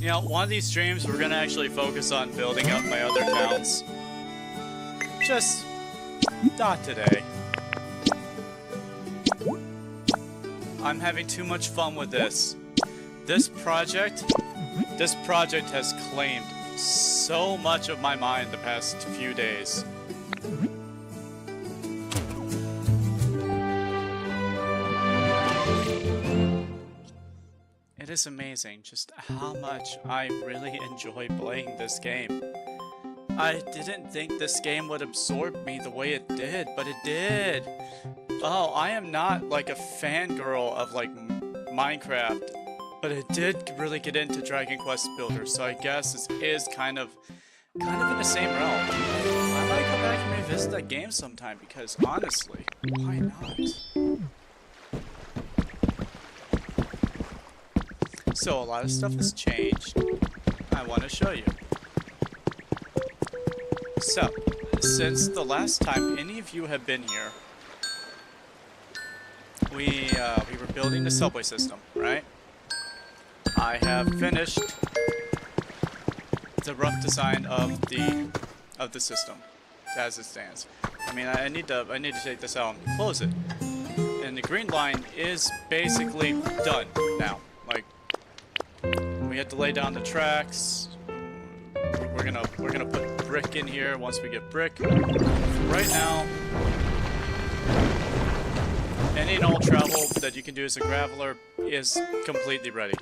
You know, one of these streams we're gonna actually focus on building up my other towns. Just not today. I'm having too much fun with this. This project has claimed so much of my mind the past few days. It is amazing just how much I really enjoy playing this game. I didn't think this game would absorb me the way it did, but it did. Oh, I am not like a fangirl of like Minecraft, but it did really get into Dragon Quest Builder, so I guess this is kind of in the same realm. I might come back and revisit that game sometime because honestly, why not? So a lot of stuff has changed. I want to show you. So, since the last time any of you have been here, we were building the subway system, right? I have finished the rough design of the system as it stands. I mean, I need to take this out and close it. And the green line is basically done now. Like, we had to lay down the tracks. We're gonna put brick in here once we get brick. Right now, any and all travel that you can do as a graveler is completely ready.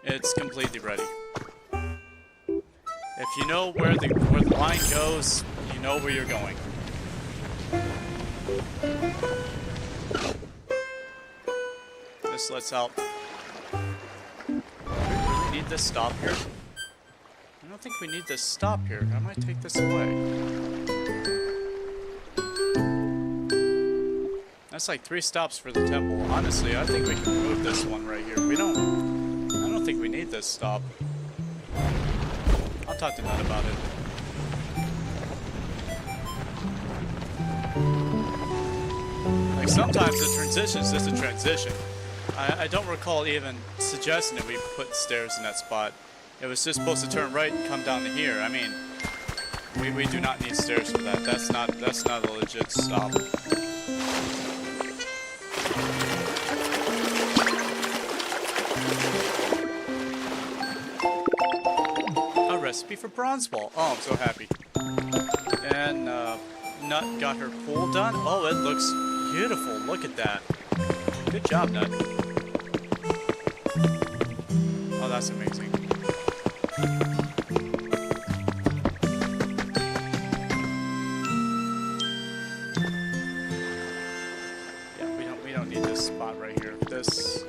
It's completely ready. If you know where the line goes, you know where you're going. This lets out. Do we really need this stop here? I don't think we need this stop here. I might take this away. That's like 3 stops for the temple. Honestly, I think we can remove this one right here. I don't think we need this stop. I'll talk to Nut about it. Like sometimes the transition is just a transition. I don't recall even suggesting that we put stairs in that spot. It was just supposed to turn right and come down to here. I mean, we do not need stairs for that. That's not a legit stop. A recipe for bronze ball. Oh, I'm so happy. And Nut got her pool done. Oh, it looks beautiful. Look at that. Good job, Nut. Oh, that's amazing. We don't need this spot right here. This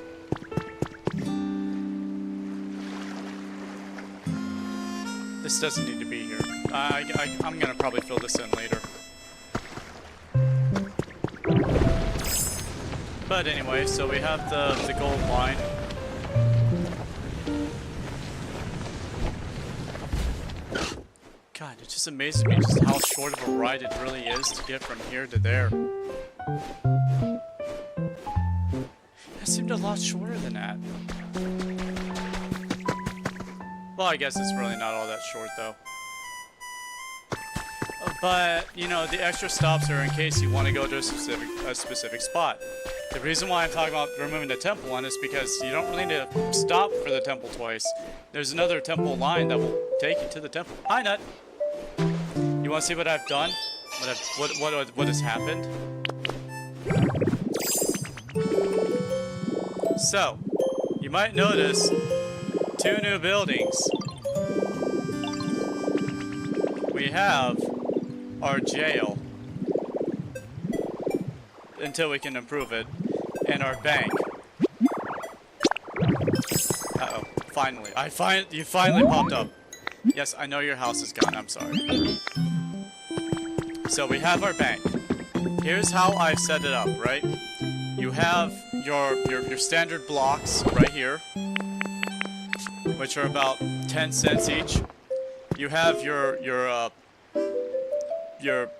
doesn't need to be here. I'm gonna probably fill this in later. But anyway, so we have the gold line. God, it just amazes me just how short of a ride it really is to get from here to there. That seemed a lot shorter than that. Well, I guess it's really not all that short, though. But, you know, the extra stops are in case you want to go to a specific spot. The reason why I'm talking about removing the temple one is because you don't really need to stop for the temple twice. There's another temple line that will take you to the temple. Hi, Nut! You want to see what I've done? What has happened? So, you might notice 2 new buildings. We have our jail until we can improve it, and our bank. Uh-oh, finally. You finally popped up. Yes, I know your house is gone, I'm sorry. So we have our bank. Here's how I've set it up, right? You have your standard blocks right here, which are about 10 cents each. You have your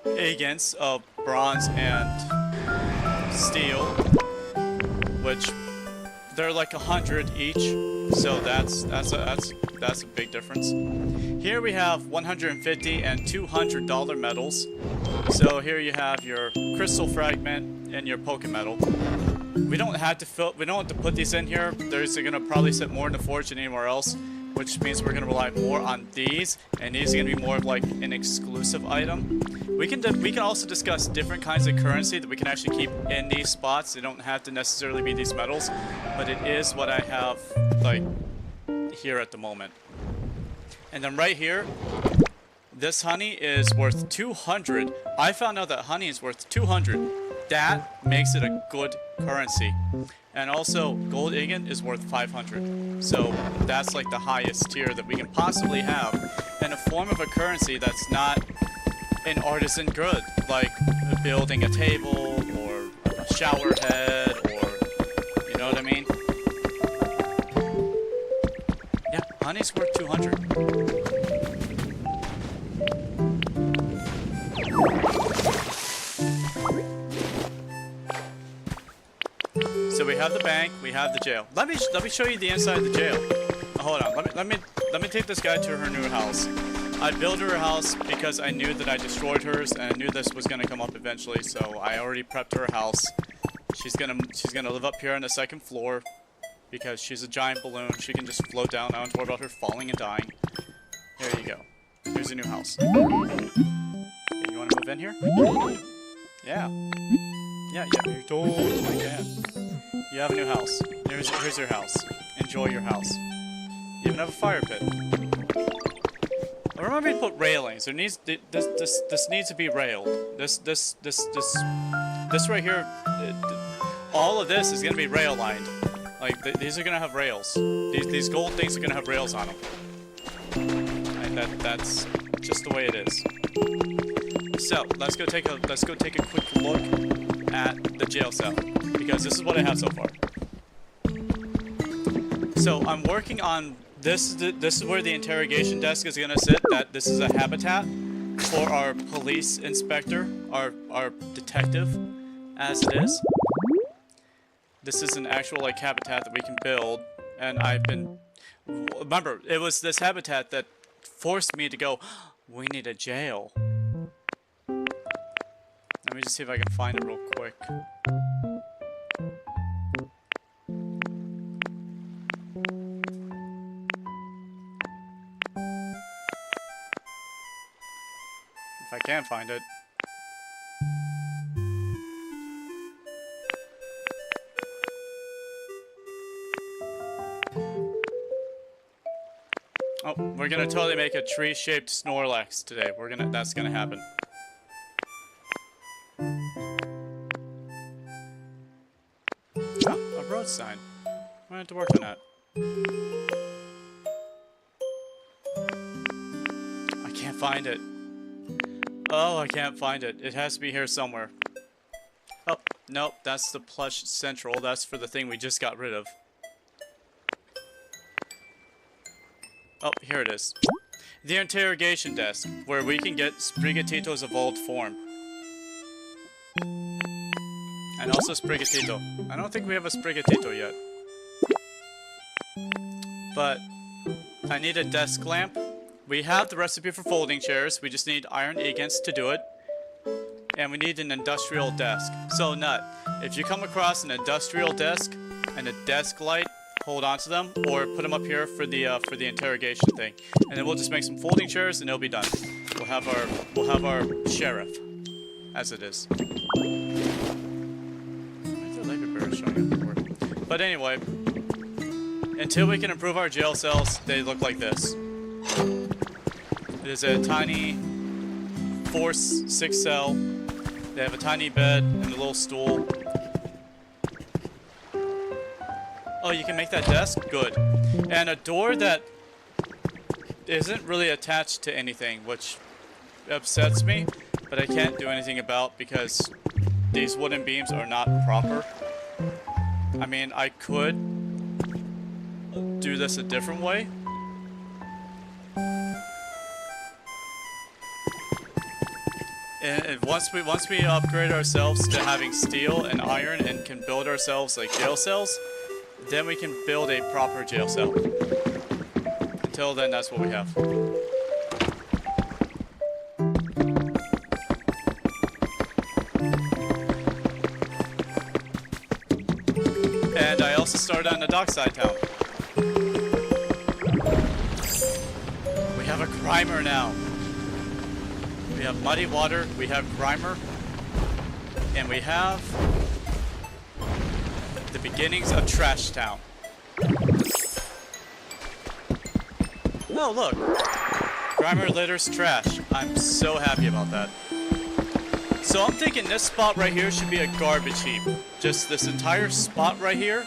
agates of bronze and steel, which they're like 100 each, so that's a big difference. Here we have 150 and $200 medals. So here you have your crystal fragment and your poke medal. We don't have to put these in here. There's gonna probably sit more in the forge than anywhere else, which means we're gonna rely more on these, and these are gonna be more of like an exclusive item. We can also discuss different kinds of currency that we can actually keep in these spots. They don't have to necessarily be these medals, but it is what I have like here at the moment. And then right here, this honey is worth 200. I found out that honey is worth 200. That makes it a good currency. And also, gold ingot is worth 500. So that's like the highest tier that we can possibly have in a form of a currency that's not an artisan good, like building a table or a shower head, or you know what I mean? Yeah, honey's worth 200. So we have the bank, we have the jail. Let me show you the inside of the jail. Hold on, let me take this guy to her new house. I built her a house because I knew that I destroyed hers, and I knew this was gonna come up eventually, so I already prepped her a house. She's gonna live up here on the second floor because she's a giant balloon. She can just float down. I don't worry about her falling and dying. There you go. Here's a new house. Okay, you wanna move in here? Yeah. Yeah, you totally can. You have a new house. Here's your house. Enjoy your house. You even have a fire pit. Remember to put railings. There needs this needs to be railed. This right here. All of this is gonna be rail lined. Like these are gonna have rails. These gold things are gonna have rails on them. And that's just the way it is. So let's go take a quick look at the jail cell, because this is what I have so far. So I'm working on this is where the interrogation desk is gonna sit. This is a habitat for our police inspector, our detective, as it is. This is an actual like habitat that we can build, and remember, it was this habitat that forced me to go, we need a jail. Let me just see if I can find it real quick. If I can't find it. Oh, we're gonna totally make a tree-shaped Snorlax today. That's gonna happen. Oh, a road sign. I'm gonna have to work on that. I can't find it. Oh, I can't find it. It has to be here somewhere. Oh, nope, that's the plush central. That's for the thing we just got rid of. Oh, here it is. The interrogation desk, where we can get Sprigatito's evolved form. And also Sprigatito. I don't think we have a Sprigatito yet. But I need a desk lamp. We have the recipe for folding chairs. We just need iron ingots to do it. And we need an industrial desk. So, Nut, if you come across an industrial desk and a desk light, hold on to them, or put them up here for the interrogation thing, and then we'll just make some folding chairs, and it'll be done. We'll have our sheriff, as it is. Where's the labor bearer showing up for? But anyway, until we can improve our jail cells, they look like this. It is a tiny 4-6 cell. They have a tiny bed and a little stool. Oh, you can make that desk? Good. And a door that isn't really attached to anything, which upsets me, but I can't do anything about because these wooden beams are not proper. I mean, I could do this a different way. And once we upgrade ourselves to having steel and iron and can build ourselves like jail cells, then we can build a proper jail cell. Until then, that's what we have. And I also started on the dockside town. We have a Grimer now. We have Muddy Water, we have Grimer, and we have the beginnings of Trash Town. Oh, look. Grimer litters trash. I'm so happy about that. So I'm thinking this spot right here should be a garbage heap. Just this entire spot right here,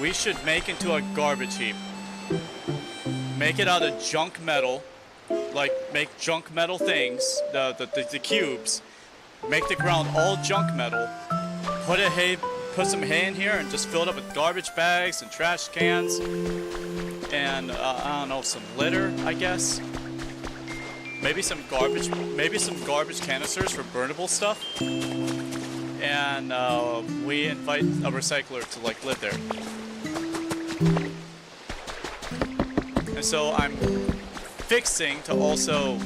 we should make into a garbage heap. Make it out of junk metal. Like, make junk metal things, the cubes. Make the ground all junk metal. Put some hay in here and just fill it up with garbage bags and trash cans. And, I don't know, some litter, I guess. Maybe some garbage canisters for burnable stuff. And, we invite a recycler to, like, live there. And so I'm fixing to also...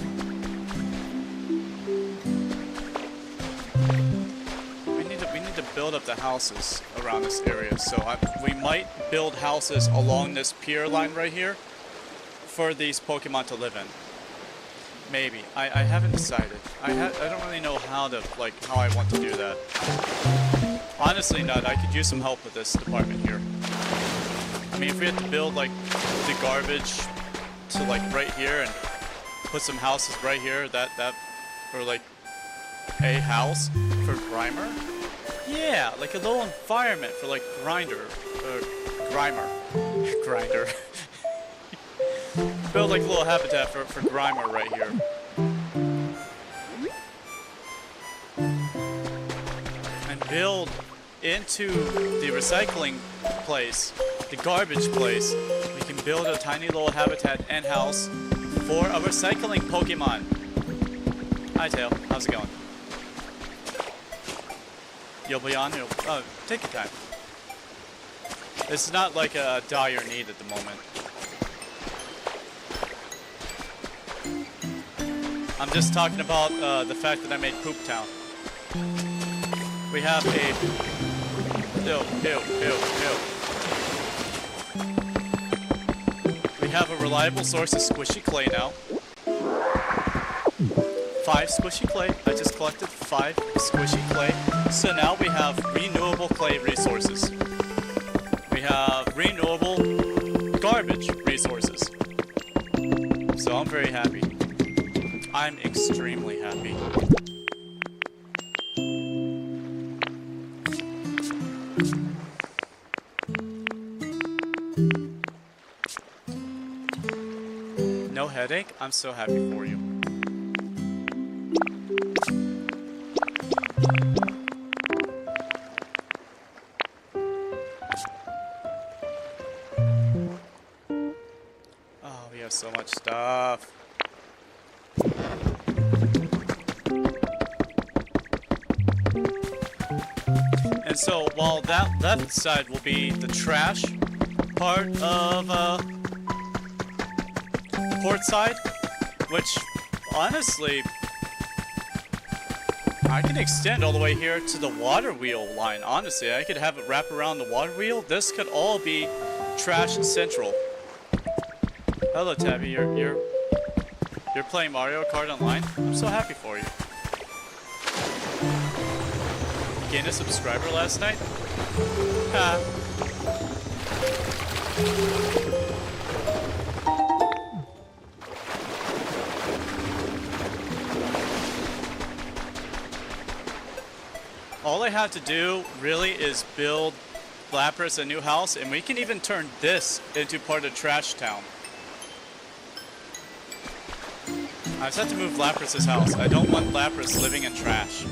We need to build up the houses around this area. So we might build houses along this pier line right here for these Pokemon to live in. Maybe. I haven't decided. I don't really know how I want to do that. Honestly, Nut, I could use some help with this department here. I mean, if we had to build, like, the garbage to, like, right here and put some houses right here, or, like, a house for Grimer? Yeah, like a little environment for, like, Grimer. Grinder. Build, like, a little habitat for Grimer right here. And build into the recycling place, the garbage place, we can build a tiny little habitat and house for a recycling Pokemon. Hi, Tail. How's it going? You'll be on? Oh, take your time. It's not like a dire need at the moment. I'm just talking about the fact that I made Poop Town. We have a... Ew. We have a reliable source of squishy clay now. 5 squishy clay. I just collected 5 squishy clay. So now we have renewable clay resources. We have renewable garbage resources. So I'm very happy. I'm extremely happy. No headache? I'm so happy for you. Oh, we have so much stuff. And so, while that left side will be the trash part of the port side, which, honestly, I can extend all the way here to the water wheel line. Honestly, I could have it wrap around the water wheel. This could all be trash central. Hello, Tabby. You're playing Mario Kart Online? I'm so happy for you. Gained a subscriber last night? Ha. All I have to do really is build Lapras a new house, and we can even turn this into part of Trash Town. I just have to move Lapras' house. I don't want Lapras living in trash.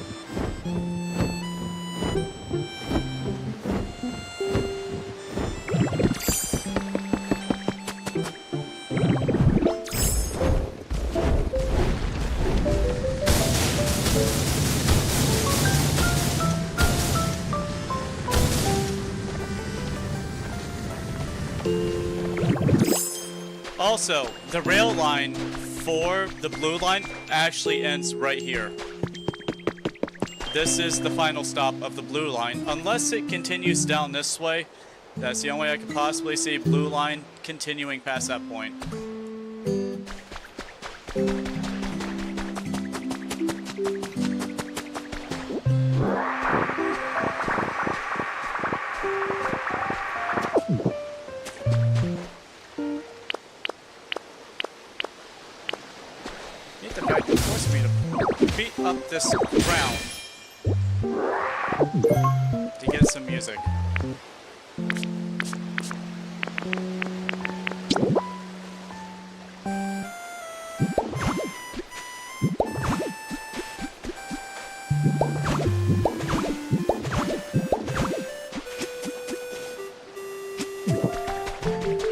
Also, the rail line for the blue line actually ends right here. This is the final stop of the blue line, unless it continues down this way. That's the only way I could possibly see blue line continuing past that point. Need the guy to force me to beat up this ground to get some music.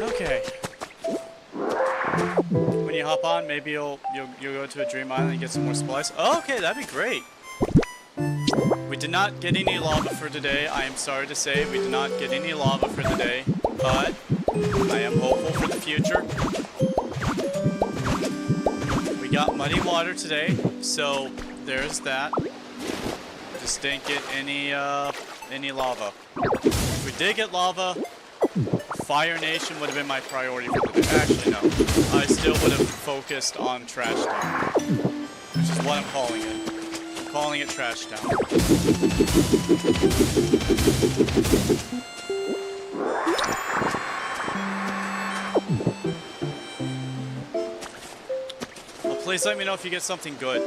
Okay. When you hop on, maybe you'll go to a dream island and get some more supplies. Oh, okay, that'd be great. We did not get any lava for today. I am sorry to say we did not get any lava for today, but I am hopeful for the future. We got muddy water today, so there's that. Just didn't get any lava. If we did get lava, Fire Nation would have been my priority for the day. Actually, no. I still would have focused on Trash Town, which is what I'm calling it. I'm calling it Trash Town. Well, please let me know if you get something good.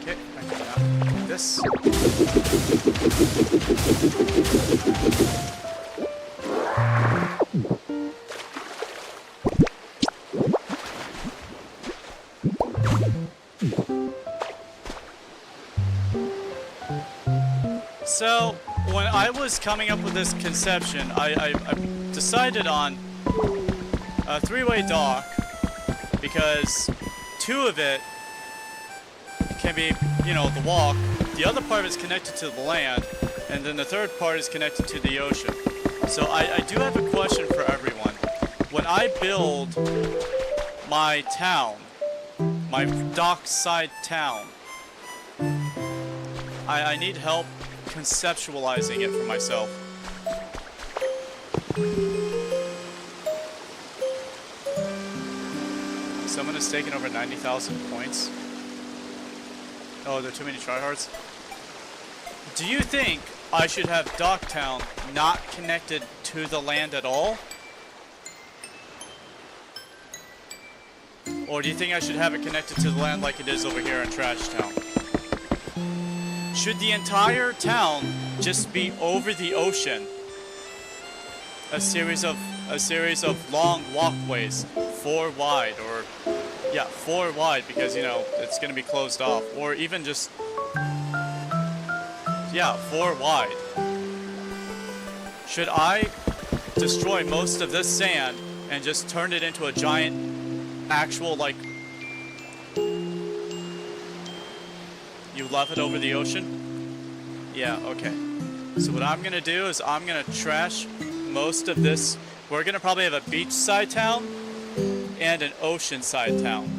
Okay, I can do this. So, when I was coming up with this conception, I decided on a three-way dock because two of it can be, you know, the walk, the other part is connected to the land, and then the third part is connected to the ocean. So I do have a question for everyone. When I build my town, my dockside town, I need help conceptualizing it for myself. Someone has taken over 90,000 points. Oh, there are too many tryhards. Do you think I should have Docktown not connected to the land at all? Or do you think I should have it connected to the land like it is over here in Trash Town? Should the entire town just be over the ocean? A series of long walkways, 4 wide, or yeah, 4 wide, because you know it's gonna be closed off, or even just yeah, 4 wide. Should I destroy most of this sand and just turn it into a giant actual, like, you love it over the ocean? Yeah, okay. So what I'm gonna do is I'm gonna trash most of this. We're gonna probably have a beachside town and an oceanside town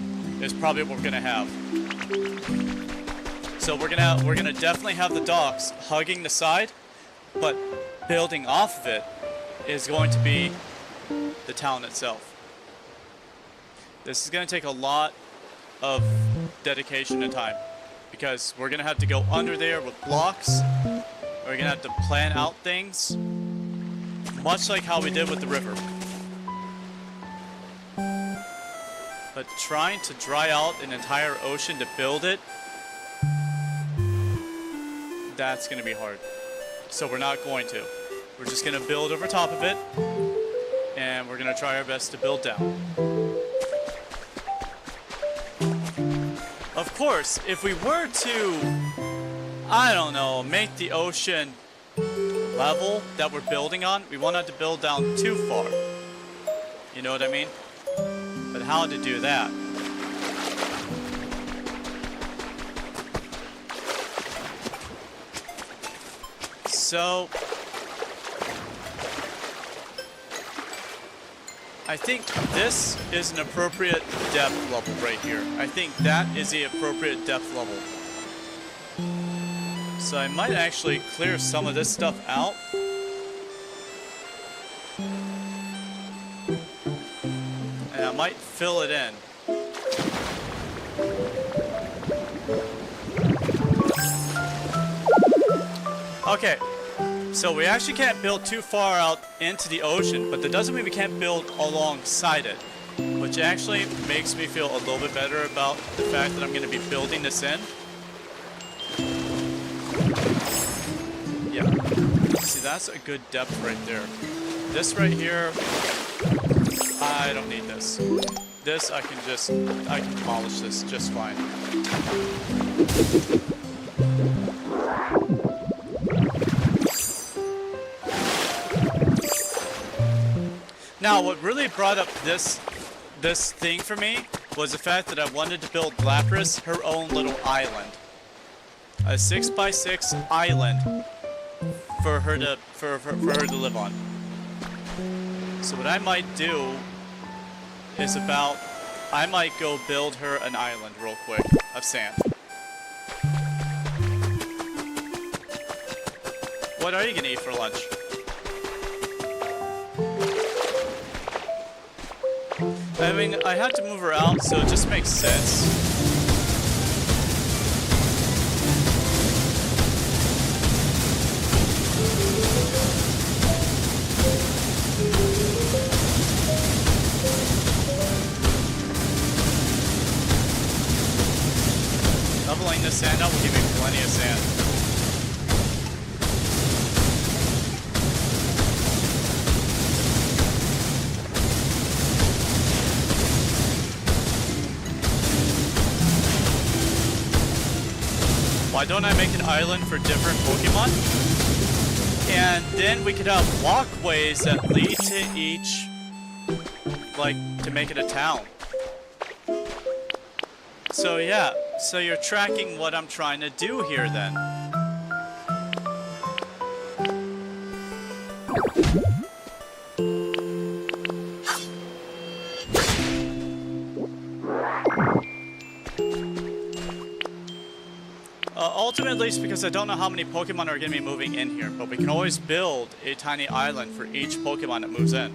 is probably what we're gonna have. So we're gonna definitely have the docks hugging the side, but building off of it is going to be the town itself. This is gonna take a lot of dedication and time, because we're gonna have to go under there with blocks. We're gonna have to plan out things, much like how we did with the river. But trying to dry out an entire ocean to build it, that's gonna be hard. So we're not going to. We're just gonna build over top of it, and we're gonna try our best to build down. Of course, if we were to, I don't know, make the ocean level that we're building on, we won't have to build down too far. You know what I mean? But how to do that? So, I think this is an appropriate depth level right here. I think that is the appropriate depth level. So I might actually clear some of this stuff out. And I might fill it in. Okay. So we actually can't build too far out into the ocean, but that doesn't mean we can't build alongside it. Which actually makes me feel a little bit better about the fact that I'm going to be building this in. Yeah. See, that's a good depth right there. This right here, I don't need this. This I can polish this just fine. Now, what really brought up this thing for me was the fact that I wanted to build Lapras her own little island. A 6x6 island for her to live on. So what I might do is I might go build her an island real quick of sand. What are you gonna eat for lunch? I mean, I had to move her out, so it just makes sense. Leveling the sand up will give me plenty of sand. Why don't I make an island for different Pokemon? And then we could have walkways that lead to each, like, to make it a town. So yeah, so you're tracking what I'm trying to do here then. Ultimately, it's because I don't know how many Pokemon are going to be moving in here, but we can always build a tiny island for each Pokemon that moves in.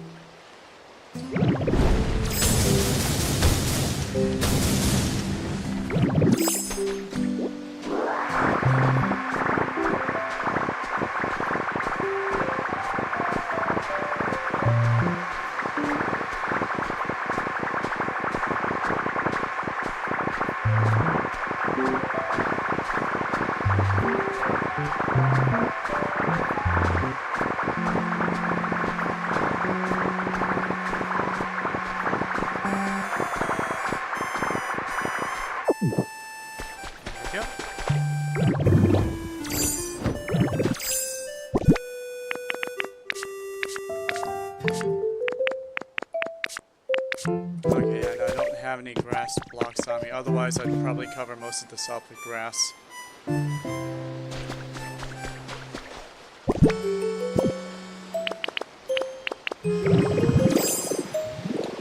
Okay, and I don't have any grass blocks on me, otherwise I'd probably cover most of this up with grass.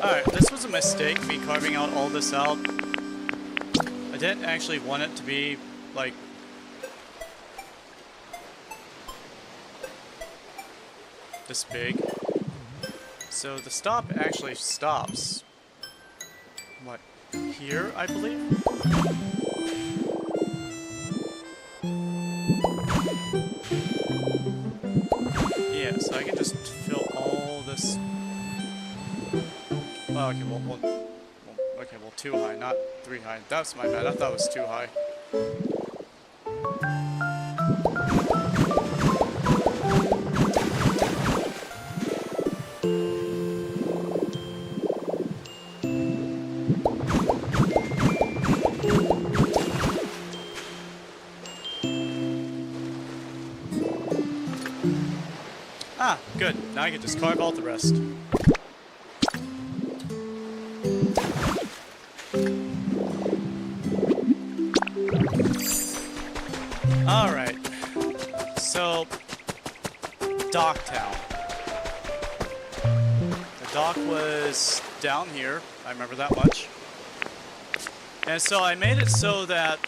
Alright, this was a mistake, me carving out all this out. I didn't actually want it to be, like, this big. So the stop actually stops, what, here, I believe? Yeah, so I can just fill all this. Oh, okay, well, too high, not 3 high. That's my bad, I thought it was too high. Good. Now I can just carve out the rest. Alright. So, Docktown. The dock was down here. I remember that much. And so I made it so that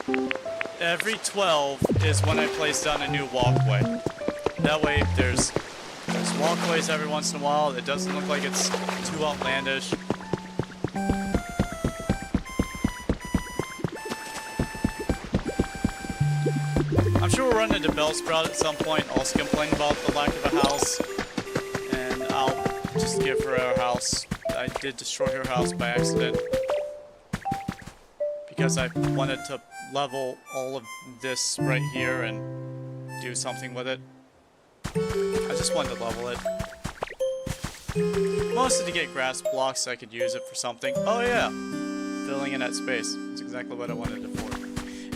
every 12 is when I place down a new walkway. That way there's walkways every once in a while. It doesn't look like it's too outlandish. I'm sure we'll run into Bellsprout at some point, also complain about the lack of a house. And I'll just give her a house. I did destroy her house by accident. Because I wanted to level all of this right here and do something with it. I just wanted to level it. Mostly to get grass blocks so I could use it for something. Oh yeah! Filling in that space. That's exactly what I wanted it for.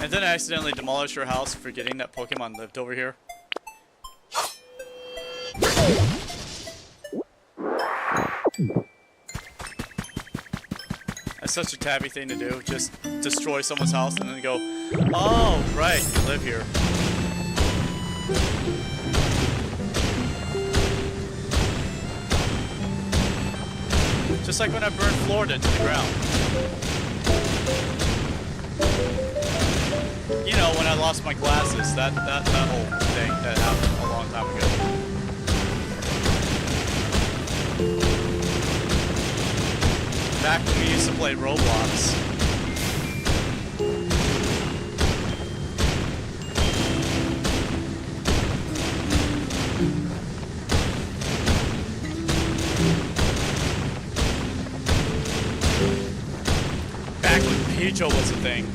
And then I accidentally demolished her house, forgetting that Pokemon lived over here. That's such a tabby thing to do. Just destroy someone's house and then go, oh, right, you live here. Just like when I burned Florida to the ground. You know, when I lost my glasses, that whole thing that happened a long time ago. Back when we used to play Roblox. Back when Picho was a thing.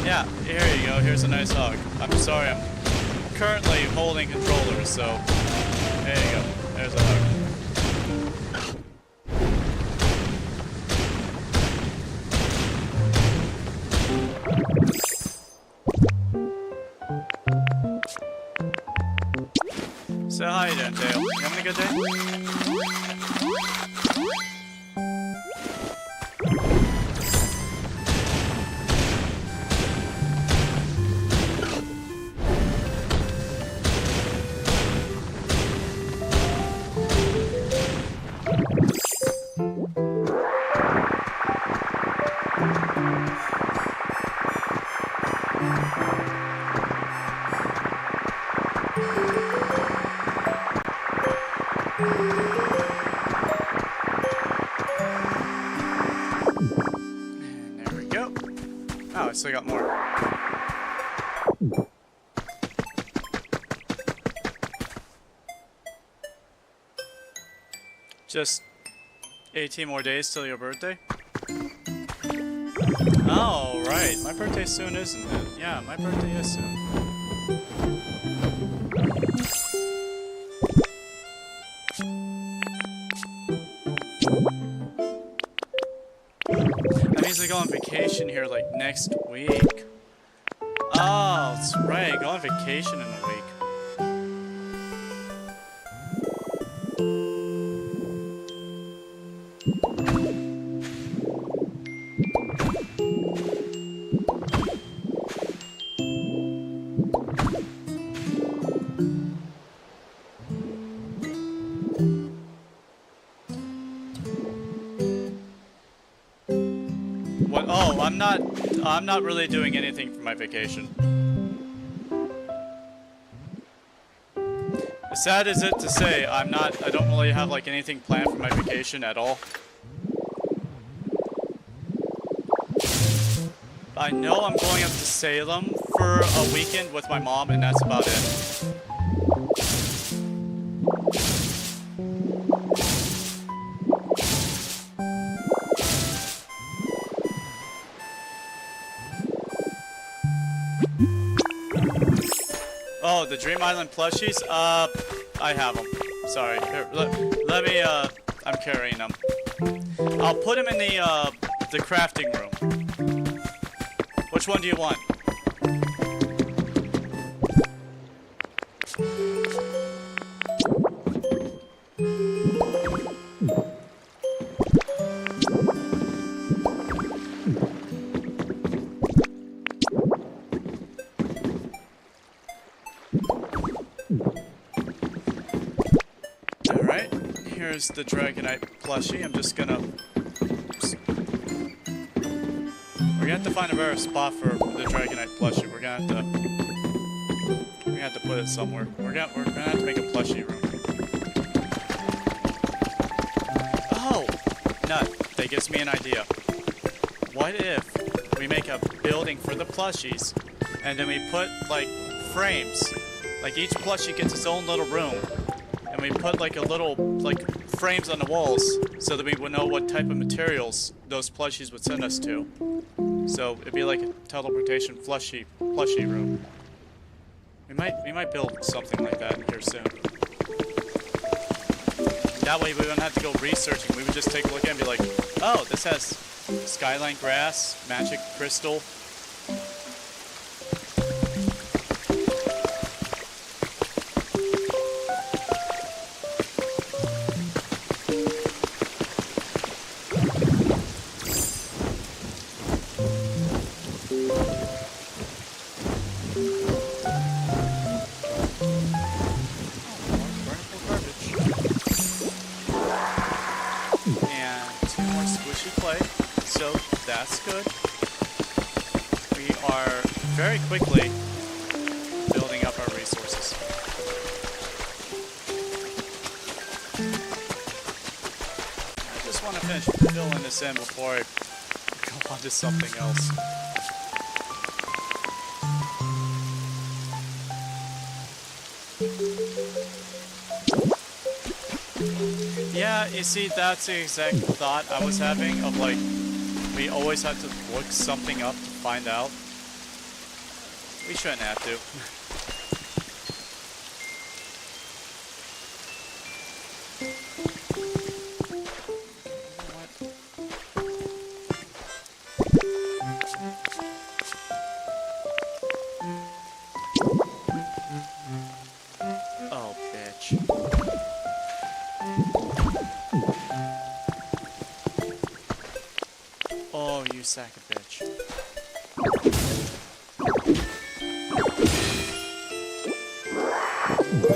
Yeah, here you go. Here's a nice hug. I'm sorry, I'm currently holding controllers, so there you go. There's a hug. So how you doing, Dale? You having a good day? And there we go. Oh, I still got more. Just 18 more days till your birthday? Oh, right. My birthday's soon, isn't it? Yeah, my birthday is soon. That means I go on vacation here like next week. Oh, that's right. I go on vacation in a week. What? Oh, I'm not really doing anything for my vacation. As sad as it to say, I don't really have like anything planned for my vacation at all. I know I'm going up to Salem for a weekend with my mom, and that's about it. Oh, the Dream Island plushies? I have them. Sorry. Here, let me, I'm carrying them. I'll put them in the crafting room. Which one do you want? Alright, here's the Dragonite plushie. I'm just gonna... We're gonna have to find a better spot for the Dragonite plushie. We're gonna have to put it somewhere. We're gonna have to make a plushie room. Oh! Nut. That gives me an idea. What if we make a building for the plushies, and then we put, like, frames. Like, each plushie gets its own little room. And we put, like, a little, like, frames on the walls, so that we would know what type of materials those plushies would send us to. So, it'd be like a teleportation plushie room. We might build something like that here soon. That way we wouldn't have to go researching. We would just take a look at it and be like, oh, this has skyline grass, magic crystal. So that's good. We are very quickly building up our resources. I just want to finish filling this in before I go on to something else. Yeah, you see, that's the exact thought I was having of, like, we always have to look something up to find out. We shouldn't have to. Oh, bitch. Oh, you sack of bitch.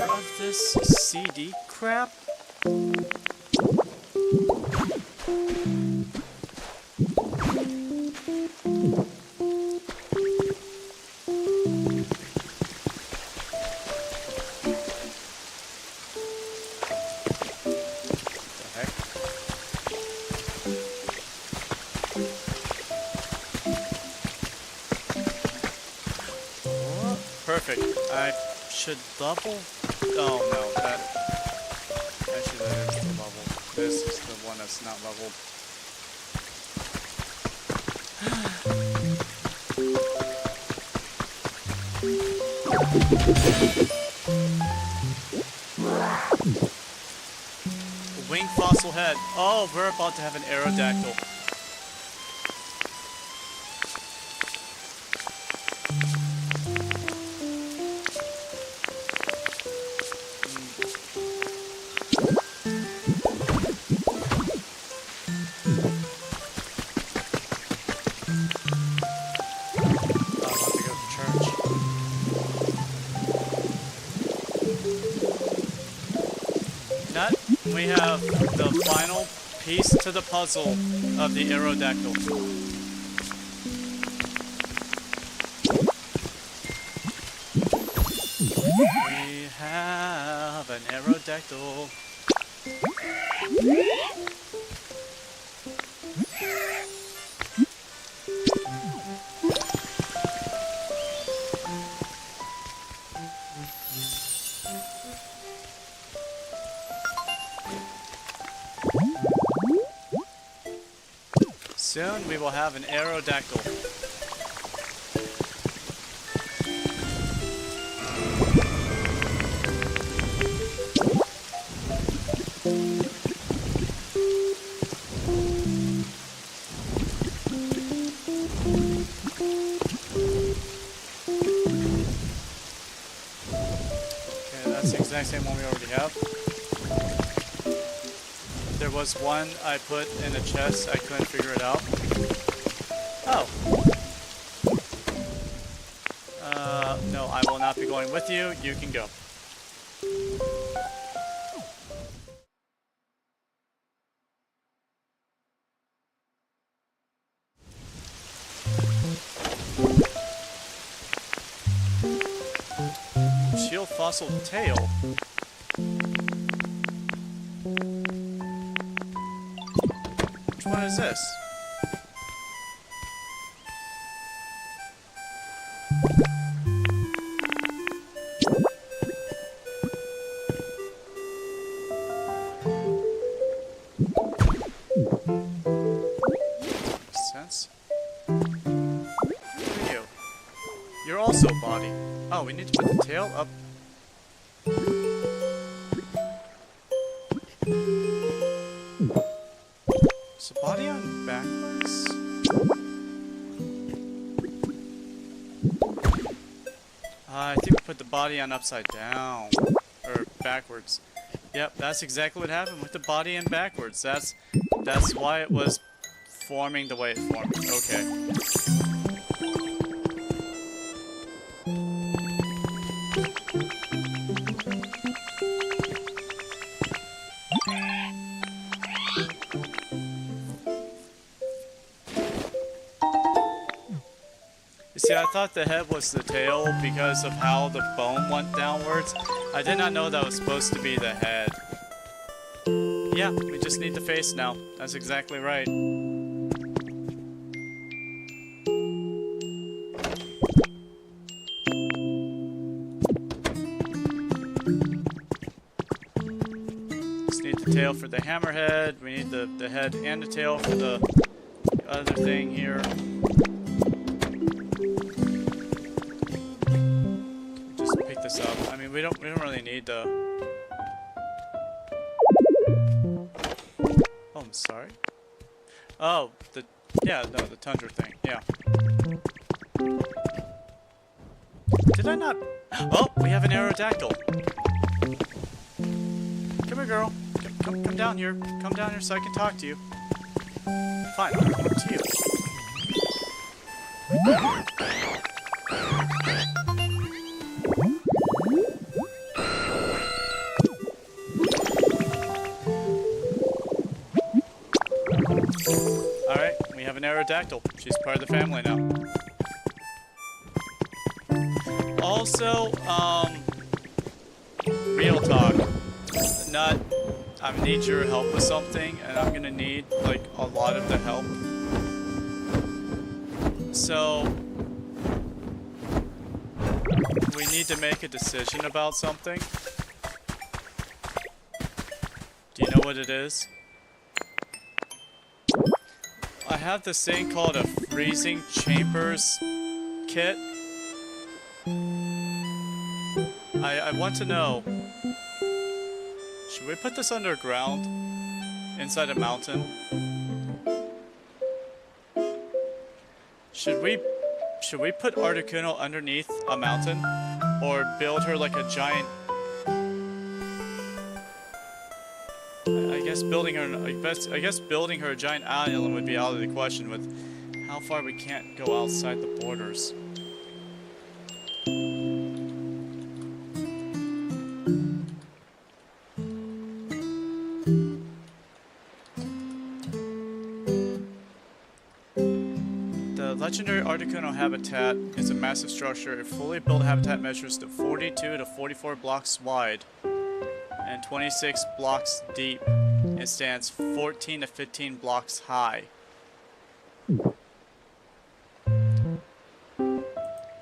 Of this CD crap? Perfect. I should double. Oh no, that. Actually, that is the level. This is the one that's not leveled. Wing fossil head. Oh, we're about to have an Aerodactyl. We have the final piece to the puzzle of the Aerodactyl. We have an Aerodactyl. Soon we will have an Aerodactyl. Okay, that's the exact same one we already have. There was one I put in a chest, I couldn't figure it out. Oh. No, I will not be going with you. You can go. muscled tail. Which one is this? Makes sense. Who are you? You're also a body. Oh, we need to put the tail up. Is the body on backwards? I think we put the body on upside down. Or backwards. Yep, that's exactly what happened with the body and backwards. That's why it was forming the way it formed. Okay. You see, I thought the head was the tail because of how the bone went downwards. I did not know that was supposed to be the head. Yeah, we just need the face now. That's exactly right. Just need the tail for the hammerhead. We need the head and the tail for the other thing here. This up. I mean, we don't really need the. Oh, I'm sorry. Oh, the tundra thing. Yeah. Did I not? Oh, we have an aerodactyl. Come here, girl. Come down here. Come down here so I can talk to you. Fine, I'll come up to you. Alright, we have an aerodactyl. She's part of the family now. Also, real talk. I need your help with something, and I'm gonna need, like, a lot of the help. So, we need to make a decision about something. Do you know what it is? I have this thing called a freezing chambers kit. I want to know, should we put this underground inside a mountain? Should we put Articuno underneath a mountain or build her like a giant? I guess building her a giant island would be out of the question with how far we can't go outside the borders. The legendary Articuno habitat is a massive structure. A fully built habitat measures to 42 to 44 blocks wide and 26 blocks deep. It stands 14 to 15 blocks high.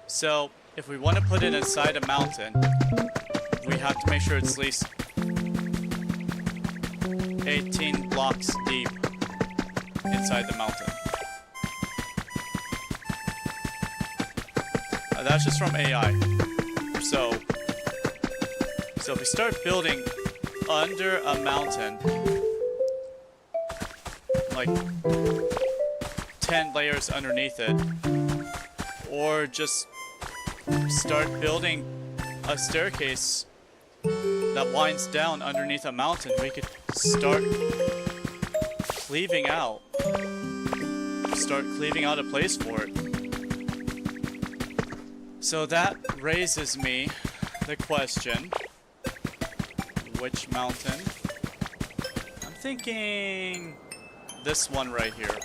So, if we want to put it inside a mountain, we have to make sure it's at least 18 blocks deep inside the mountain. That's just from AI. So if we start building under a mountain, like 10 layers underneath it, or just start building a staircase that winds down underneath a mountain, we could start cleaving out a place for it. So that raises me the question, which mountain? I'm thinking this one right here.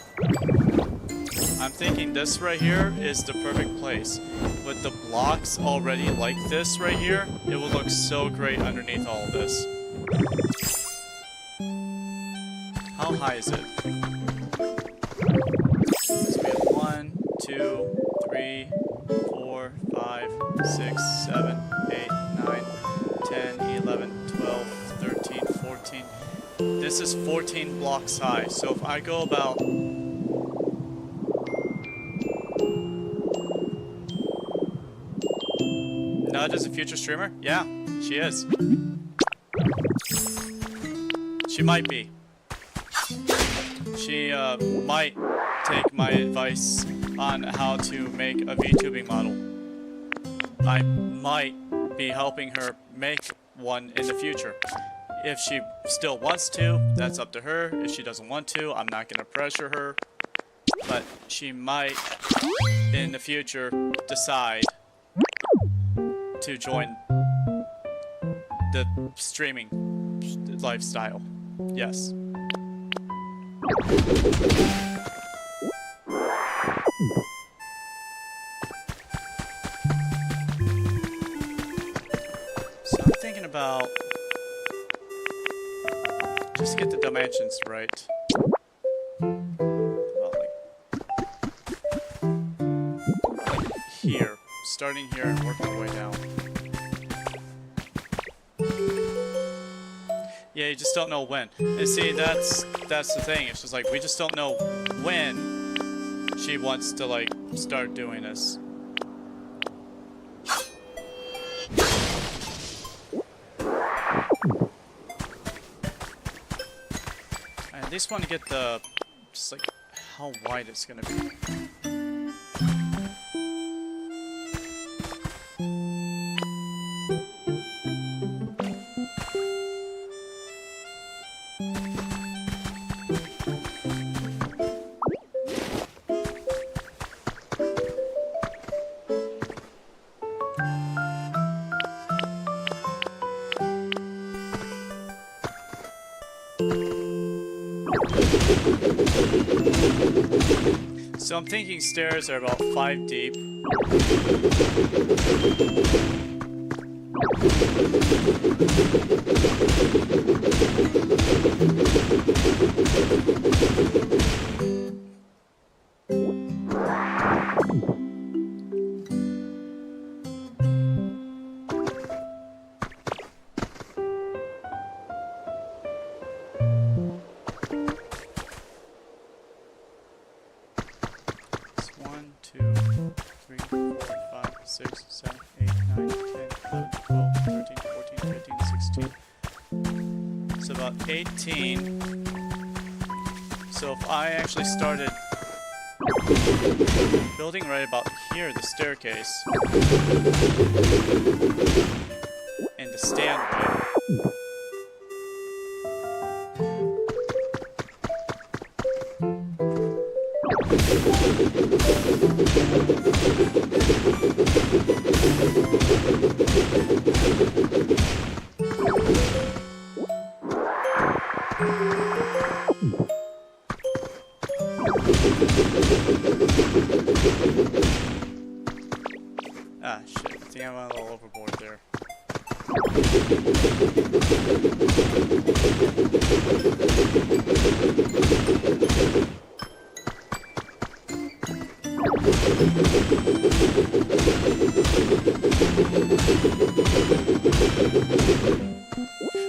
I'm thinking this right here is the perfect place. With the blocks already like this right here, it will look so great underneath all of this. How high is it? So we have 1, 2, 3, 4, 5, 6, 7, 8, 9, 10, 11, 12, 13, 14. This is 14 blocks high. So if I go about... Nud is a future streamer? Yeah, she is. She might be. She might take my advice on how to make a VTubing model. I might be helping her make one in the future. If she still wants to, that's up to her. If she doesn't want to, I'm not going to pressure her. But she might, in the future, decide to join the streaming lifestyle. Yes. So I'm thinking about just to get the dimensions right. About like here, starting here and working my way down. Yeah, you just don't know when. And see, that's the thing. It's just like we just don't know when she wants to like start doing this. I at least want to get the just like how wide it's gonna be. So I'm thinking stairs are about 5 deep. So about 18. So if I actually started building right about here, the staircase, and the standway. Ah, shit. I think I went a little overboard there.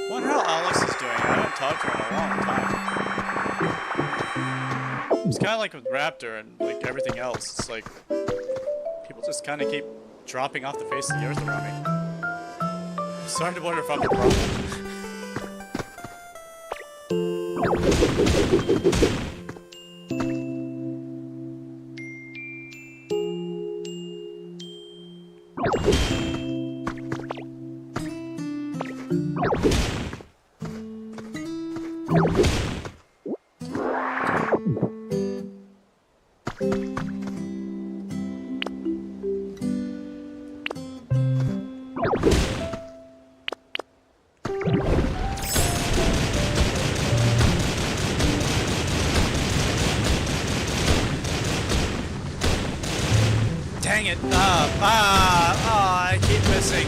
Wonder how Alex is doing. I haven't talked to her in a long time. It's kind of like with Raptor and like everything else. It's like people just kind of keep dropping off the face of the earth around me. I'm starting to wonder if I'm the problem. it! I keep missing.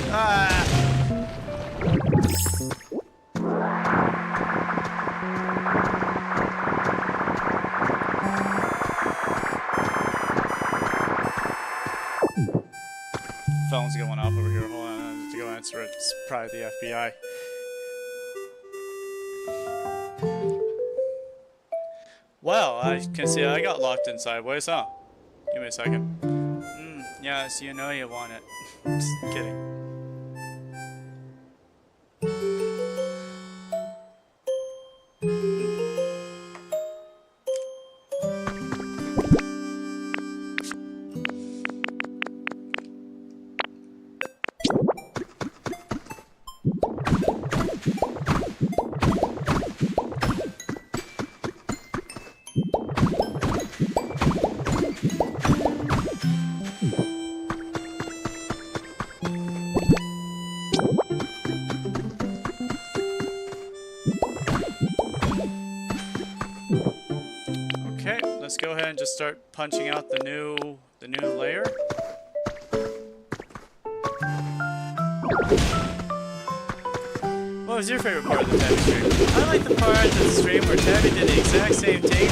Phone's going off over here. Hold on, I have to go answer it. It's probably the FBI. Well, I can see I got locked in sideways, huh? Give me a second. Yes, you know you want it. Just kidding. Let's go ahead and just start punching out the new layer. What was your favorite part of the Tabby stream? I like the part of the stream where Tabby did the exact same thing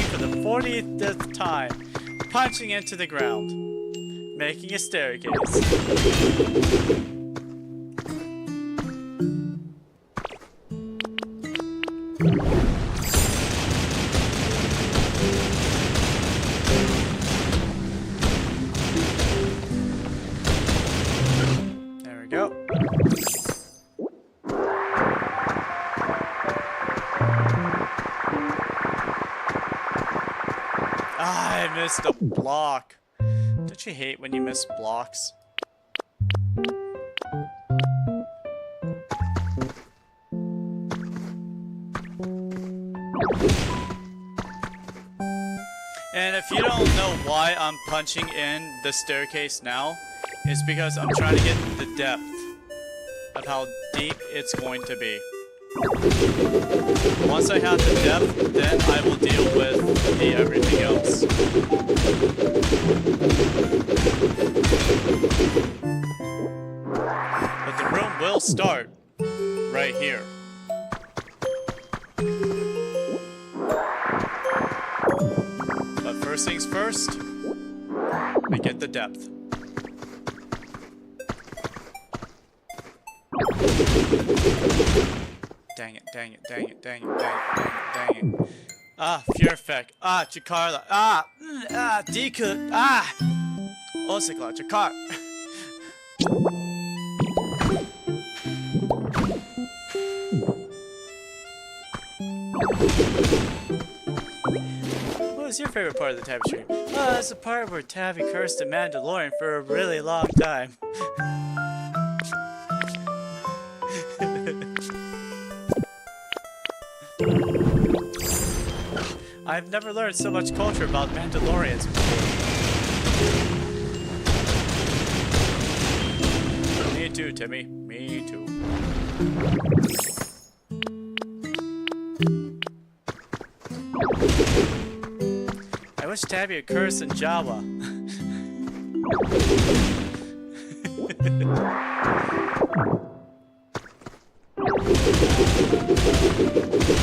for the 40th time, punching into the ground, making a staircase. I missed a block. Don't you hate when you miss blocks? And if you don't know why I'm punching in the staircase now, it's because I'm trying to get the depth of how deep it's going to be. Once I have the depth, then I will deal with everything else. But the room will start right here. But first things first, we get the depth. Dang it, dang it, dang it, dang it, dang it, dang it, dang it. Ah, Fear Effect. Ah, Jakarta. Deku. Osaka, Jakarta. What was your favorite part of the Tabby stream? Oh, that's the part where Tabby cursed the Mandalorian for a really long time. I've never learned so much culture about Mandalorians before. Me too, Timmy. Me too. I wish Tabby had cursed in Java.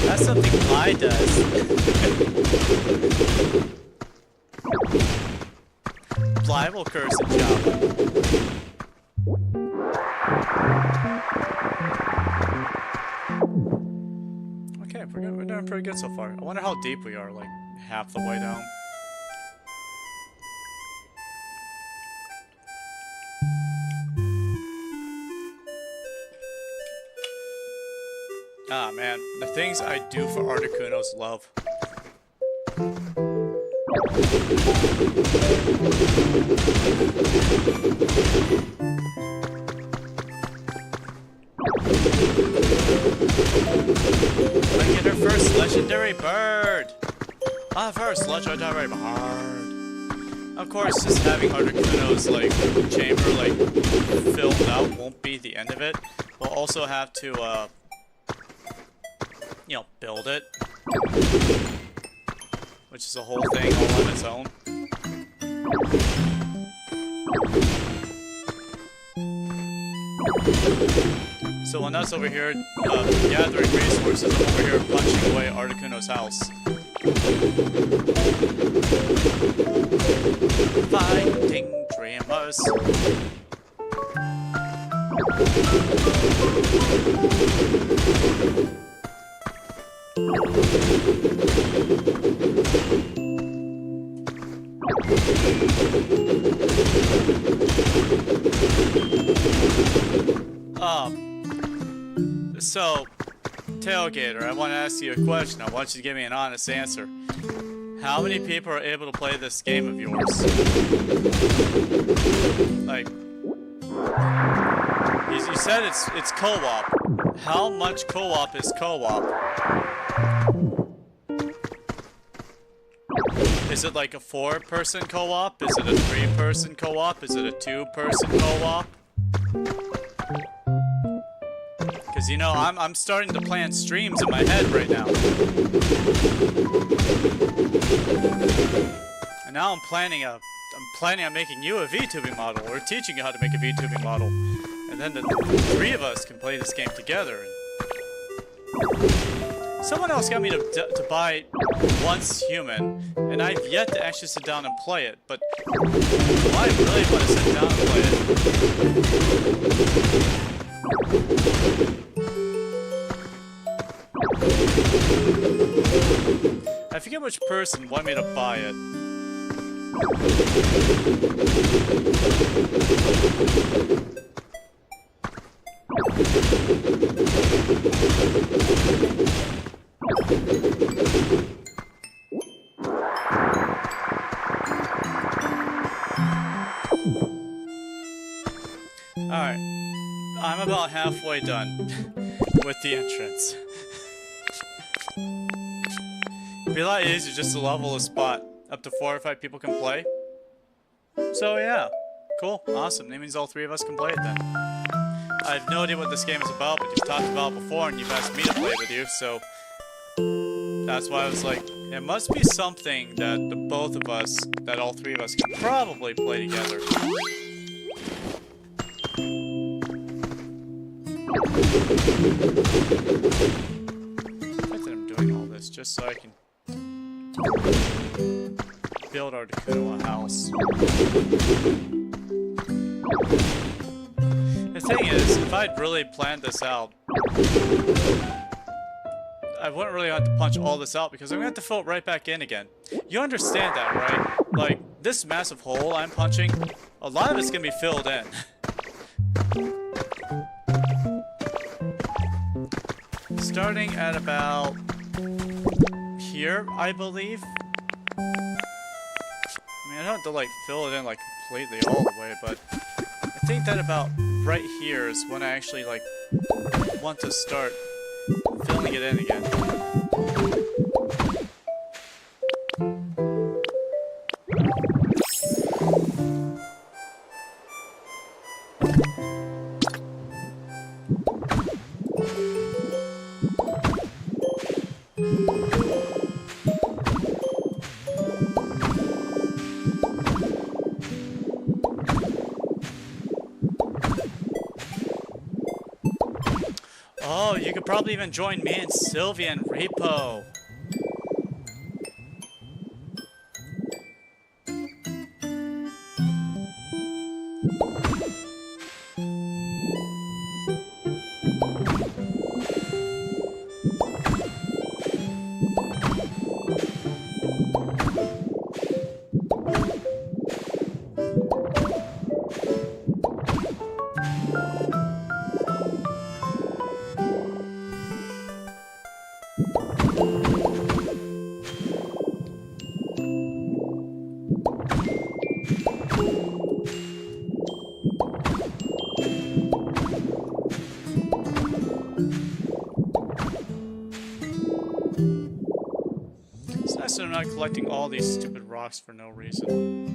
That's something I does. Bly will curse in Java. Okay, we're doing pretty good so far. I wonder how deep we are, like half the way down. Ah man, the things I do for Articuno's love. I get her first legendary bird! Ah, first legendary bird! Of course, just having Articuno's, like, chamber, like, filled out won't be the end of it. We'll also have to, you know, build it. Which is a whole thing all on its own. So when that's over here gathering resources, I'm over here punching away Articuno's house. Fighting dreamers. So, Tailgater, I want to ask you a question. I want you to give me an honest answer. How many people are able to play this game of yours? Like, you said it's co-op. How much co-op is co-op? Is it like a 4-person co-op? Is it a 3-person co-op? Is it a 2-person co-op? Because, you know, I'm starting to plan streams in my head right now. And now I'm planning on making you a VTubing model, or teaching you how to make a VTubing model. And then the 3 of us can play this game together. Someone else got me to buy Once Human, and I've yet to actually sit down and play it, but I really want to sit down and play it. I forget which person wanted me to buy it. Alright, I'm about halfway done with the entrance. It'd be a lot easier just to level a spot. Up to 4 or 5 people can play. So yeah, cool, awesome. That means all 3 of us can play it then. I have no idea what this game is about, but you've talked about it before and you've asked me to play it with you, so that's why I was like, it must be something that the both of us, that all 3 of us can probably play together. I think I'm doing all this just so I can build Articuno a house. The thing is, if I'd really planned this out, I wouldn't really have to punch all this out because I'm gonna have to fill it right back in again. You understand that, right? Like, this massive hole I'm punching, a lot of it's gonna be filled in. Starting at about here, I believe. I mean, I don't have to like fill it in like completely all the way, but I think that about right here is when I actually like want to start filling it in again. Oh, you could probably even join me and Sylvia and Repo. It's nice that I'm not collecting all these stupid rocks for no reason.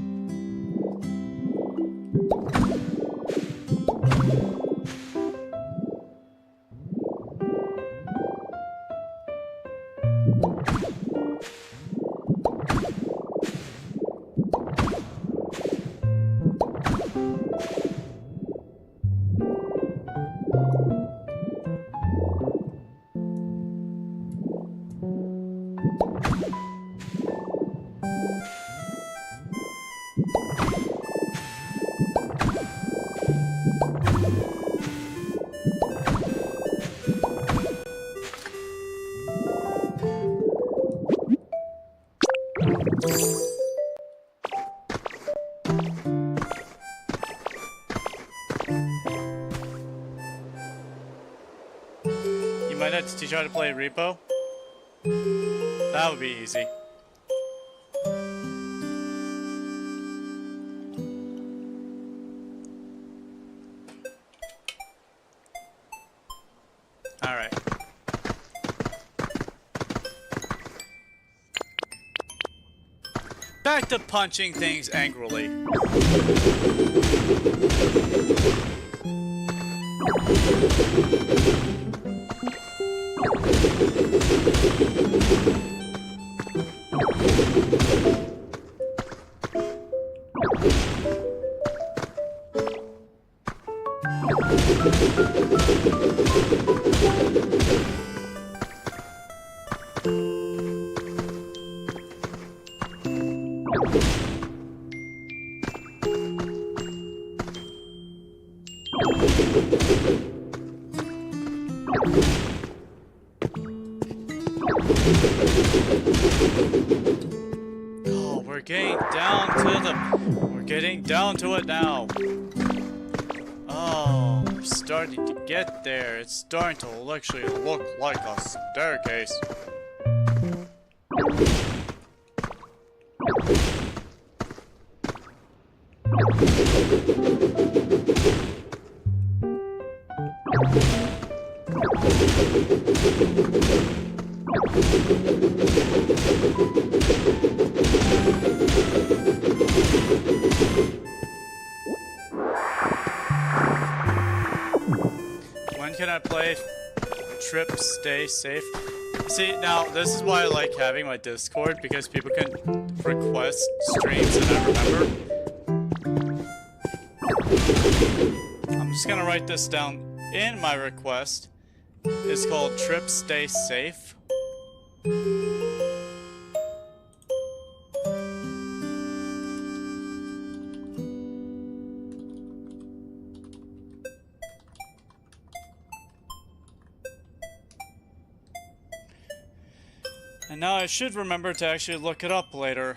You might have to teach how to play repo. That would be easy. Alright. Back to punching things angrily. Oh, we're getting down to it now. Oh, we're starting to get there. It's starting to actually look like a staircase. When can I play Trip Stay Safe? See, now this is why I like having my Discord, because people can request streams and I remember. I'm just gonna write this down in my request. It's called Trip Stay Safe. And now I should remember to actually look it up later.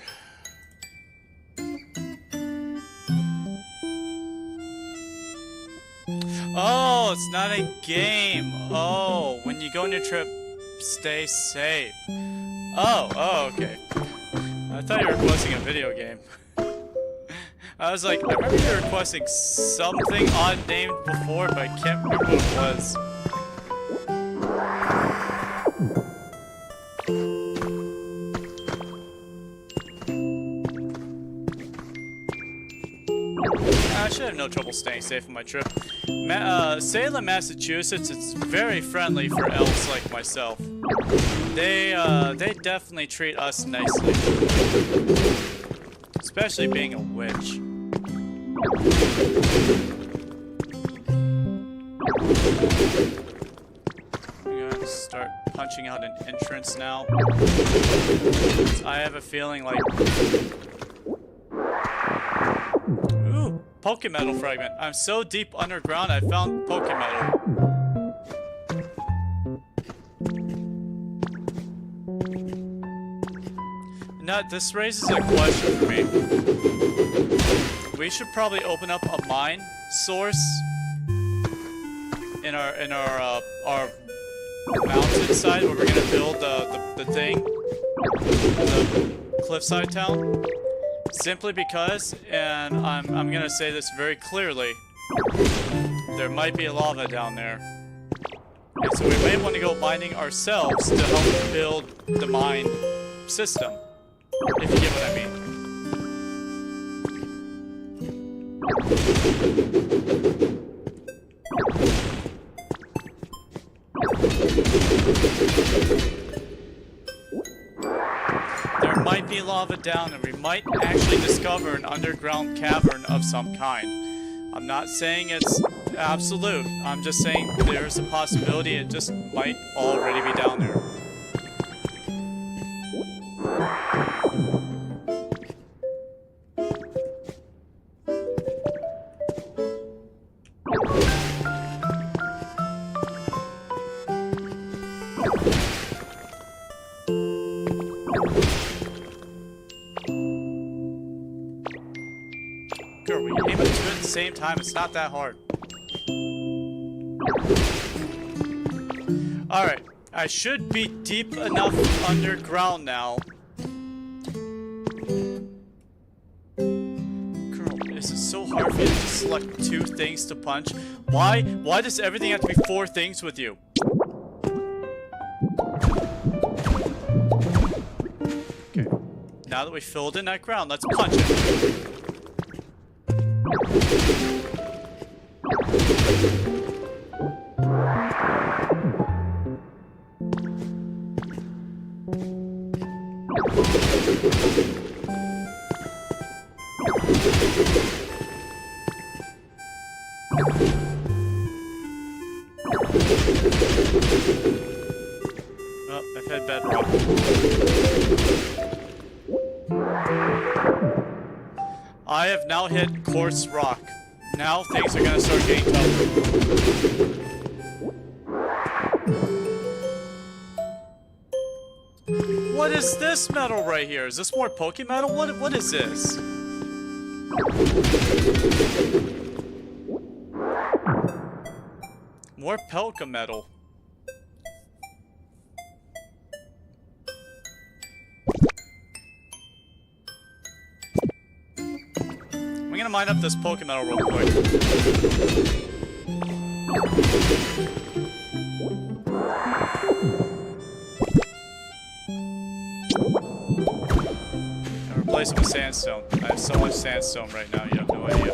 Oh, it's not a game. Oh, when you go on your trip, stay safe. Oh, okay. I thought you were requesting a video game. I was like, I remember you were requesting something odd named before, but I can't remember what it was. I should have no trouble staying safe on my trip. Salem, Massachusetts, it's very friendly for elves like myself. They definitely treat us nicely. Especially being a witch. I'm gonna start punching out an entrance now. I have a feeling like... Ooh, Pokemetal fragment. I'm so deep underground I found Pokemetal. Now, this raises a question for me. We should probably open up a mine source in our mountain side where we're gonna build the thing, the cliffside town. Simply because, and I'm gonna say this very clearly, there might be lava down there. And so we may want to go mining ourselves to help build the mine system. If you get what I mean. There might be lava down and we might actually discover an underground cavern of some kind. I'm not saying it's absolute. I'm just saying there's a possibility it just might already be down there. Girl, we aim at two at the same time. It's not that hard. Alright, I should be deep enough underground now. Girl, this is so hard for you to select 2 things to punch. Why does everything have to be 4 things with you? Okay, now that we filled in that ground, let's punch it. Oh, I've hit bedrock. I have now hit quartz rock. Now things are gonna start getting tougher. What is this metal right here? Is this more Poke metal? What is this? More Poke metal. I'm gonna mine up this Poke metal real quick. And replace it with sandstone. I have so much sandstone right now, you have no idea.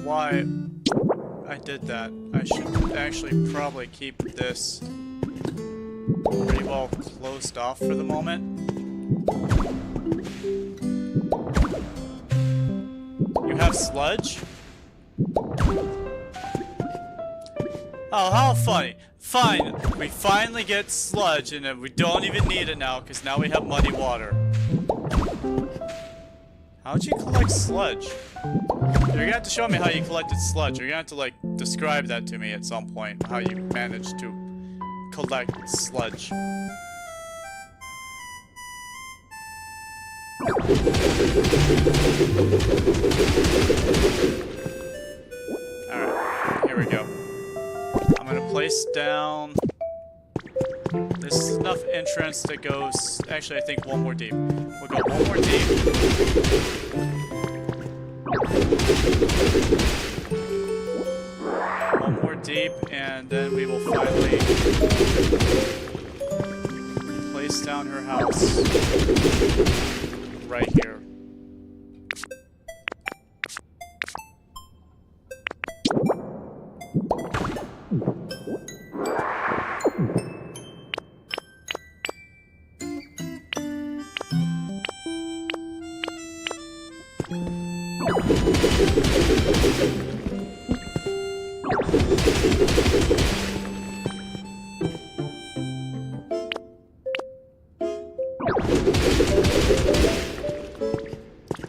Why I did that. I should actually probably keep this pretty well closed off for the moment. You have sludge? Oh, how funny. Fine, we finally get sludge and then we don't even need it now because now we have muddy water. How'd you collect sludge? You're gonna have to show me how you collected sludge. You're gonna have to, like, describe that to me at some point. How you managed to collect sludge. Alright, here we go. I'm gonna place down... This is enough entrance that goes... Actually, I think 1 more deep. We'll go 1 more deep. 1 more deep, and then we will finally place down her house right here.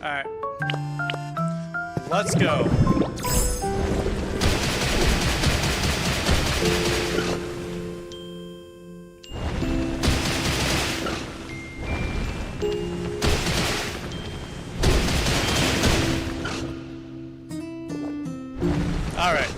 Alright. Let's go. Alright.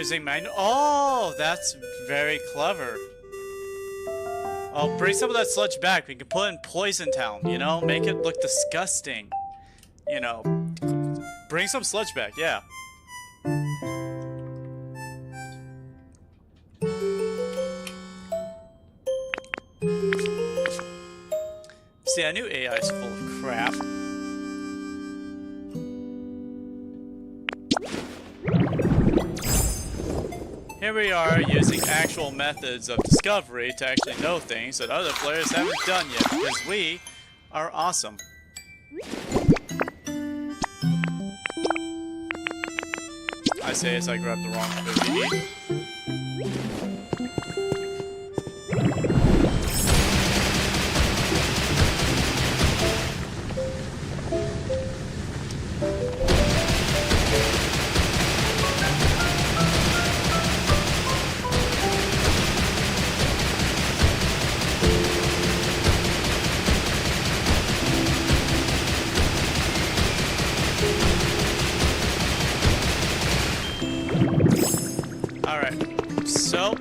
using manual. Oh, that's very clever. Oh, bring some of that sludge back. We can put in Poison Town, you know? Make it look disgusting. You know, bring some sludge back, yeah. See, I knew AI's full of crap. Here we are using actual methods of discovery to actually know things that other players haven't done yet, because we are awesome. I say as I grab the wrong food to eat. So,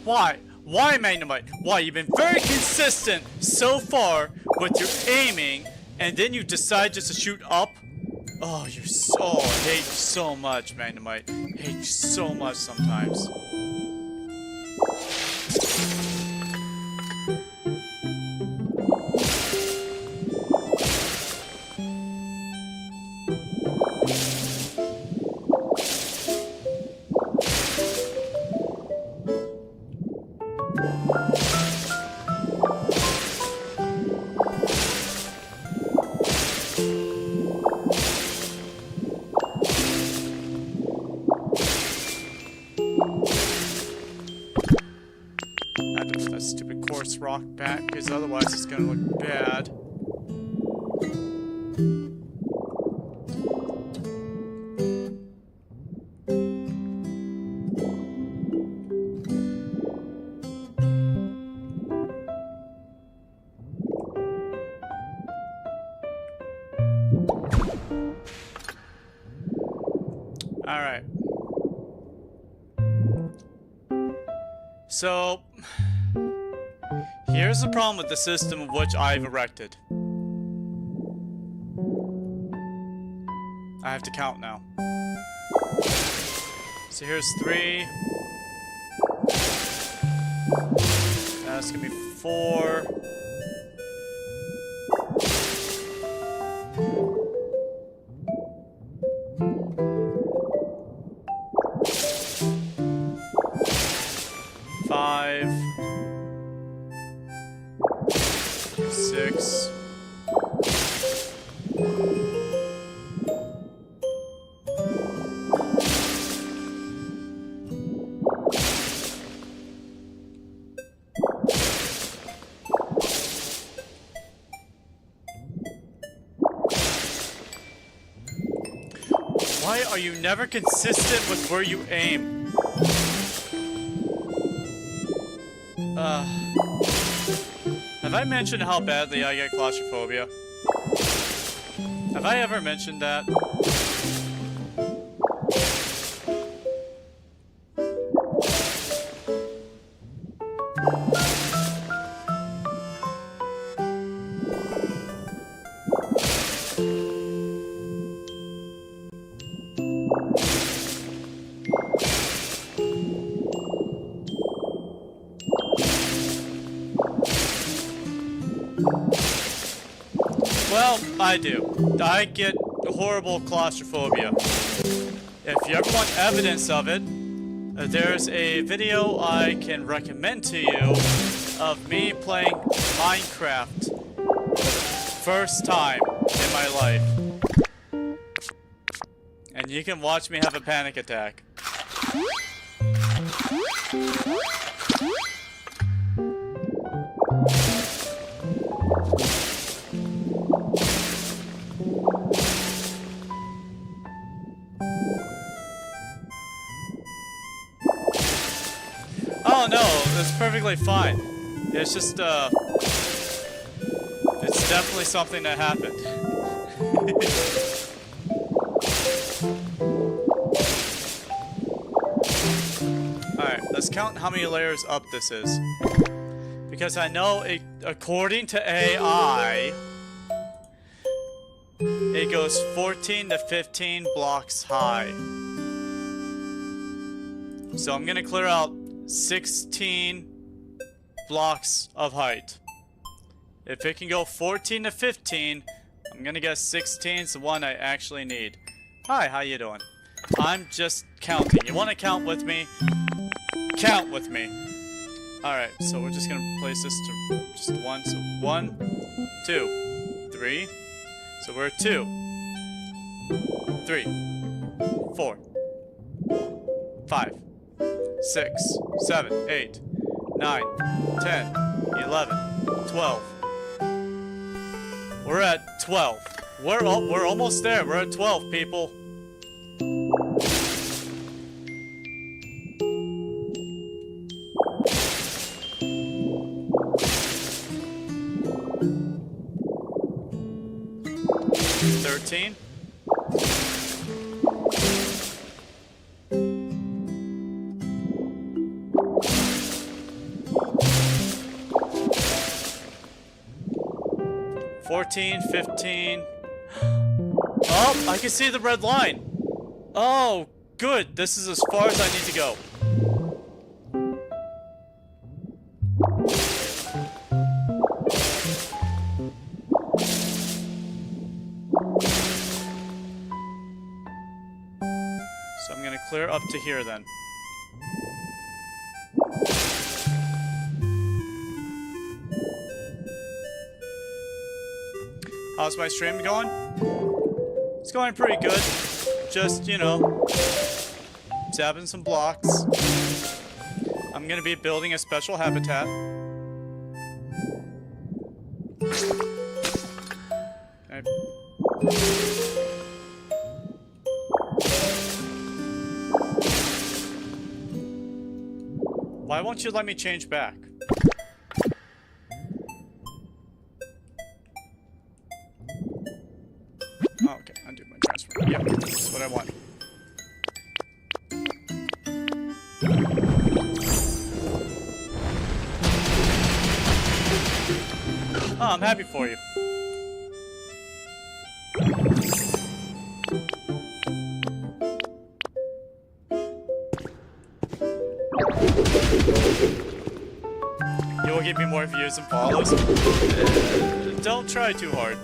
why? Why, Magnemite? Why? You've been very consistent so far with your aiming, and then you decide just to shoot up? Oh, you're so... Oh, I hate you so much, Magnemite. I hate you so much sometimes. I have to put that stupid coarse rock back, because otherwise it's gonna look bad. Alright. So, here's the problem with the system of which I've erected. I have to count now. So here's 3. That's gonna be 4. Why are you never consistent with where you aim? Have I mentioned how badly I get claustrophobia? Have I ever mentioned that? Well, I do. I get horrible claustrophobia. If you ever want evidence of it, there's a video I can recommend to you of me playing Minecraft first time in my life. And you can watch me have a panic attack. Oh no, it's perfectly fine. It's just, it's definitely something that happened. Alright, let's count how many layers up this is. Because I know, according to AI, it goes 14 to 15 blocks high. So I'm gonna clear out 16 blocks of height. If it can go 14 to 15, I'm gonna guess 16 is the one I actually need. Hi, how you doing? I'm just counting. You wanna count with me? Count with me. Alright, so we're just gonna place this to just one. So 1, 2, 3. So we're at 2, 3, 4, 5, 6, 7, 8, 9, 10, 11, 12. We're at 12. We're almost there. We're at 12, people. $13. $14, $15. Oh, I can see the red line. Oh, good. This is as far as I need to go. So I'm gonna clear up to here then. How's my stream going? It's going pretty good. Just, you know, tapping some blocks. I'm gonna be building a special habitat. Okay. Why won't you let me change back? Oh, okay, undo my transfer. Yep, that's what I want. Oh, I'm happy for you. You will give me more views and follows. Don't try too hard.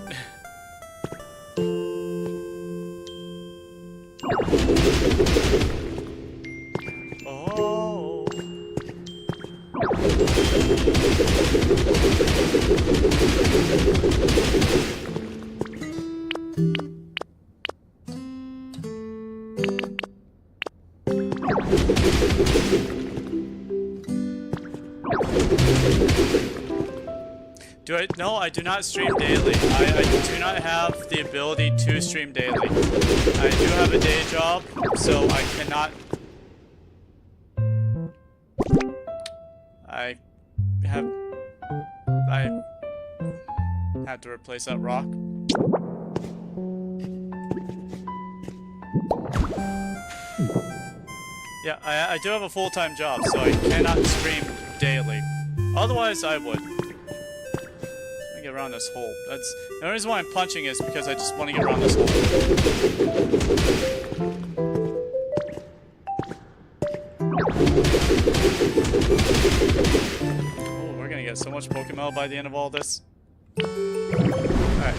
Oh. No, I do not stream daily. I do not have the ability to stream daily. I do have a day job, so I cannot... I had to replace that rock. Yeah, I do have a full-time job, so I cannot stream daily. Otherwise, I would. Get around this hole. That's the only reason why I'm punching is because I just want to get around this hole. Oh, we're gonna get so much Pokemon by the end of all this. Alright.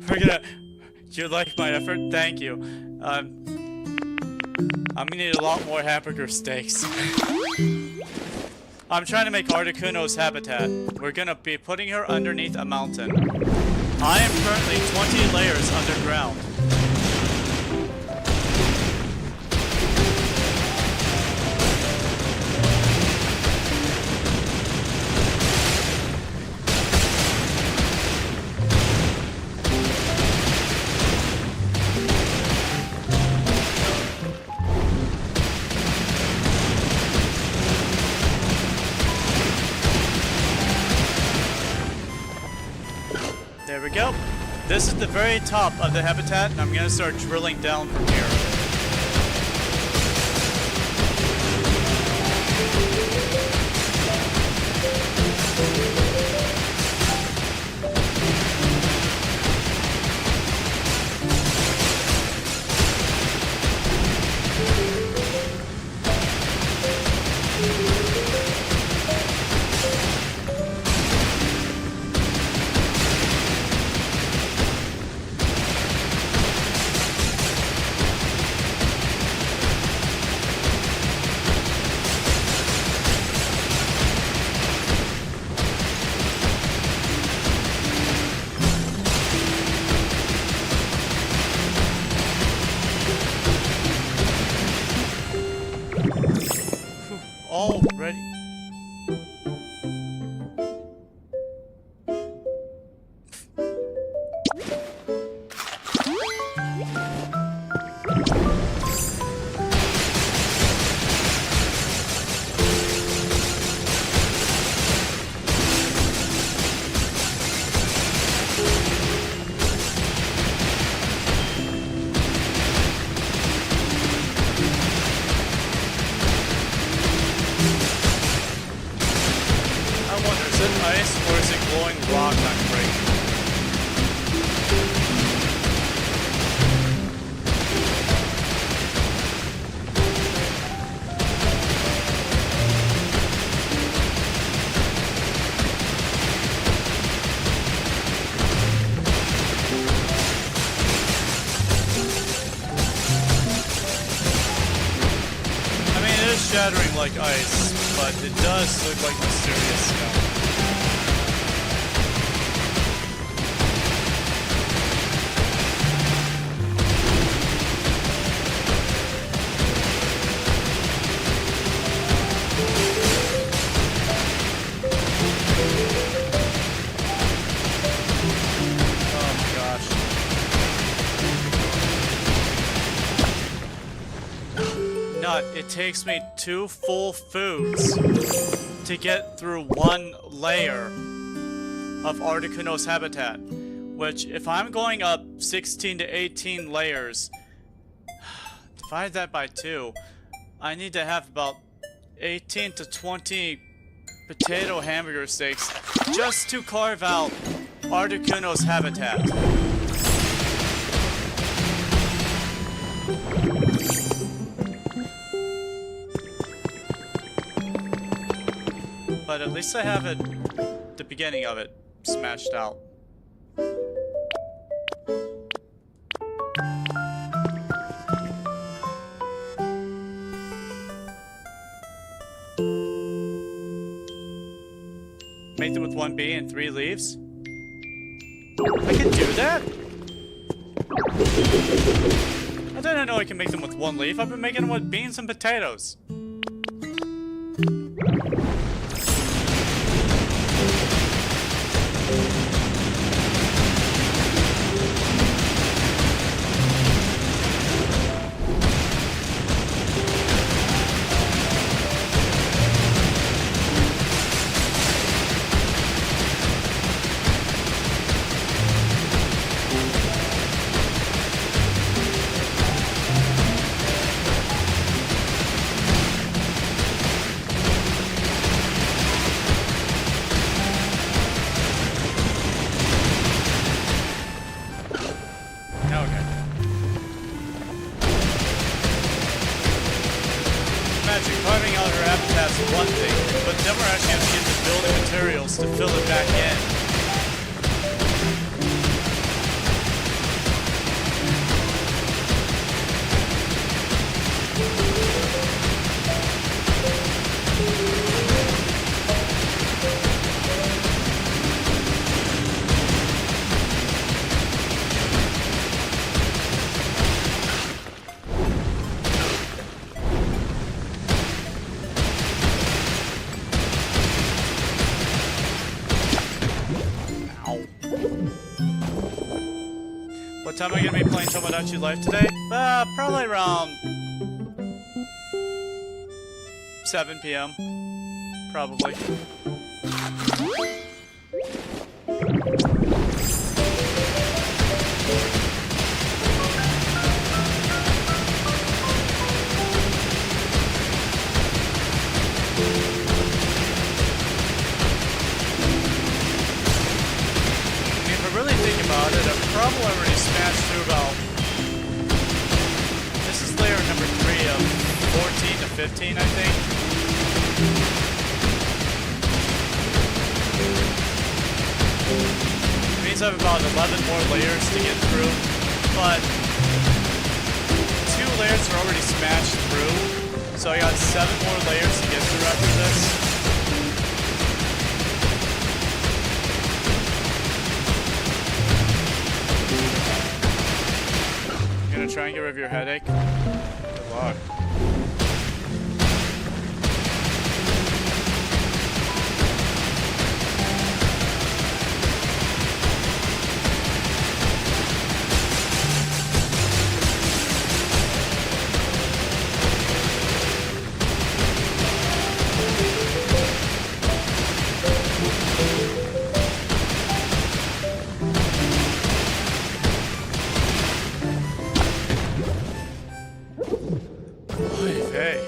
We're gonna... You like my effort? Thank you. I'm gonna need a lot more hamburger steaks. I'm trying to make Articuno's habitat. We're gonna be putting her underneath a mountain. I am currently 20 layers underground. There we go. This is the very top of the habitat, and I'm gonna start drilling down from here. Already. Ice, or is it glowing rock I'm breaking? I mean, it is shattering like ice, but it does look like mysterious snow. It takes me 2 full foods to get through 1 layer of Articuno's habitat, which if I'm going up 16 to 18 layers, divide that by 2, I need to have about 18 to 20 potato hamburger steaks just to carve out Articuno's habitat. But at least I have it, the beginning of it, smashed out. Make them with 1 bee and 3 leaves? I can do that? I didn't know I can make them with 1 leaf. I've been making them with beans and potatoes. one thing, but then we're actually going to get the building materials to fill it back in. What time am I going to be playing Tomodachi Life today? Probably around 7 p.m. Probably. About it, I've probably already smashed through about... This is layer number 3 of 14 to 15, I think. It means I have about 11 more layers to get through, but 2 layers are already smashed through, so I got 7 more layers to get through after this. Try and get rid of your headache. Good luck. Hey.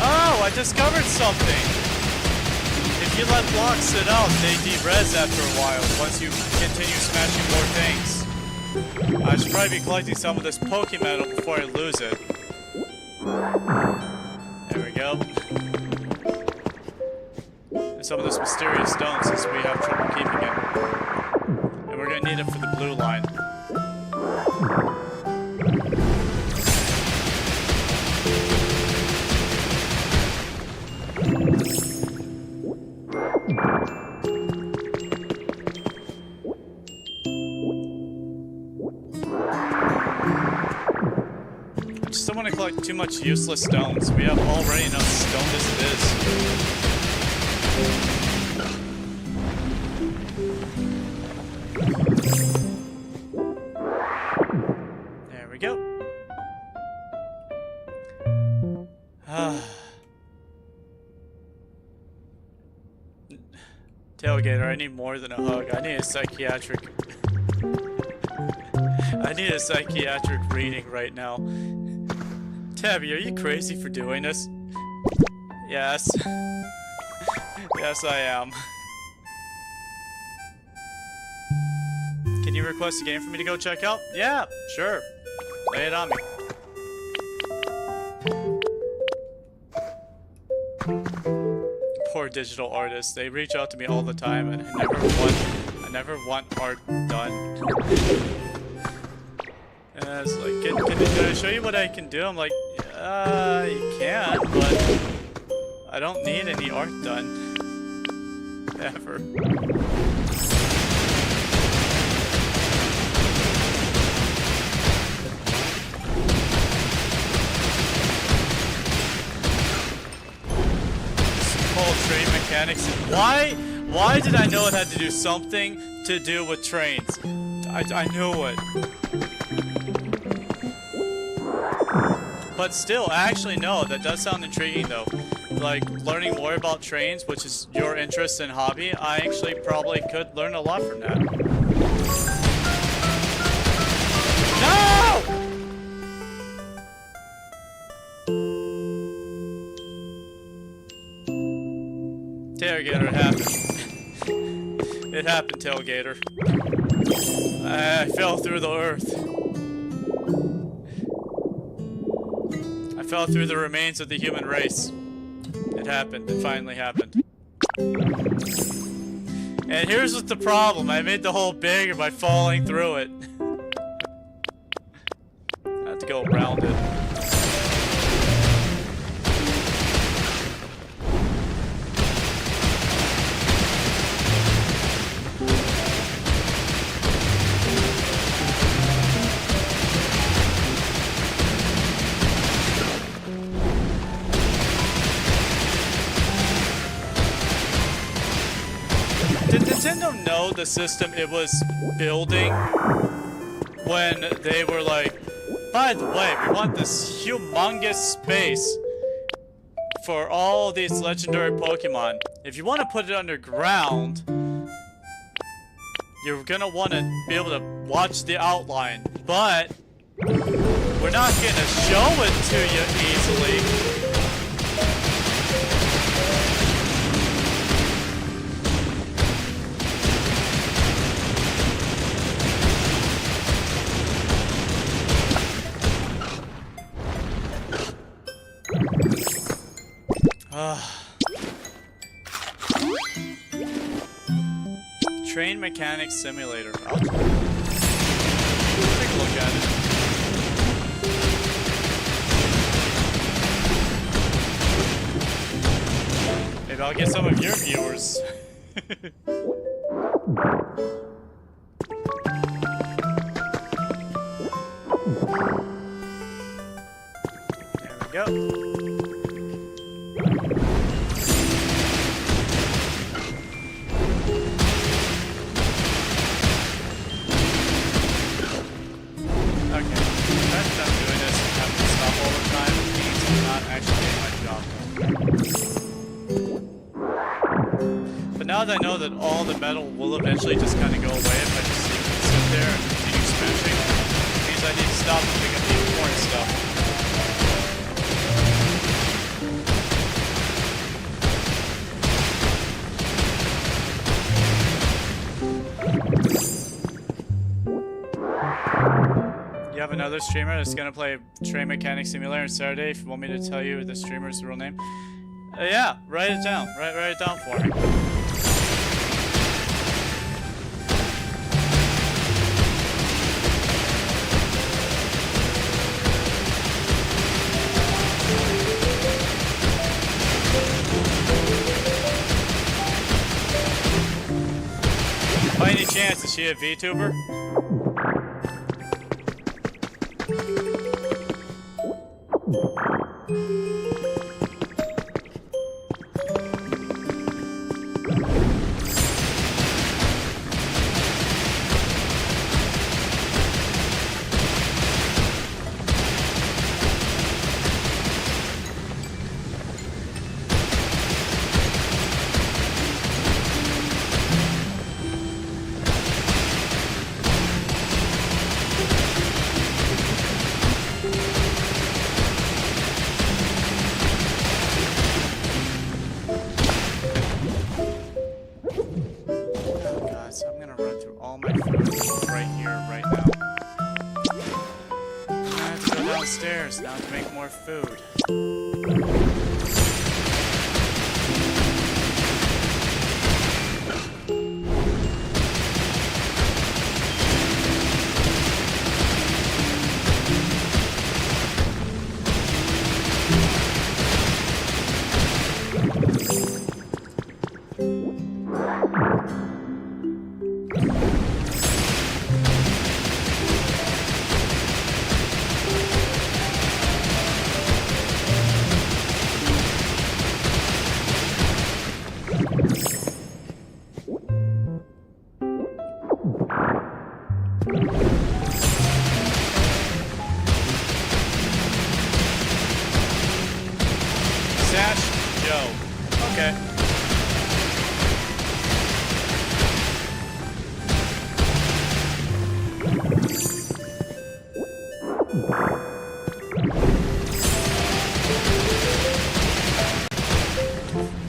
Oh, I discovered something. If you let blocks sit out, they de-res after a while once you continue smashing more things. I should probably be collecting some of this Pokemetal before I lose it. There we go. And some of this mysterious stone since we have trouble keeping it. And we're gonna need it for the blue line. I don't want to collect too much useless stones. We have already enough stone as it is. There we go. Tailgater, I need more than a hug. I need a psychiatric... I need a psychiatric reading right now. Tabby, are you crazy for doing this? Yes. Yes, I am. Can you request a game for me to go check out? Yeah, sure. Lay it on me. Poor digital artists. They reach out to me all the time and I never want art done. And it's like, can I show you what I can do? I'm like, you can, but I don't need any art done. Ever. Whole train mechanics. Why did I know it had to do something to do with trains? I knew it. But still, actually, no, that does sound intriguing, though. Like, learning more about trains, which is your interest and hobby, I actually probably could learn a lot from that. No! Tailgater, it happened. It happened, Tailgater. I fell through the earth. I fell through the remains of the human race. It happened. It finally happened. And here's what's the problem. I made the hole bigger by falling through it. I have to go around it. Did Nintendo know the system it was building when they were like, by the way, we want this humongous space for all these legendary Pokemon. If you want to put it underground, you're gonna want to be able to watch the outline, but we're not gonna show it to you easily. Train Mechanic Simulator. I'll take a look at it. Maybe I'll get some of your viewers. There we go. Now that I know that all the metal will eventually just kind of go away if I just sit there and continue smashing, it means I need to stop and pick up the important stuff. You have another streamer that's gonna play Train Mechanic Simulator on Saturday. If you want me to tell you the streamer's real name, yeah, write it down. Write it down for me. By any chance, is she a VTuber? Now to make more food. Okay.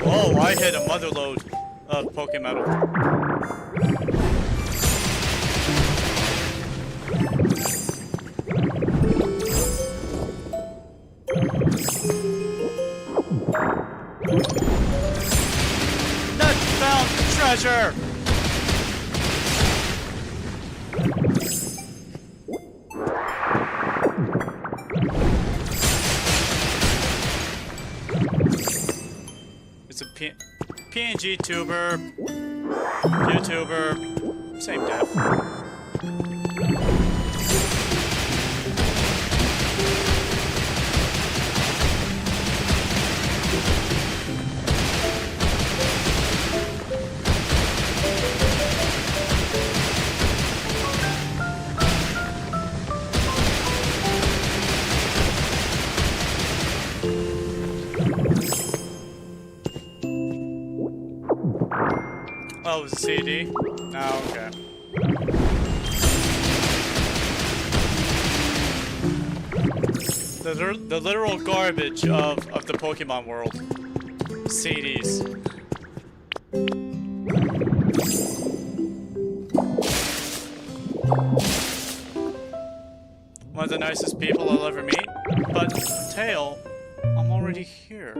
Whoa, I hit a mother load of Pokemetal. Nut found treasure! It's a PNG tuber, YouTuber, same diff. Oh, it was a CD? Oh, okay. The literal garbage of the Pokemon world. CDs. One of the nicest people I'll ever meet. But, Tail, I'm already here.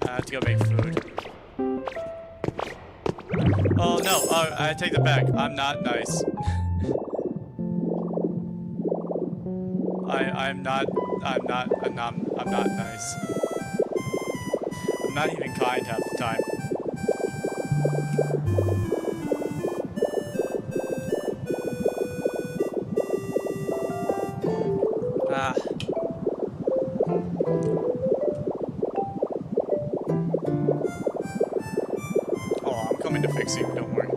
I have to go make food. Oh no, I take it back. I'm not nice. I'm not nice. I'm not even kind half the time. Ah. To fix you, don't worry.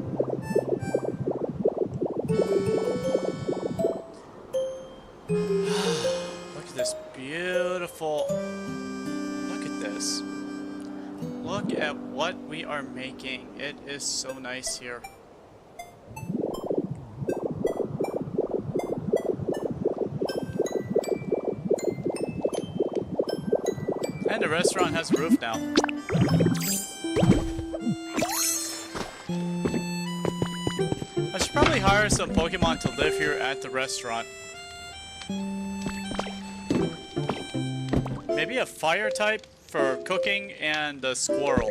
Look at this beautiful... Look at this. Look at what we are making. It is so nice here. And the restaurant has a roof now. I should probably hire some Pokemon to live here at the restaurant. Maybe a fire type for cooking and the squirrel.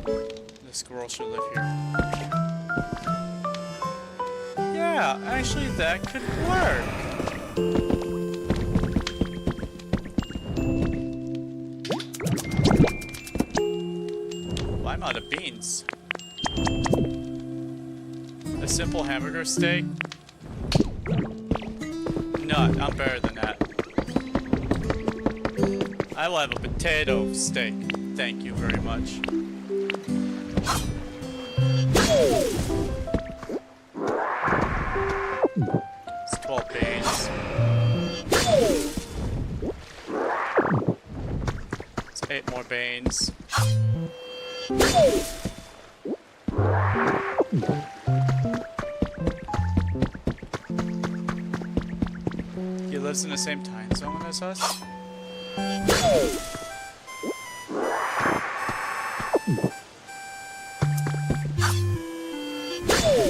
The squirrel should live here. Yeah, actually that could work. Well, I'm out of beans. A simple hamburger steak? Nut, I'm better than that. I will have a potato steak. Thank you very much. It's 12 beans. It's 8 more beans. He lives in the same time zone as us?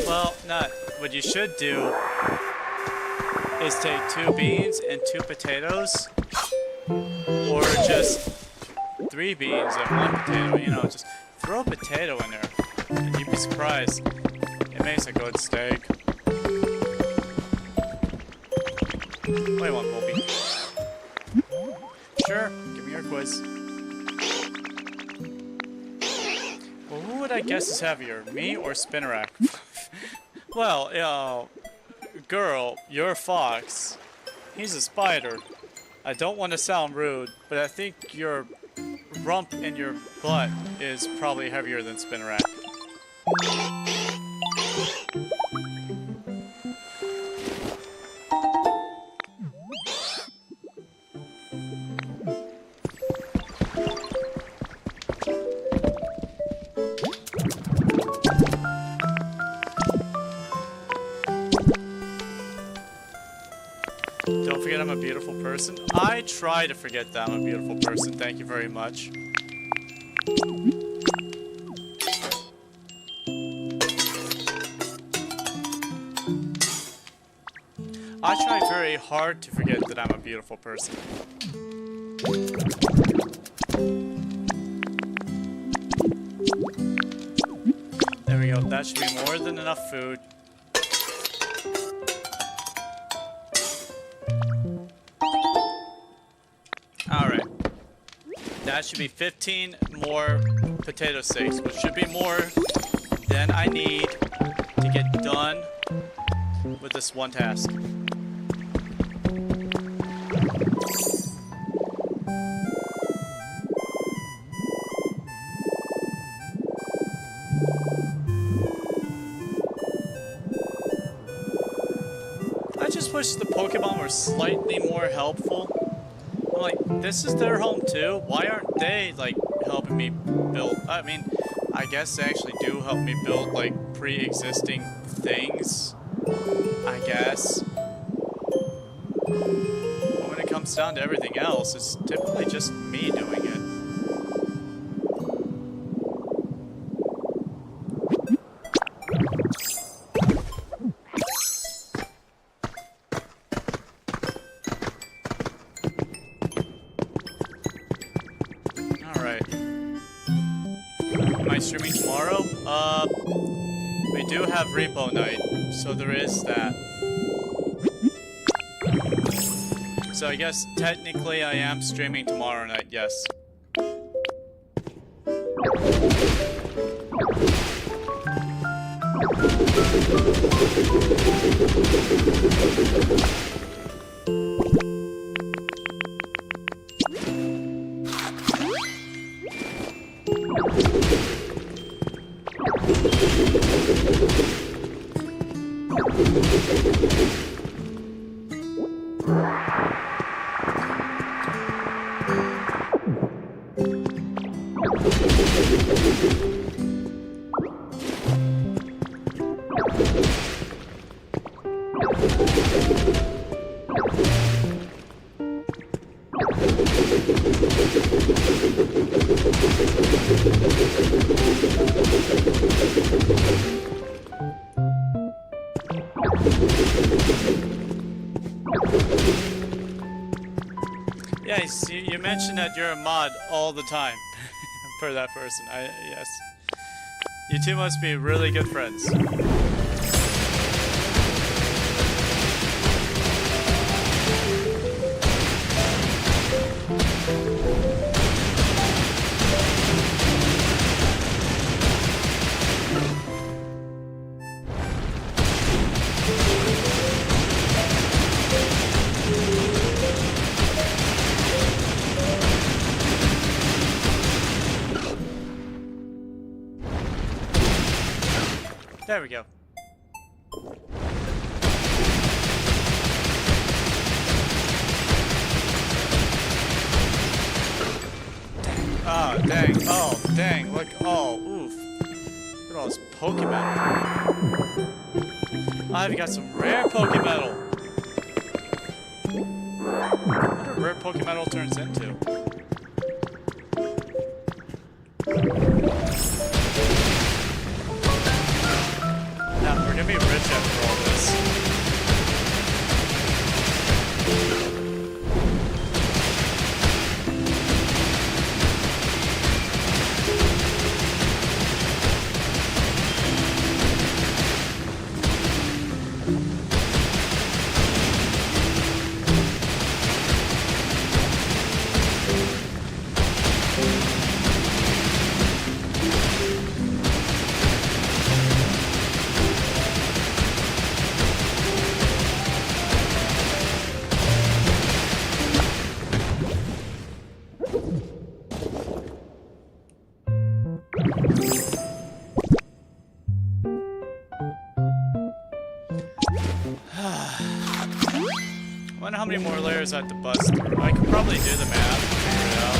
Well, Nut, what you should do is take 2 beans and 2 potatoes, or just 3 beans and 1 potato, you know, just throw a potato in there, and you'd be surprised. It makes a good steak. Wait one, Volby. Sure, give me your quiz. Well, who would I guess is heavier, me or Spinnerack? Well, girl, you're a fox. He's a spider. I don't want to sound rude, but I think your rump in your butt is probably heavier than Spinnerack. Don't forget I'm a beautiful person. I try to forget that I'm a beautiful person. Thank you very much. I try very hard to forget that I'm a beautiful person. There we go. That should be more than enough food. Alright. That should be 15 more potato sticks, which should be more than I need to get done with this one task. I just wish the Pokemon were slightly more helpful. I'm like, this is their home too? Why aren't they, like, helping me build? I mean, I guess they actually do help me build, like, pre-existing things. I guess. But when it comes down to everything else, it's typically just me doing it. Streaming tomorrow? We do have repo night, so there is that. So I guess technically I am streaming tomorrow night, yes. Yeah, you mentioned that you're a mod all the time. Per that person, yes. You two must be really good friends. There we go. Oh, dang. Oh, dang. Look. Oh, oof. Look at all this Pokemetal. I've got some rare Pokemetal. What a rare Pokemetal turns into. We're gonna be rich after all this. I wonder how many more layers I have to bust through. I could probably do the math and figure it out.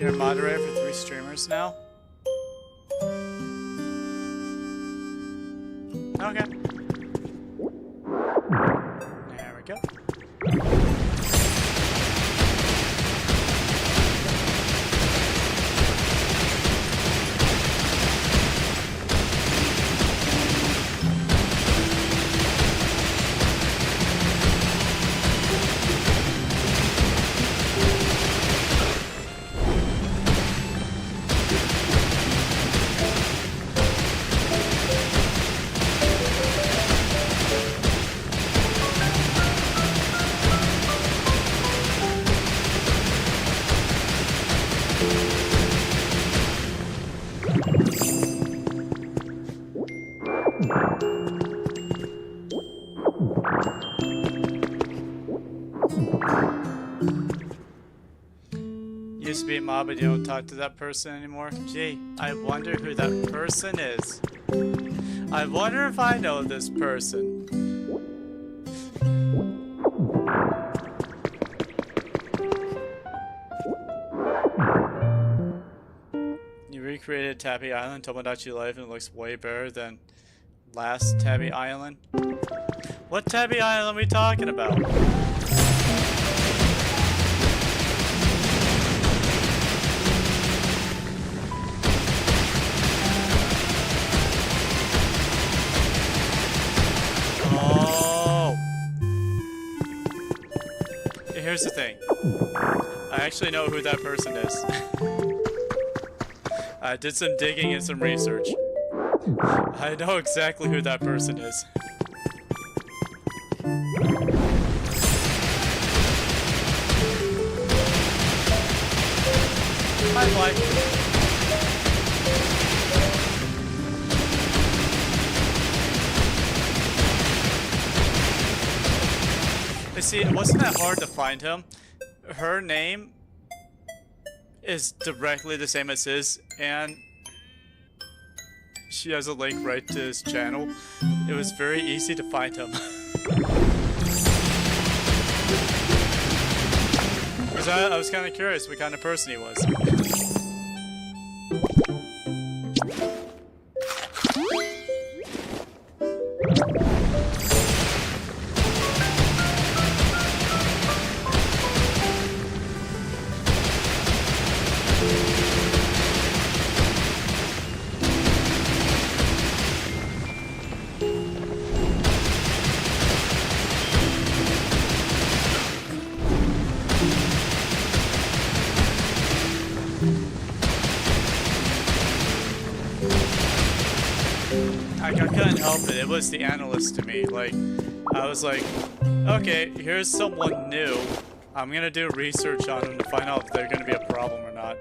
You're a moderator for 3 streamers now? Okay. There we go. Used to be a mob, but you don't talk to that person anymore. Gee, I wonder who that person is. I wonder if I know this person. You recreated Tabby Island, Tomodachi Life, and it looks way better than last Tabby Island. What Tabby Island are we talking about? Oh. Here's the thing. I actually know who that person is. I did some digging and some research. I know exactly who that person is. Hi, Mike. See, it wasn't that hard to find him. Her name is directly the same as his, and she has a link right to his channel. It was very easy to find him. Because I was kind of curious what kind of person he was. I couldn't help it. It was the analyst to me. Like, I was like, okay, here's someone new. I'm gonna do research on them to find out if they're gonna be a problem or not.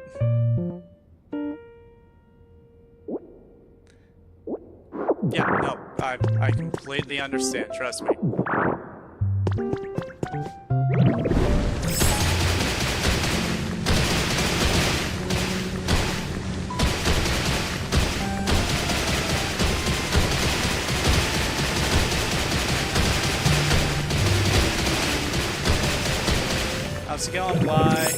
Yeah, no, I completely understand. Trust me. How's it going, Bly?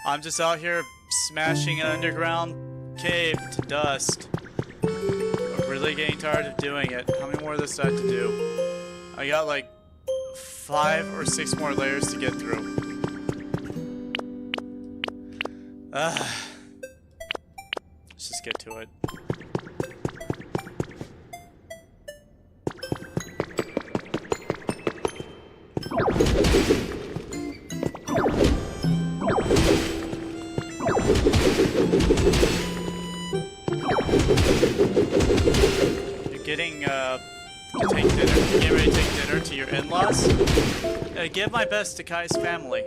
I'm just out here smashing an underground cave to dust. I'm really getting tired of doing it. How many more of this do I have to do? I got like 5 or 6 more layers to get through. Let's just get to it. You're getting get ready to take dinner to your in-laws? Give my best to Kai's family.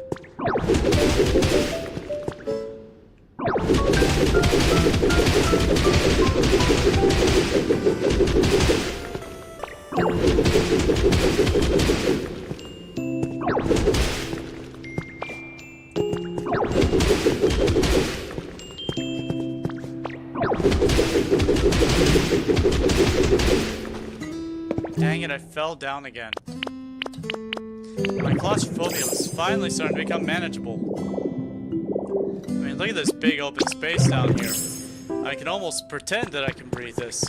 Dang it, I fell down again. My claustrophobia was finally starting to become manageable. I mean, look at this big open space down here. I can almost pretend that I can breathe this.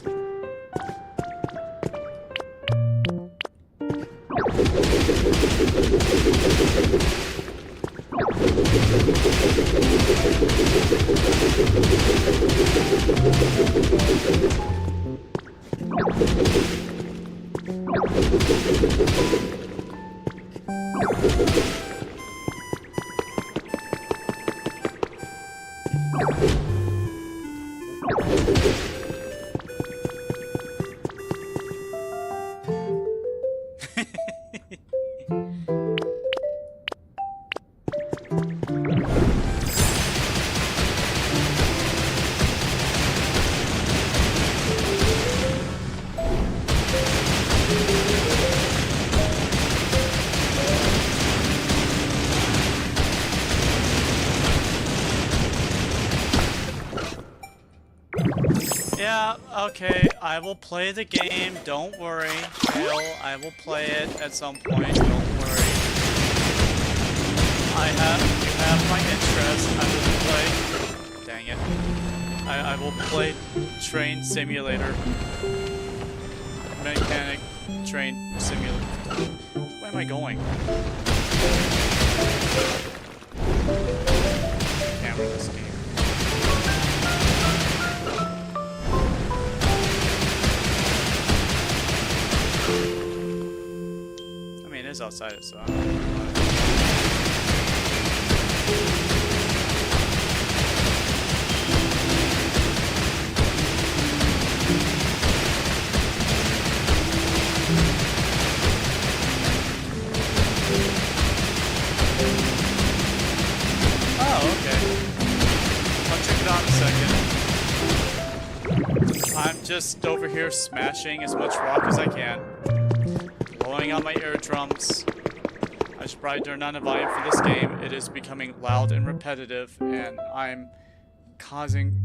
Yeah, okay, I will play the game, don't worry. Hale, I will play it at some point, don't worry. You have my interest, I will play. Dang it. I will play Train Simulator. Mechanic Train Simulator. Where am I going? Camera this game. It is outside it, so I don't know. Oh, okay. I'll check it out in a second. I'm just over here smashing as much rock as I can. Blowing on my eardrums. I should probably turn down the volume for this game. It is becoming loud and repetitive, and I'm causing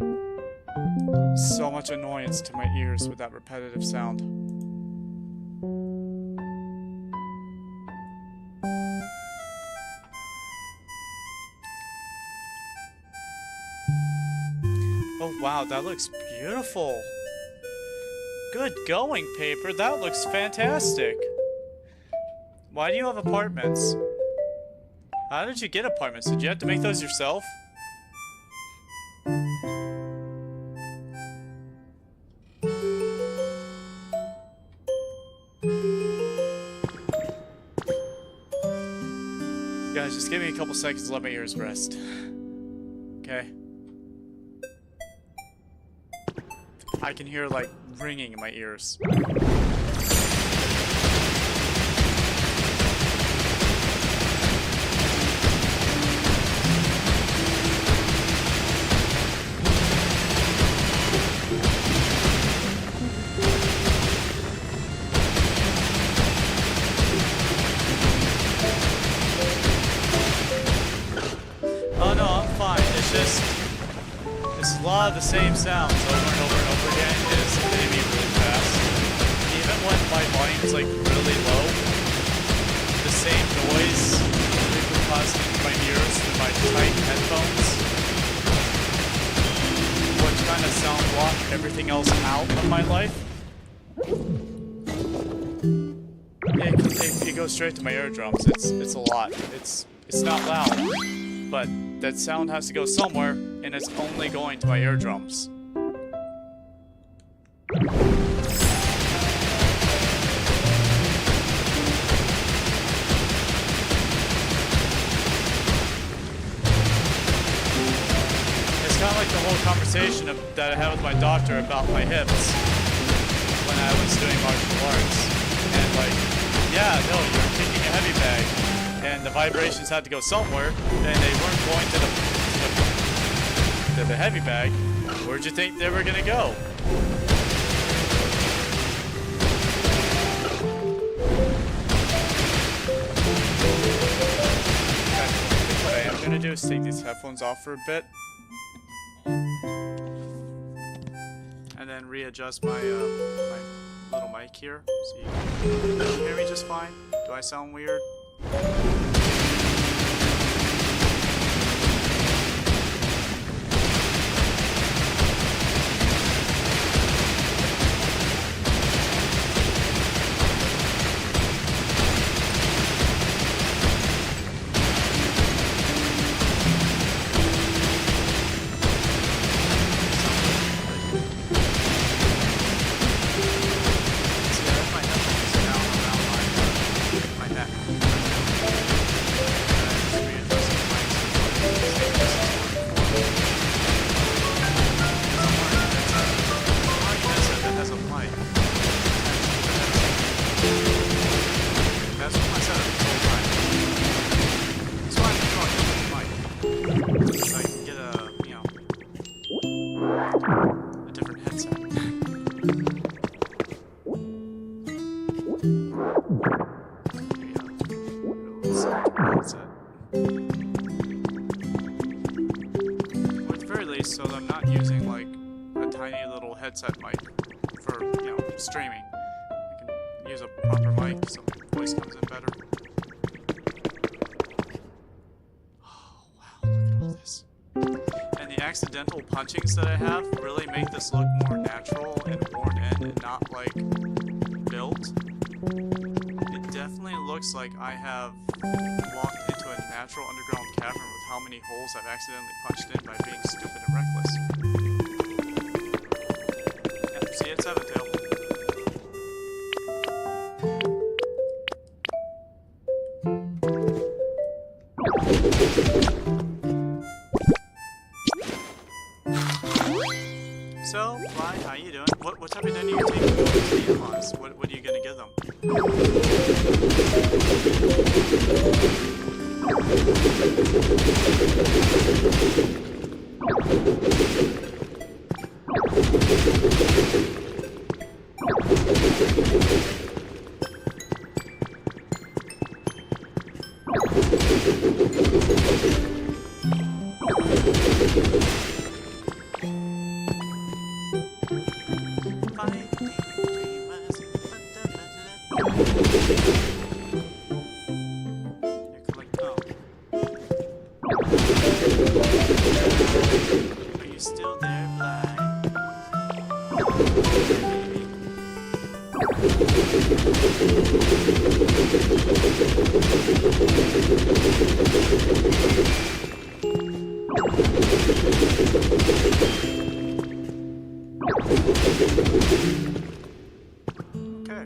so much annoyance to my ears with that repetitive sound. Oh wow, that looks beautiful. Good going, Paper. That looks fantastic. Why do you have apartments? How did you get apartments? Did you have to make those yourself? Guys, just give me a couple seconds to let my ears rest. Okay. I can hear, like, ringing in my ears. It's a lot of the same sounds over and over and over again. It is hitting me really fast. Even when my volume is like really low, the same noise is causing my ears through my tight headphones, which kind of sound block everything else out of my life. It goes straight to my eardrums. It's a lot. It's not loud, but that sound has to go somewhere, and it's only going to my eardrums. It's kind of like the whole conversation that I had with my doctor about my hips when I was doing martial arts. And like, yeah, no, you're kicking a heavy bag. And the vibrations had to go somewhere, and they weren't going to the heavy bag. Where'd you think they were gonna go? Okay, I think what I am gonna do is take these headphones off for a bit, and then readjust my little mic here, so you can hear me just fine. Do I sound weird? So that I'm not using like a tiny little headset mic for, streaming. I can use a proper mic so my voice comes in better. Oh wow, look at all this. And the accidental punchings that I have really make this look more natural and worn in and not like built. It definitely looks like I have walked into a natural underground cavern with how many holes I've accidentally punched in by being stupid and reckless. Yeah, see, it's Seven-Tail. So, Fly, how you doing? What type of dinner are you taking to the in-laws? What are you gonna give them? Are you still there, Fly? Okay.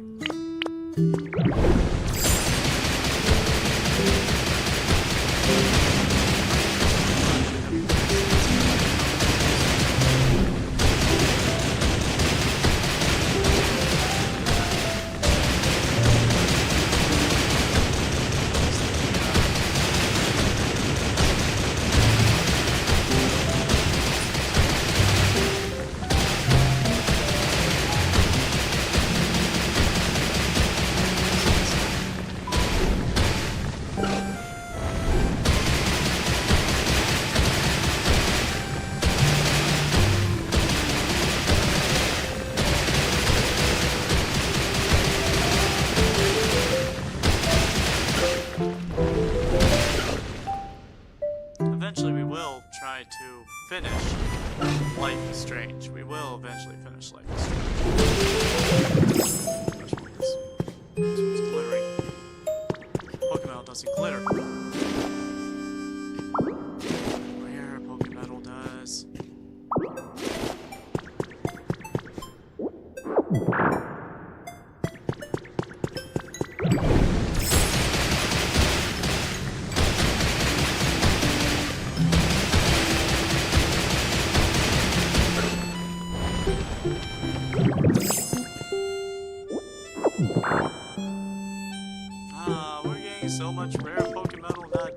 Eventually we will try to finish Life is Strange. We will eventually finish Life is Strange. Which one is this? This one's glittering. Pokemon doesn't glitter. Rare Pokemon does. We're getting so much rare Pokemon that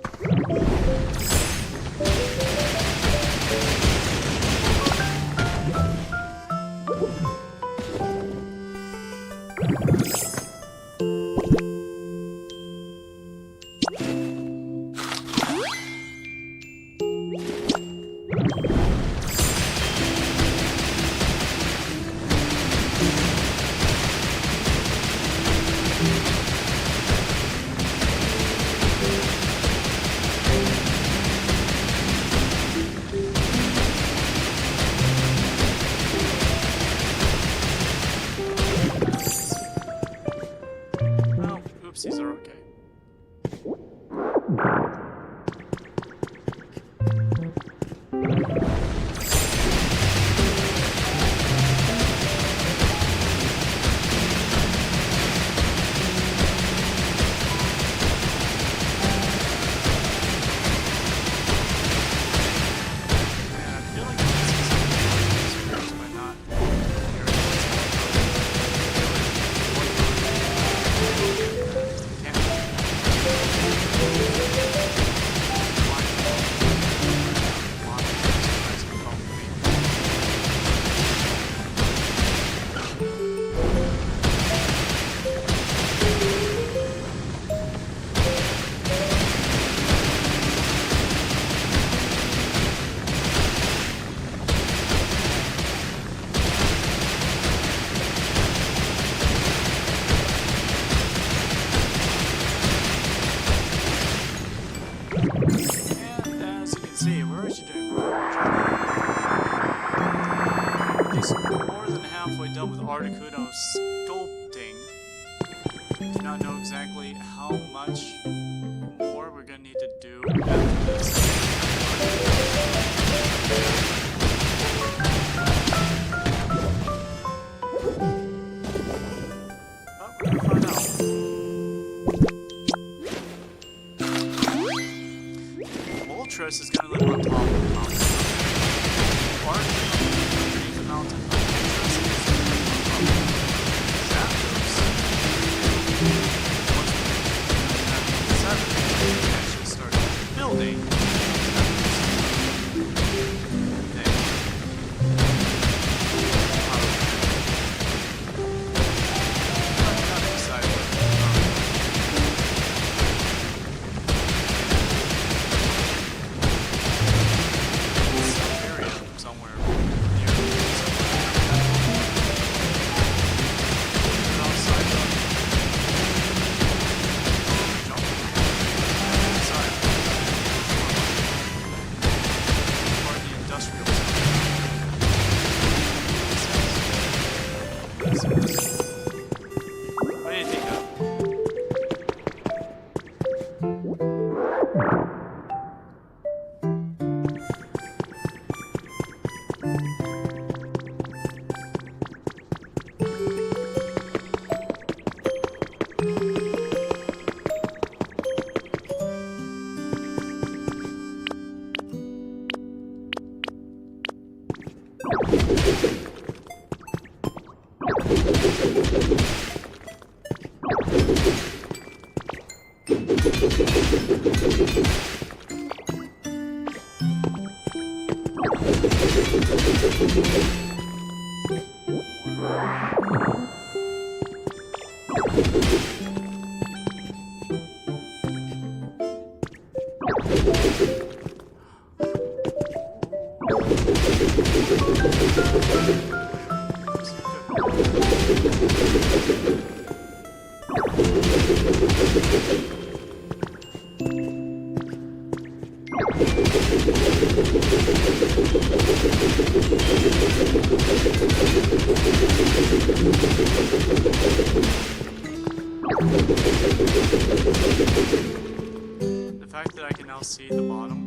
Well, oopsies are okay. Articuno's sculpting. I do not know exactly how much more we're gonna need to do after this. Oh, we're gonna find out. Moltres is gonna live on top of the mountain. Articuno underneath the mountain. Actually start building. The fact that I can now see the bottom.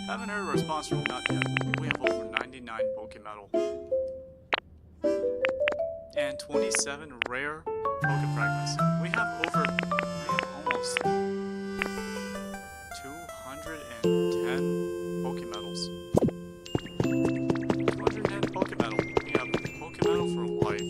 Haven't heard a response from Nut yet. We have over 99 Pokemetal. And 27 rare Pokefragments. We have almost 210 Pokemetals. 210 Pokemetal. We have Pokemetal for life.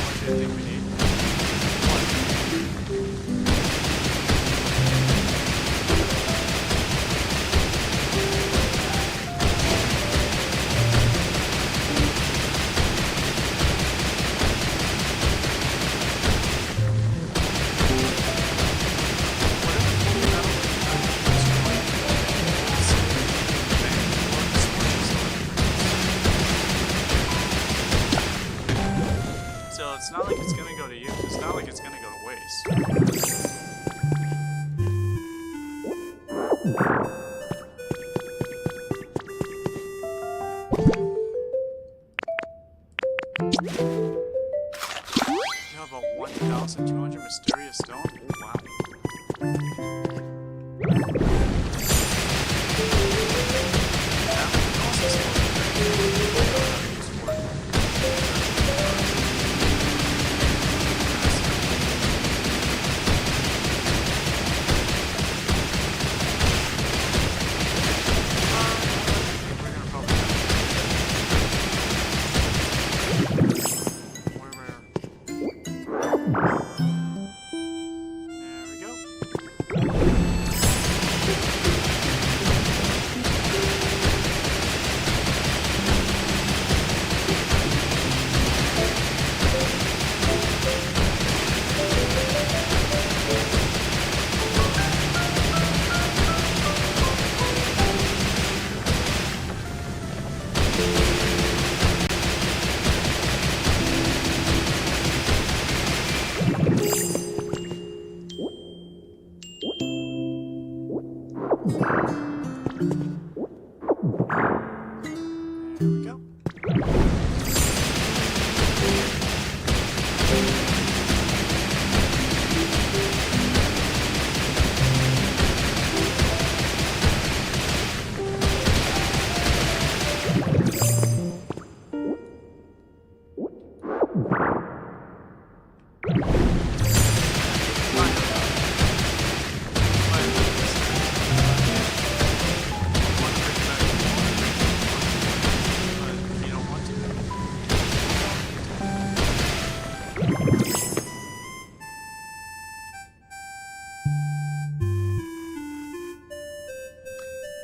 What do you think we need? So it's not like it's gonna go to you. It's not like it's gonna go to waste. You have about 1,200 mysterious stone? Wow. There we go.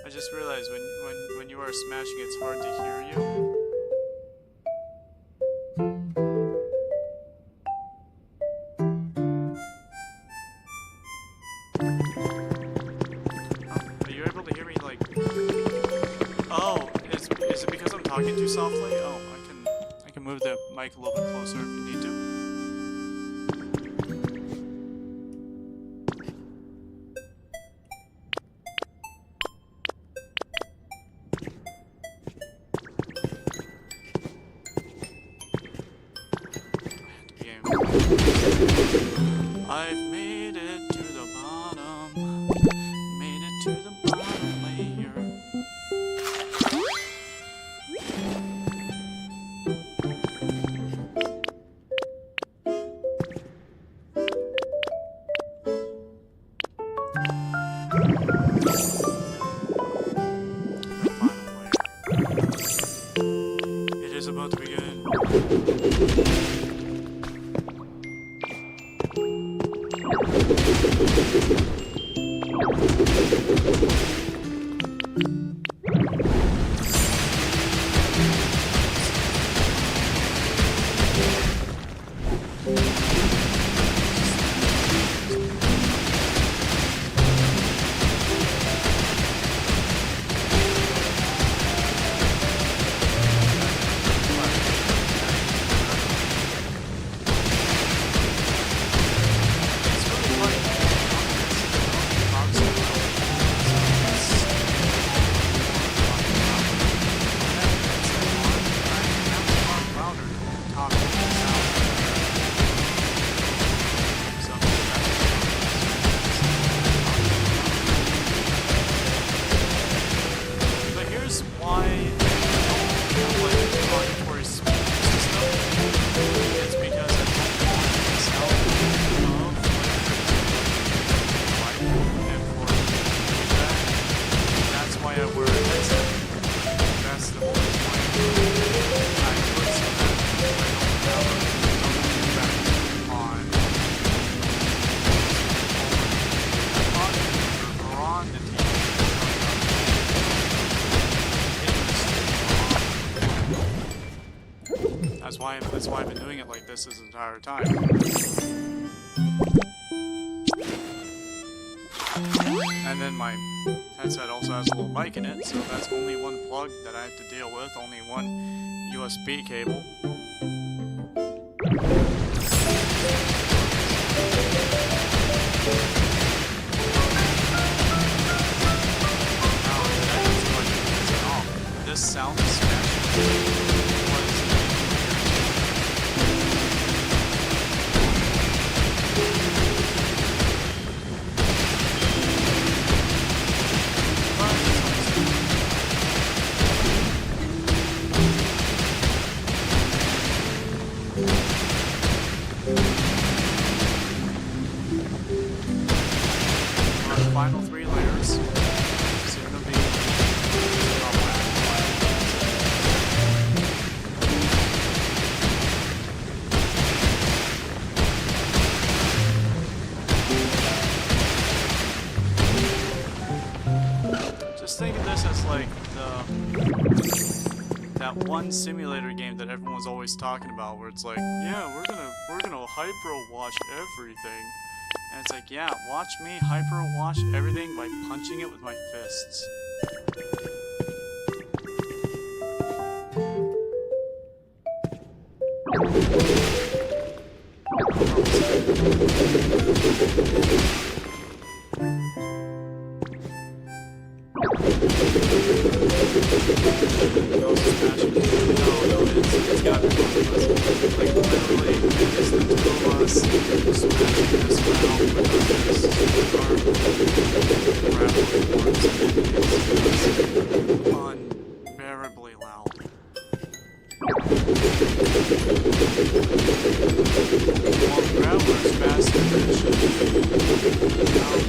I just realized when you are smashing, it's hard to hear you. Are you able to hear me like? Oh, is it because I'm talking too softly? Oh, I can move the mic a little bit closer if you need to. I've made it to the bottom. Made it to the bottom layer. It is about to begin. That's why I've been doing it like this entire time. And then my headset also has a little mic in it, so that's only one plug that I have to deal with, only one USB cable. This sound is smashing. Final 3 layers. Soon to be. Just think of this as like that one simulator game that everyone's always talking about, where it's like, yeah, we're gonna hyper watch everything. And it's like, yeah, watch me hyper-watch everything by punching it with my fists. It's got to be one of us. Like, literally, it's the two of us smashing this around with our fists, with our grappling boards, and it's unbearably loud. While the grappler is faster than it should be, now I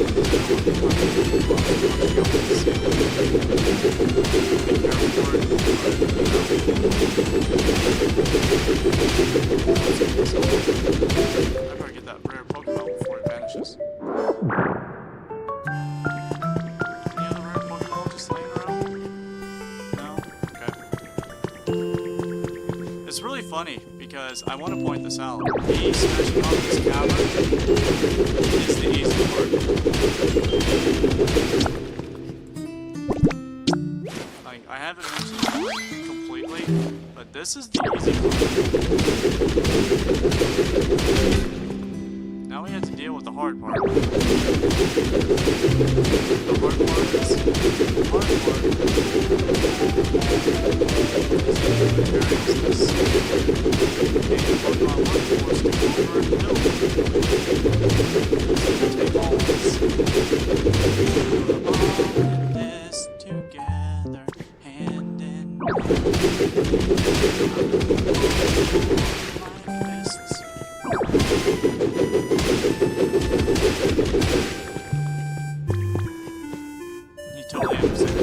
better get that rare Pokemon before it vanishes. Any other rare Pokemon just laying around? No? Okay. It's really funny because I want to point this out. Me smashing off this cavern is the easy part. Like, I haven't mentioned it completely, but this is the easy part. Now we have to deal with the hard part. The hard part is... The hard part is the Pokemon workforce to go over and build. So we take all this. All this together, hand in hand. My fists. You totally understand.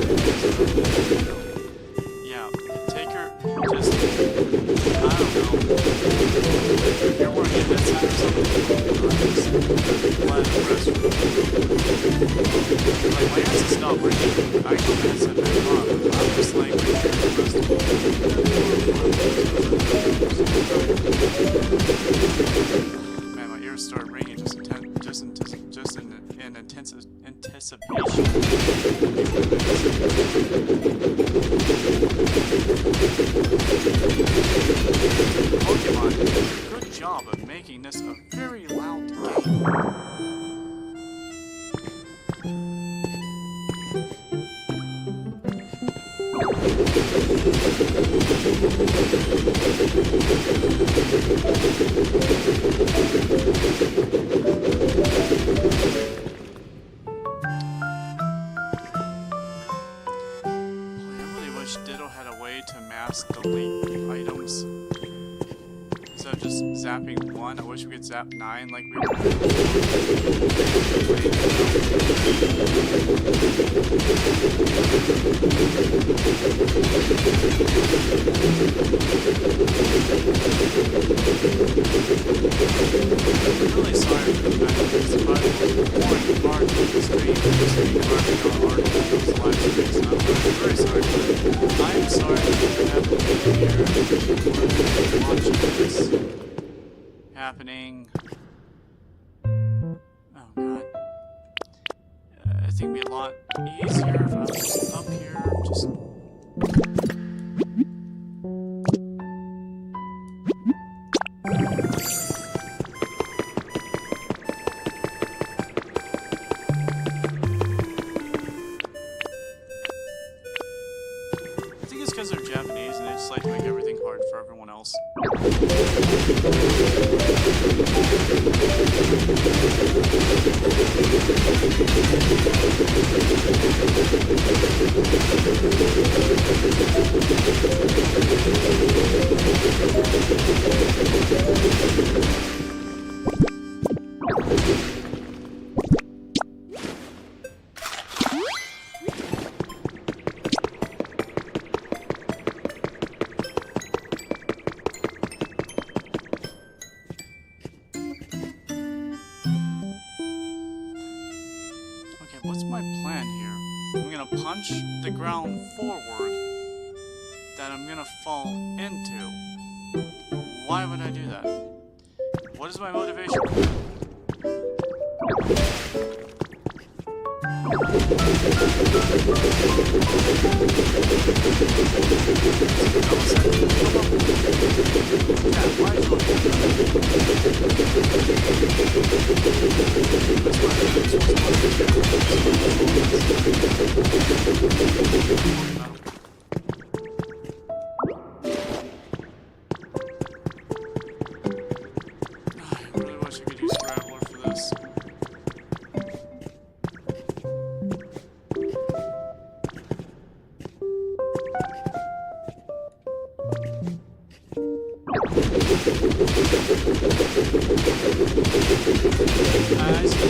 Yeah, take your, just, I don't know, if you're wearing a headset or something, let the rest of like, my ass is not ringing, I can headset back on, I'm just like, right here, the rest of man, my ears start ringing just in anticipation. Pokemon, good job of making this a very loud game. Delete items instead of just zapping one. I wish we could zap 9 like we were. I'm really sorry for the fact that it's pouring hard with the stream carving out art on those live streams. I'm very sorry for that. I'm sorry that Watching this happening. Oh god. I think it'd be a lot easier if I was up here. Just. Because they're Japanese and they just like to make everything hard for everyone else. What's my plan here? I'm gonna punch the ground forward that I'm gonna fall into. Why would I do that? What is my motivation for that?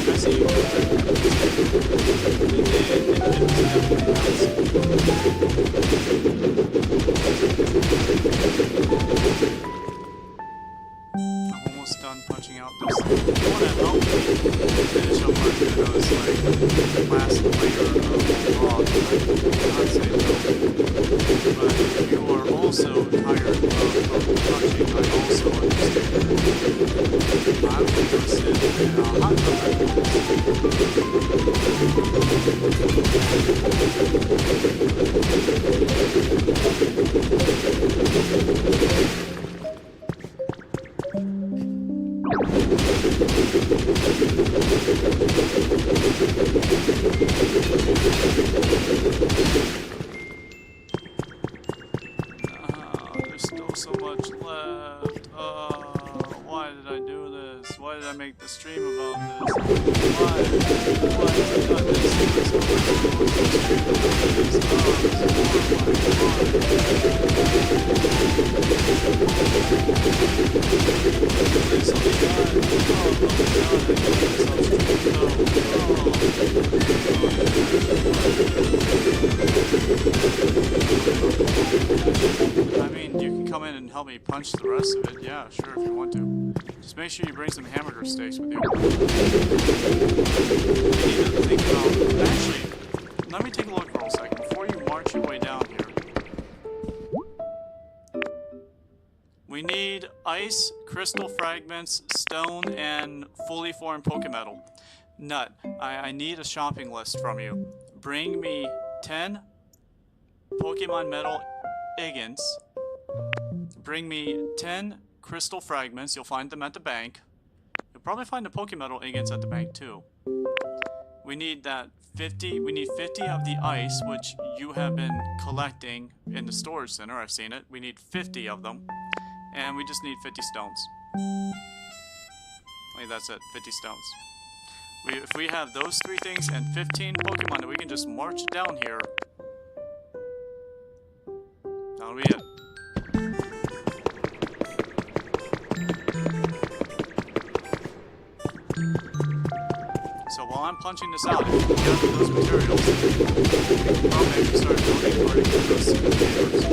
I see you. I'm almost done punching out this. You want to help me finish up my videos like last layer of rock. I'd say no. But if you are also tired of punching, I also understand. I'm going to go sit in a hot tub. There's still so much left. Why did I do this? Why did I make the stream about this? Why did I do this? I mean, you can come in and help me punch the rest of it. Yeah, sure, if you want to. Just make sure you bring some hamburger steaks with you. You need to think about... Actually, let me take a look for a second before you march your way down here. We need ice, crystal fragments, stone, and fully formed Pokemetal. Nut, I need a shopping list from you. Bring me 10 Pokemon Metal Igants. Bring me 10 crystal fragments. You'll find them at the bank. You'll probably find the Pokemetal Igants at the bank too. We need that 50. We need 50 of the ice, which you have been collecting in the storage center. I've seen it. We need 50 of them. And we just need 50 stones. Wait, that's it. 50 stones. If we have those 3 things and 15 Pokemon, then we can just march down here. That'll be it. So while I'm punching this out, if you can gather those materials, I'll maybe start building party with those neighbors.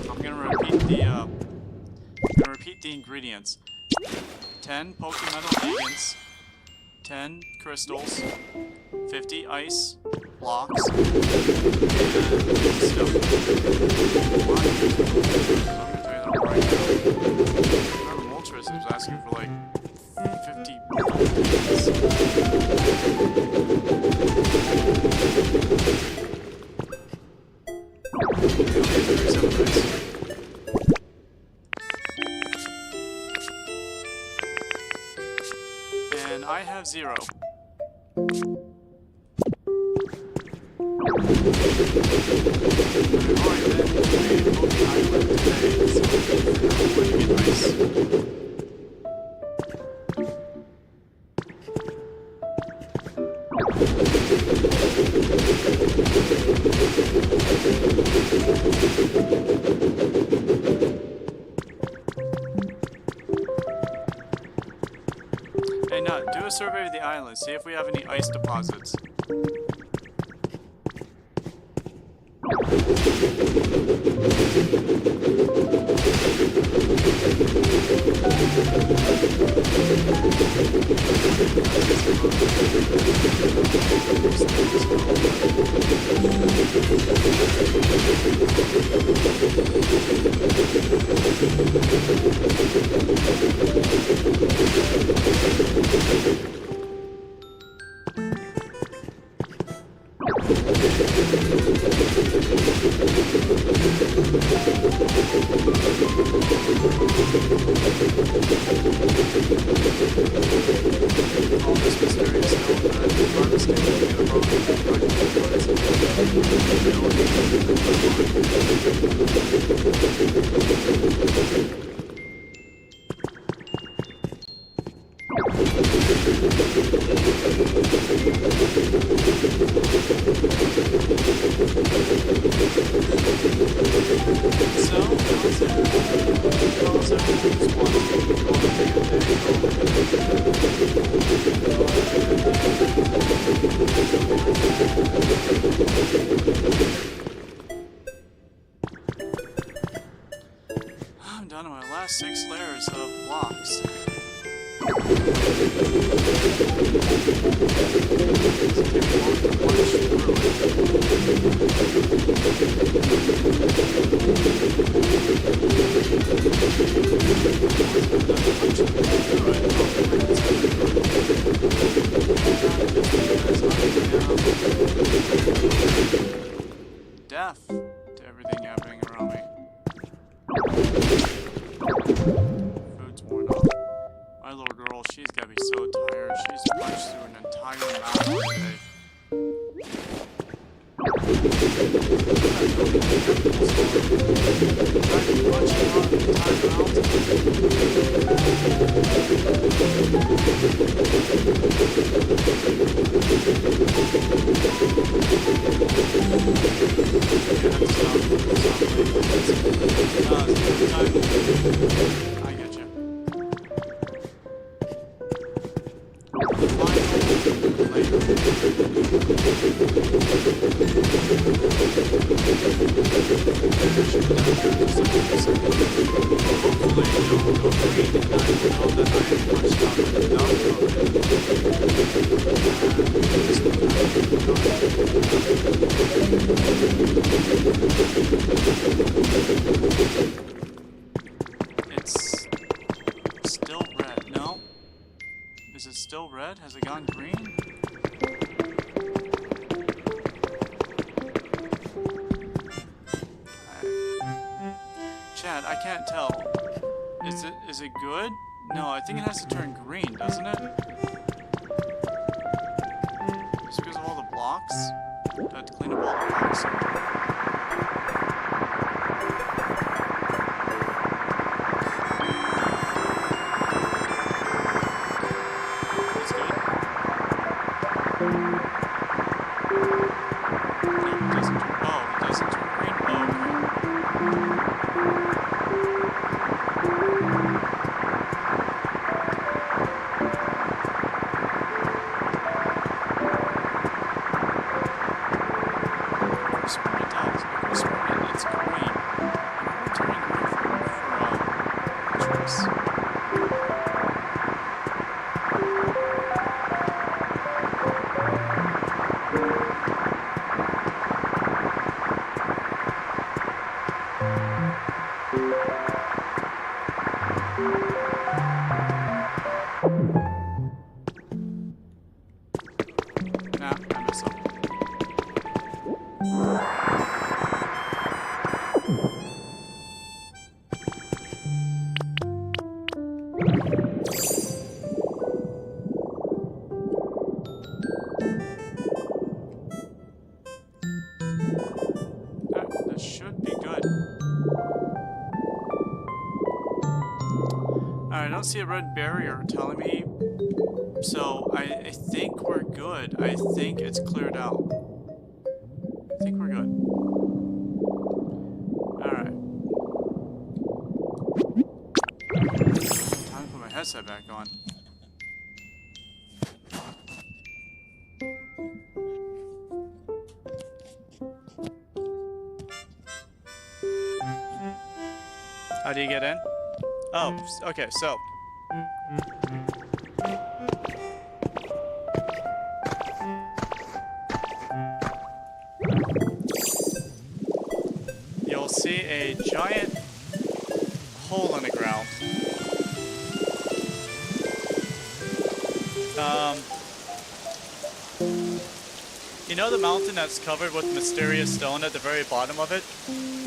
I'm gonna repeat the ingredients. 10 Pokemetal Igants, 10 crystals, 50 ice blocks, and stone. Whoever Moltres is asking for like 50 and I have 0. Hey, Nut, do a survey of the island. See if we have any ice deposits. All this mysterious stone that I've been harvesting will be a I'm down to my last 6 layers of blocks. Deaf to everything happening around me. Food's worn off. My little girl, she's gotta be so tired. She's punched through an entire mountain today. I get you. It's still red. No? Is it still red? Has it gone green? Chad, I can't tell. Is it good? No, I think it has to turn green, doesn't it? Just because of all the blocks? Do I have to clean up all the blocks? It's good. No, it doesn't turn. Oh, it doesn't turn green. Oh, okay. Spring Nah, I missed some. That should be good. I don't see a red barrier telling me, so I think we're good. I think it's cleared out. I think we're good. Alright. Time to put my headset back on. How do you get in? Oh, okay, so. You'll see a giant hole in the ground. You know the mountain that's covered with mysterious stone at the very bottom of it?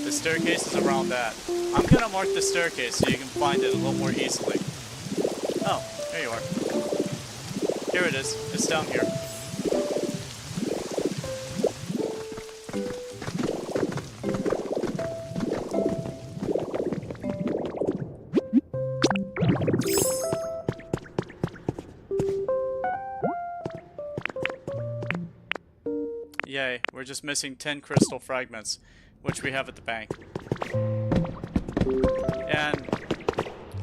The staircase is around that. I'm gonna mark the staircase so you can find it a little more easily. Oh, there you are. Here it is. It's down here. Yay, we're just missing 10 crystal fragments, which we have at the bank. And,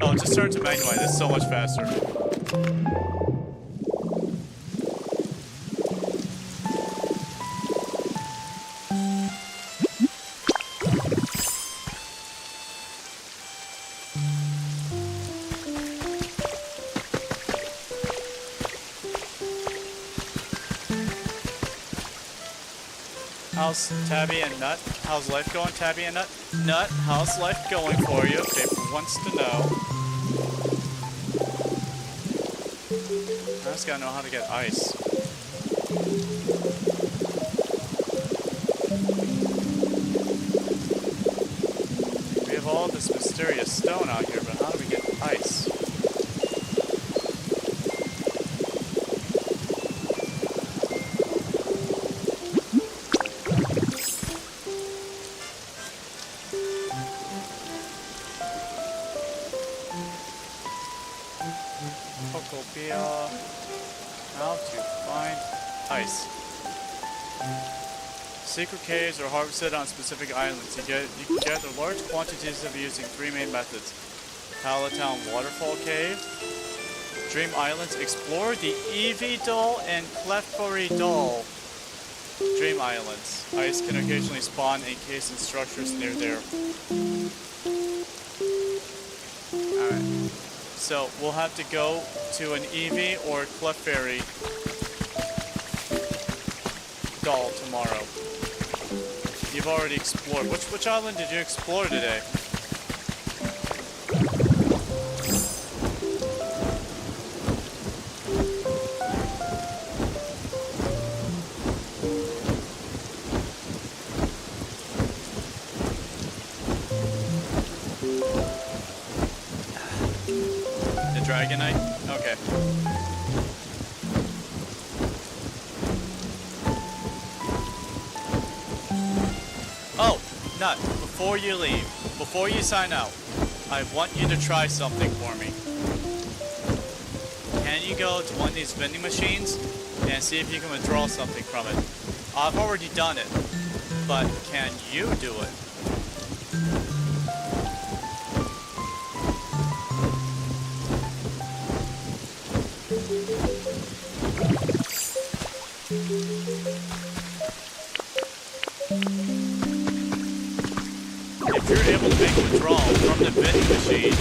oh, just turn to Magnite, it's so much faster. How's Tabby and Nut? How's life going, Tabby and Nut? Nut, how's life going for you? Paper wants to know. I just gotta know how to get ice. We have all this mysterious stone out here, but how do we get ice? Pokopia. How to find ice. Secret caves are harvested on specific islands. You can gather large quantities of using three main methods. Palatown Waterfall Cave, Dream Islands. Explore the Eevee Doll and Clefairy Doll. Dream Islands. Ice can occasionally spawn encased in structures near there. Alright. So we'll have to go to an Eevee or Clefairy doll tomorrow. You've already explored. Which island did you explore today? The Dragonite? Okay. Oh, Nut, before you leave, before you sign out, I want you to try something for me. Can you go to one of these vending machines and see if you can withdraw something from it? I've already done it, but can you do it? If you're able to make a withdrawal from the vending machine,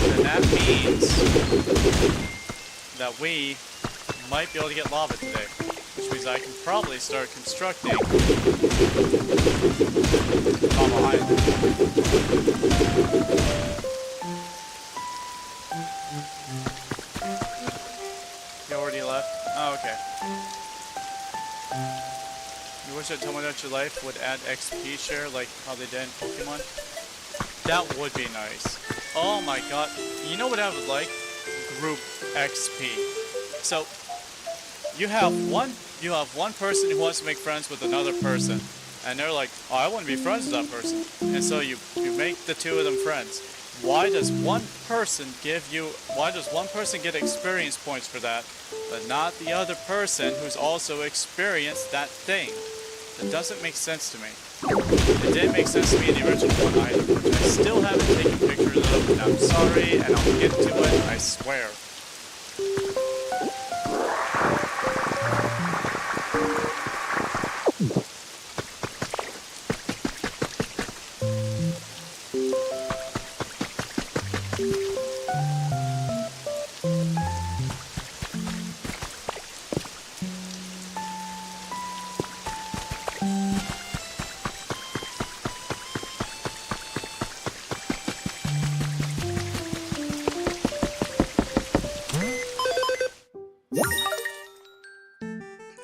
then that means that we might be able to get lava today. Which means I can probably start constructing Lava Island. You already left? Oh, Okay. You wish that Tomodachi Life would add XP share like how they did in Pokemon? That would be nice. Oh my god. You know what I would like? Group XP. So you have one person who wants to make friends with another person, and they're like, oh, I want to be friends with that person. And so you make the two of them friends. Why does one person get experience points for that, but not the other person who's also experienced that thing? It doesn't make sense to me. It didn't make sense to me in the original one either, which I still haven't taken pictures of, and I'm sorry, and I'll get to it, I swear.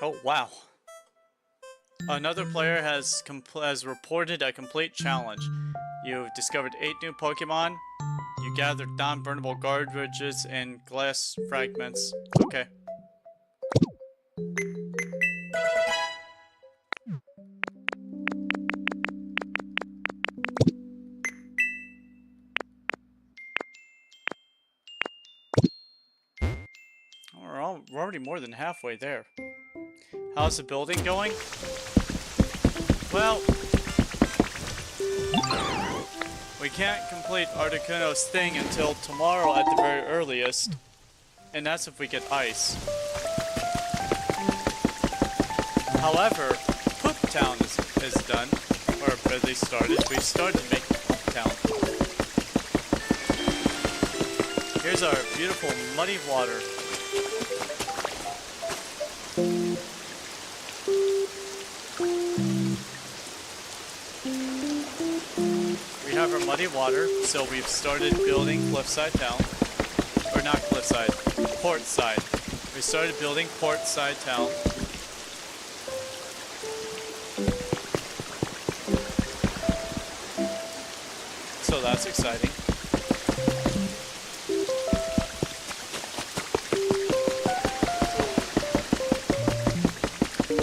Oh, wow. Another player has reported a complete challenge. You've discovered 8 new Pokemon. You gathered non-burnable garbages and glass fragments. Okay. We're already more than halfway there. How's the building going? Well, we can't complete Articuno's thing until tomorrow at the very earliest. And that's if we get ice. However, Poop Town is done. Or at least started. We started making Poop Town. Here's our beautiful muddy water. We have our muddy water, so we've started building Cliffside Town. Or not Cliffside, Portside. We started building Portside Town. So that's exciting.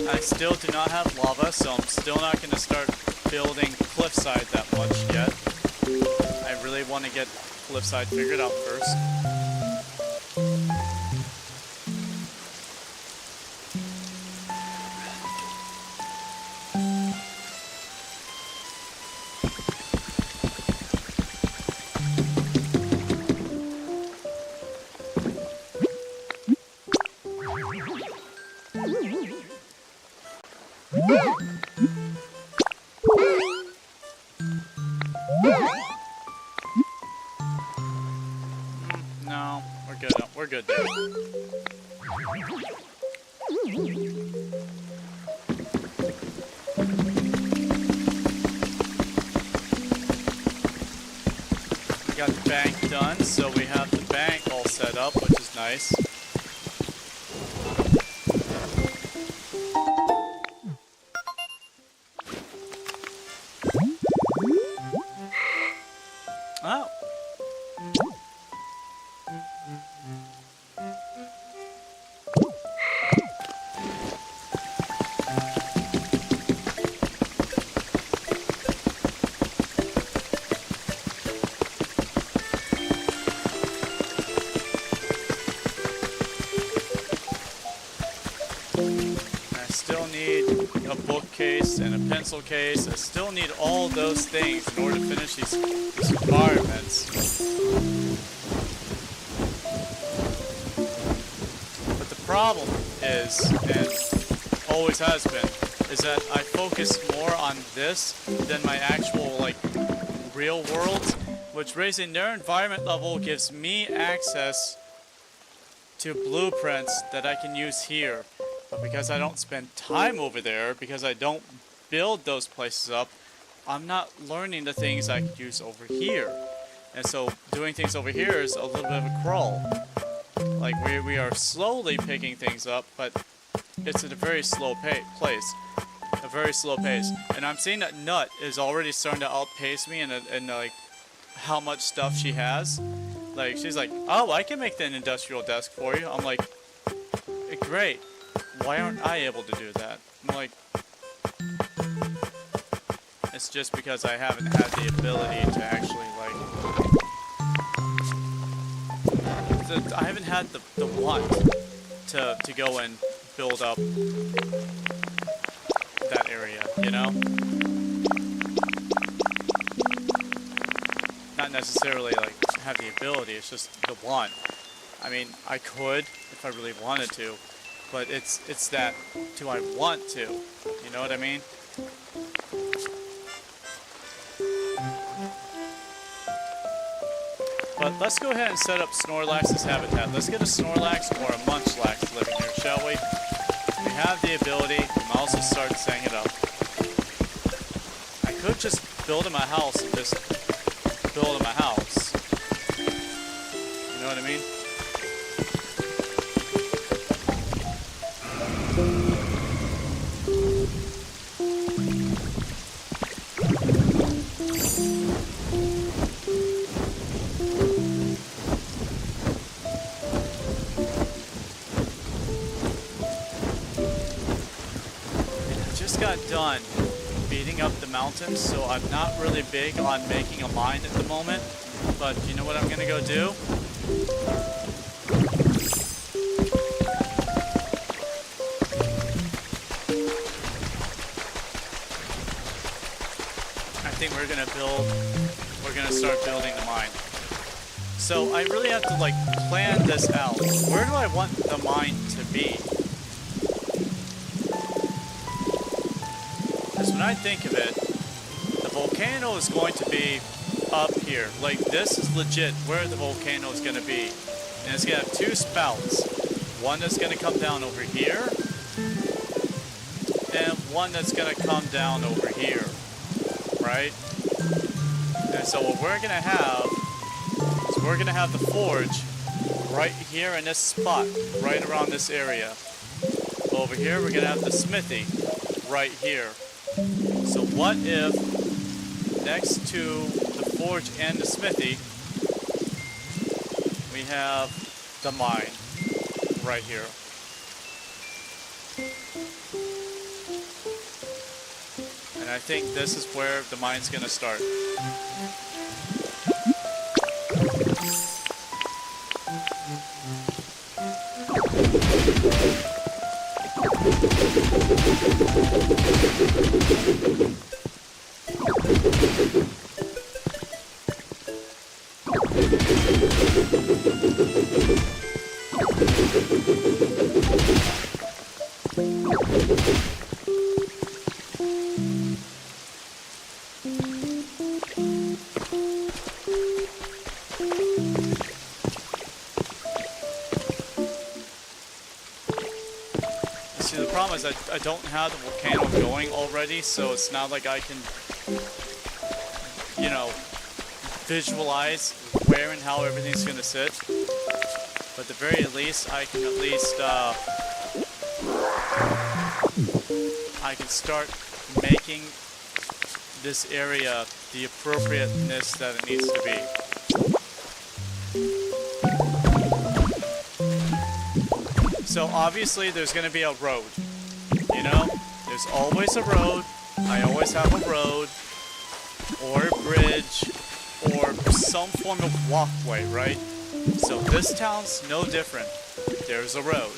I still do not have lava, so I'm still not going to start building Cliffside that much yet. I really want to get Cliffside figured out first. No, we're good. We're good there. We got the bank done, so we have the bank all set up, which is nice. Oh. I still need a bookcase and a pencil case. I still need all those things in order to finish these environments. But the problem is, and always has been, is that I focus more on this than my actual, like, real world, which raising their environment level gives me access to blueprints that I can use here. But because I don't spend time over there, because I don't build those places up, I'm not learning the things I could use over here. And so doing things over here is a little bit of a crawl. Like, we are slowly picking things up, but it's at a very slow pace. A very slow pace. And I'm seeing that Nut is already starting to outpace me in like, how much stuff she has. Like, she's like, oh, I can make an industrial desk for you. I'm like, great. Why aren't I able to do that? I'm like, it's just because I haven't had the ability to actually, like, I haven't had the want to go and build up that area, you know? Not necessarily, like, have the ability, it's just the want. I mean, I could if I really wanted to, but it's that, do I want to? You know what I mean? But let's go ahead and set up Snorlax's habitat. Let's get a Snorlax or a Munchlax living here, shall we? We have the ability, we might also start setting it up. I could just build him a house and just build him a house. You know what I mean? Got done beating up the mountains, so I'm not really big on making a mine at the moment, but you know what I'm gonna go do? I think we're gonna start building the mine. So I really have to, like, plan this out. Where do I want the mine to be? Because when I think of it, the volcano is going to be up here. Like, this is legit where the volcano is going to be. And it's going to have two spouts. One that's going to come down over here, and one that's going to come down over here. Right? And so what we're going to have is we're going to have the forge right here in this spot, right around this area. Over here, we're going to have the smithy right here. So what if next to the forge and the smithy, we have the mine right here. And I think this is where the mine's going to start. See, the problem is I don't have the volcano going already, so it's not like I can, you know, visualize where and how everything's going to sit. But at the very least, I can at least, I can start making this area the appropriateness that it needs to be. So obviously there's going to be a road, you know? There's always a road. I always have a road, or a bridge, or some form of walkway, right? So this town's no different. There's a road.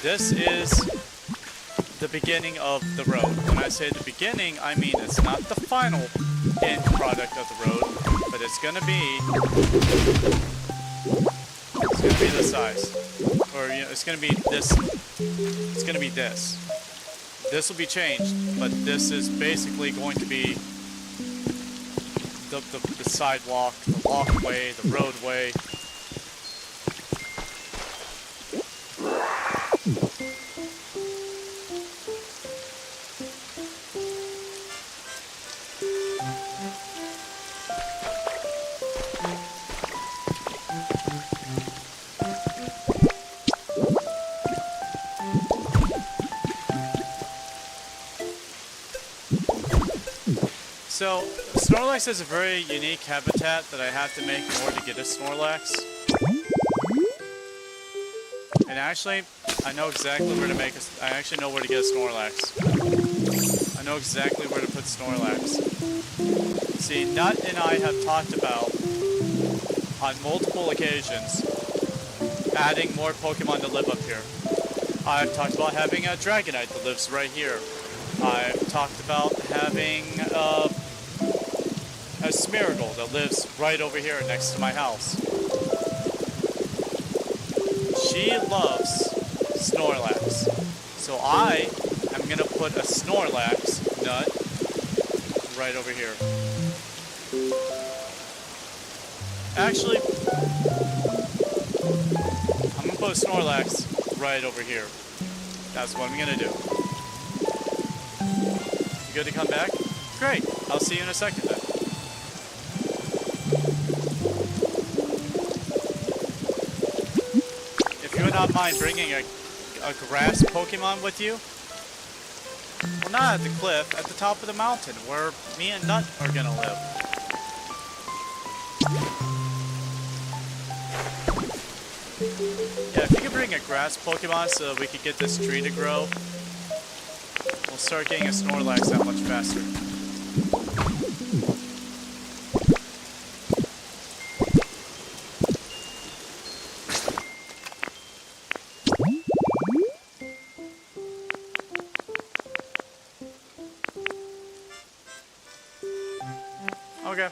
This is the beginning of the road. When I say the beginning, I mean it's not the final end product of the road, but it's going to be this size. Or, you know, it's going to be this. It's going to be this. This will be changed, but this is basically going to be the sidewalk, the walkway, the roadway. So, Snorlax is a very unique habitat that I have to make in order to get a Snorlax. And actually, I know exactly where to make I actually know where to get a Snorlax. I know exactly where to put Snorlax. See, Nut and I have talked about, on multiple occasions, adding more Pokemon to live up here. I've talked about having a Dragonite that lives right here. I've talked about having a Smeargle that lives right over here next to my house. She loves Snorlax. So I am going to put a Snorlax nut right over here. Actually, I'm going to put a Snorlax right over here. That's what I'm going to do. You good to come back? Great. I'll see you in a second then. If you would not mind bringing a grass Pokemon with you. Well, not at the cliff, at the top of the mountain, where me and Nut are going to live. Yeah, if you could bring a grass Pokemon so that we could get this tree to grow, we'll start getting a Snorlax that much faster. Okay.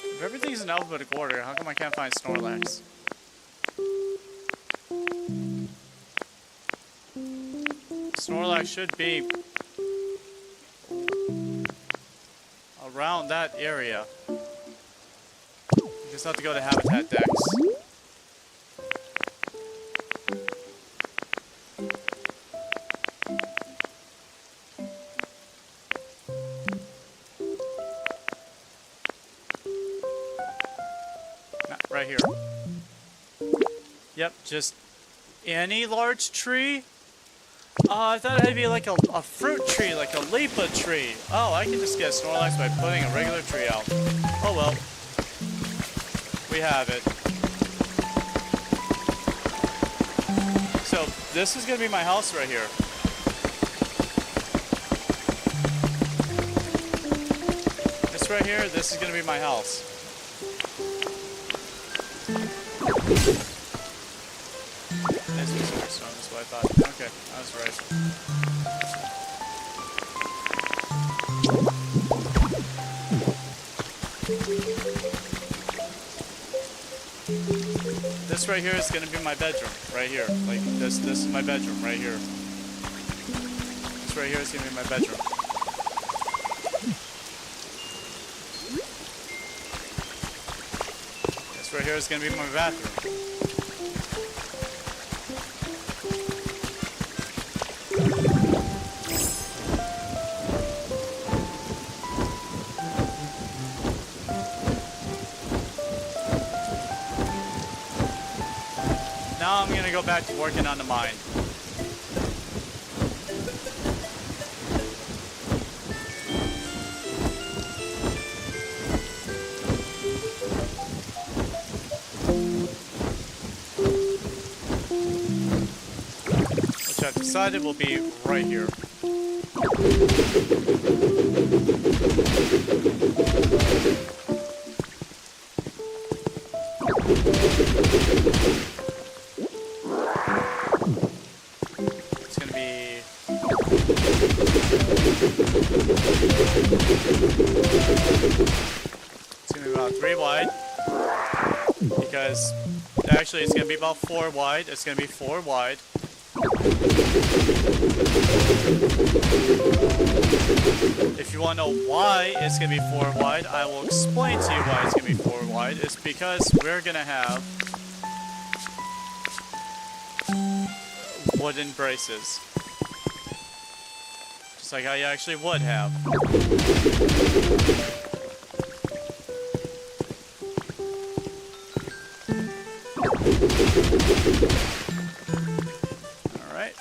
If everything's in alphabetical order, how come I can't find Snorlax? Snorlax should be around that area. You just have to go to Habitat Dex. Right here. Yep, just any large tree. I thought it had to be like a fruit tree, like a Lipa tree. Oh, I can just get a Snorlax by putting a regular tree out. Oh well. We have it. So, this is going to be my house right here. This right here, this is going to be my house. This was Storm, that's what I thought. Okay, I was right. This right here is going to be my bedroom, right here. Like, this is my bedroom, right here. This right here is going to be my bedroom. This right here is going to be my bathroom. Now I'm going to go back to working on the mine. Which I've decided will be right here. It's going to be... It's going to be about 3 wide. Because actually it's going to be about 4 wide. It's going to be 4 wide. If you want to know why it's going to be 4 wide, I will explain to you why it's going to be 4 wide. It's because we're going to have wooden braces. Looks like I actually would have. Alright.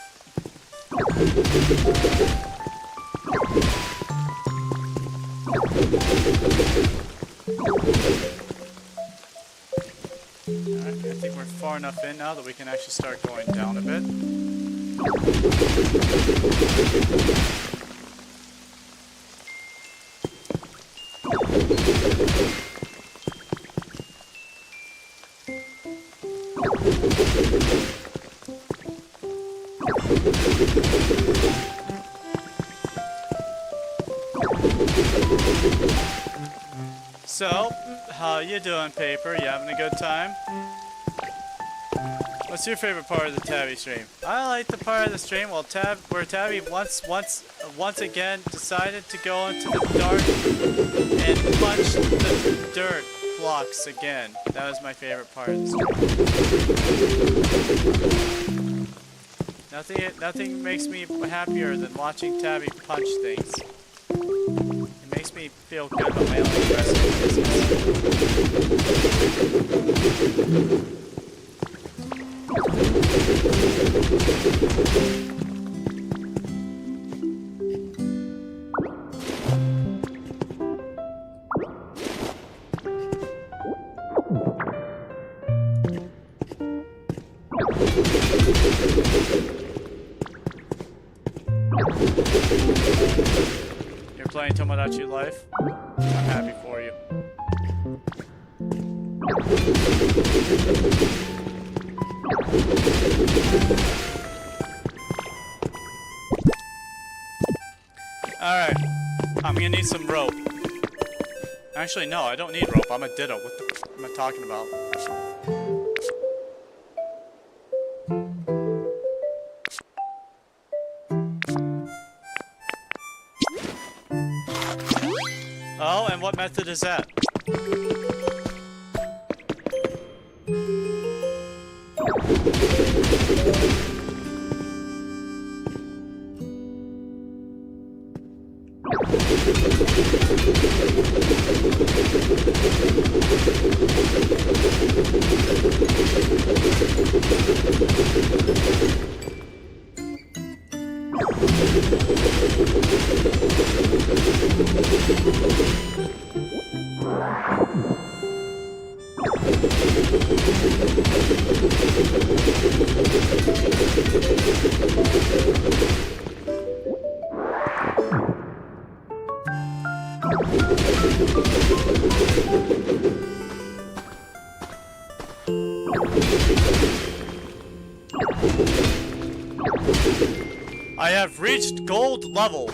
Alright, I think we're far enough in now that we can actually start going down a bit. So, how you doing, Paper? You having a good time? What's your favorite part of the Tabby stream? I like the part of the stream where Tabby once again decided to go into the dark and punch the dirt blocks again. That was my favorite part of the stream. Nothing makes me happier than watching Tabby punch things. It makes me feel good about my own aggressive business. You're playing Tomodachi Life? I'm happy for you. Alright, I'm gonna need some rope. Actually, no, I don't need rope. I'm a ditto. What the f am I talking about? Oh, and what method is that? I have reached gold level.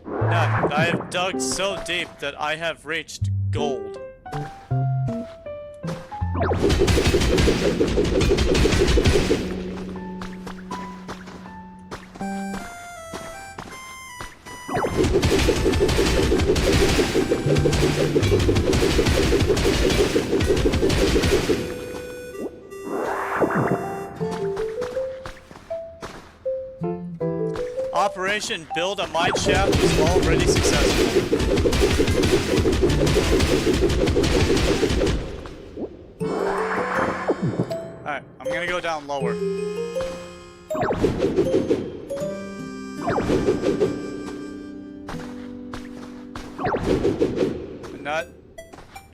Now, I have dug so deep that I have reached gold. Operation Build a Mine Shaft was already successful. Alright, I'm gonna go down lower.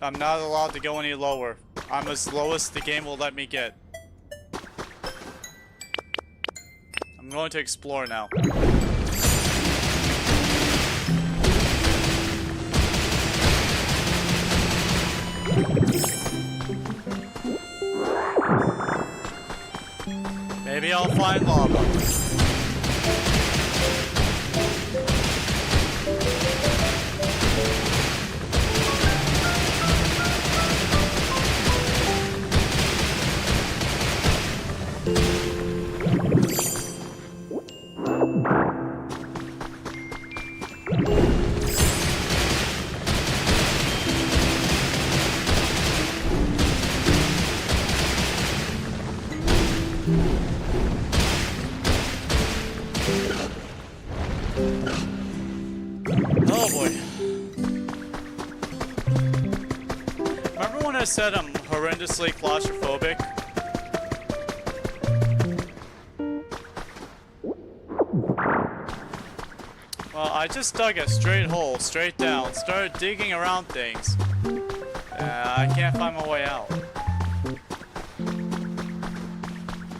I'm not allowed to go any lower. I'm as low as the game will let me get. I'm going to explore now. Maybe I'll find lava. Oh boy. Remember when I said I'm horrendously claustrophobic? Well, I just dug a straight hole, straight down, started digging around things. I can't find my way out.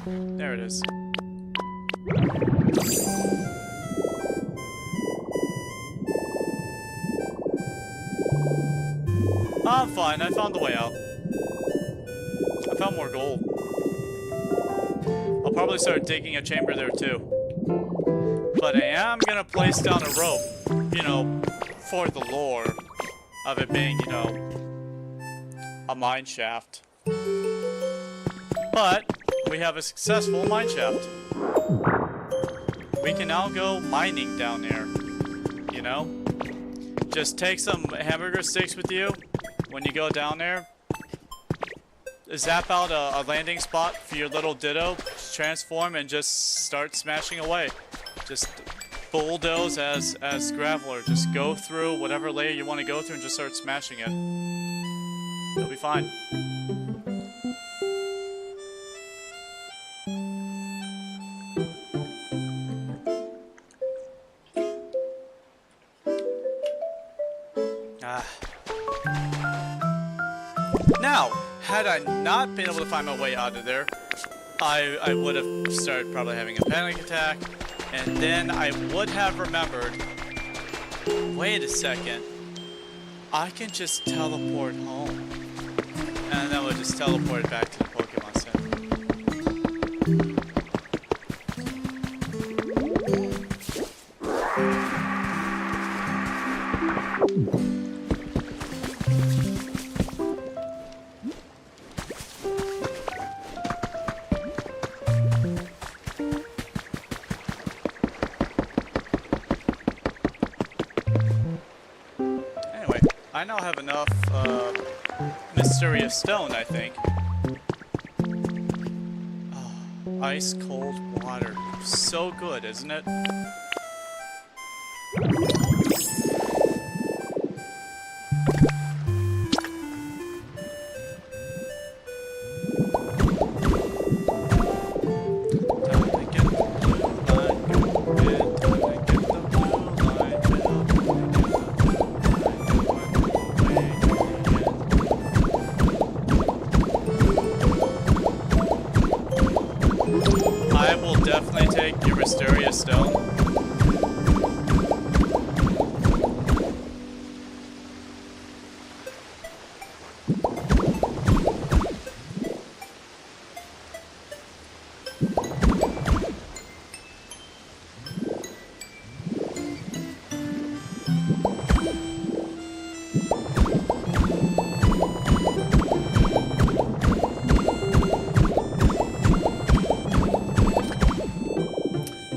There it is. I'm fine, I found the way out. I found more gold. I'll probably start digging a chamber there too. But I am gonna place down a rope, you know, for the lore of it being, you know, a mine shaft. But we have a successful mine shaft. We can now go mining down there, you know? Just take some hamburger sticks with you when you go down there. Zap out a landing spot for your little ditto, transform and just start smashing away. Just bulldoze as Graveler. Just go through whatever layer you want to go through and just start smashing it. You'll be fine. Now, had I not been able to find my way out of there, I would have started probably having a panic attack, and then I would have remembered, wait a second, I can just teleport home. And then we'll just teleport back to the Pokemon Center. I now have enough mysterious stone, I think. Oh, ice cold water. So good, isn't it? Definitely take your mysterious stone.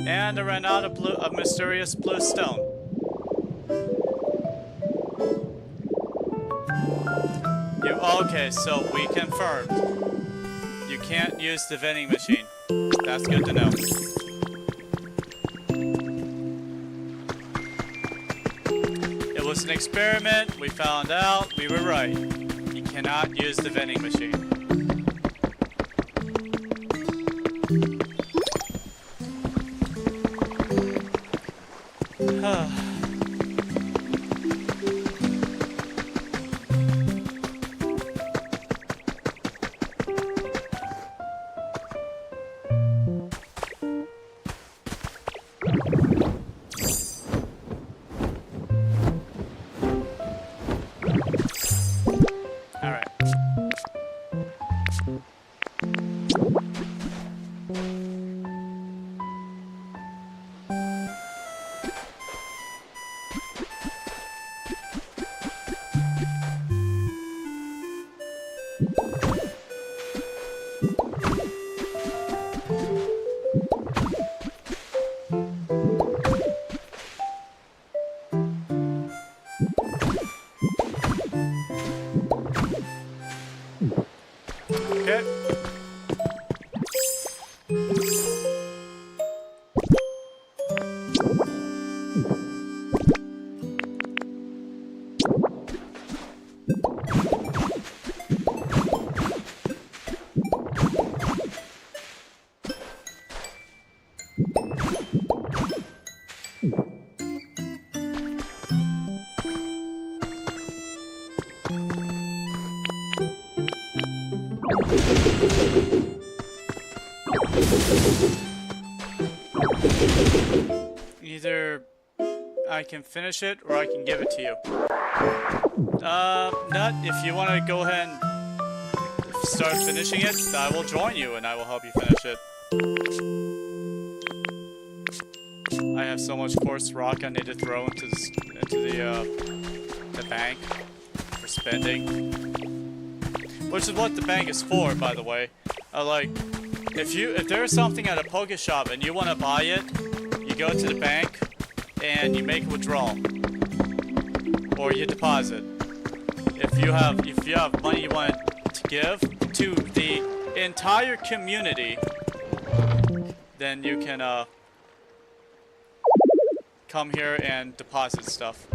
And I ran out of mysterious blue stone. Okay, so we confirmed. You can't use the vending machine. That's good to know. It was an experiment. We found out. We were right. You cannot use the vending machine. Either I can finish it or I can give it to you. Nut, if you want to go ahead and start finishing it, I will join you and I will help you finish it. I have so much coarse rock I need to throw into the bank for spending. Which is what the bank is for, by the way. Like, if there's something at a Poke Shop and you want to buy it, you go to the bank and you make a withdrawal, or you deposit. If you have money you want to give to the entire community, then you can come here and deposit stuff.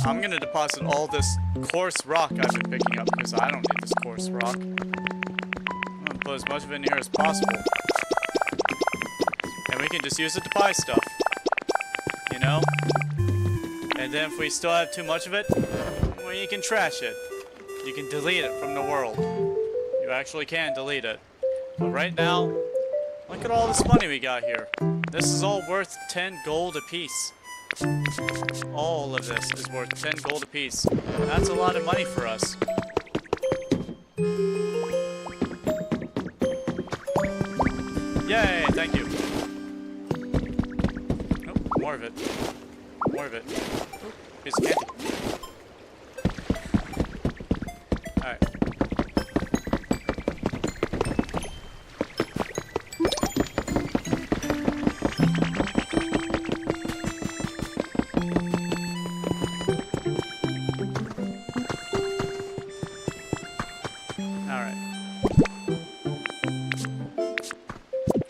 I'm gonna deposit all this coarse rock I've been picking up because I don't need this coarse rock. I'm gonna put as much of it in here as possible. And we can just use it to buy stuff. You know? And then if we still have too much of it, well, you can trash it. You can delete it from the world. You actually can delete it. But right now, look at all this money we got here. This is all worth 10 gold apiece. All of this is worth 10 gold apiece. That's a lot of money for us. Yay, thank you. Oh, more of it. More of it. Oh, piece of candy. Alright.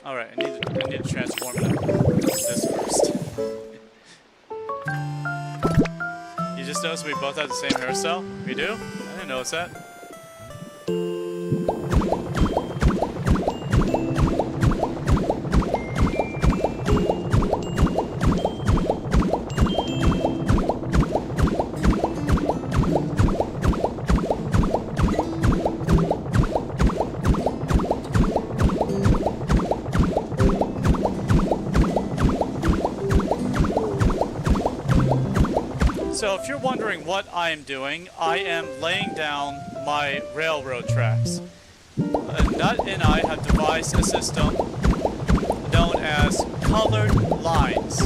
Alright, I need to transform this first. You just noticed we both have the same hairstyle? We do? I didn't notice that. So if you're wondering what I am doing, I am laying down my railroad tracks. Nut and I have devised a system known as colored lines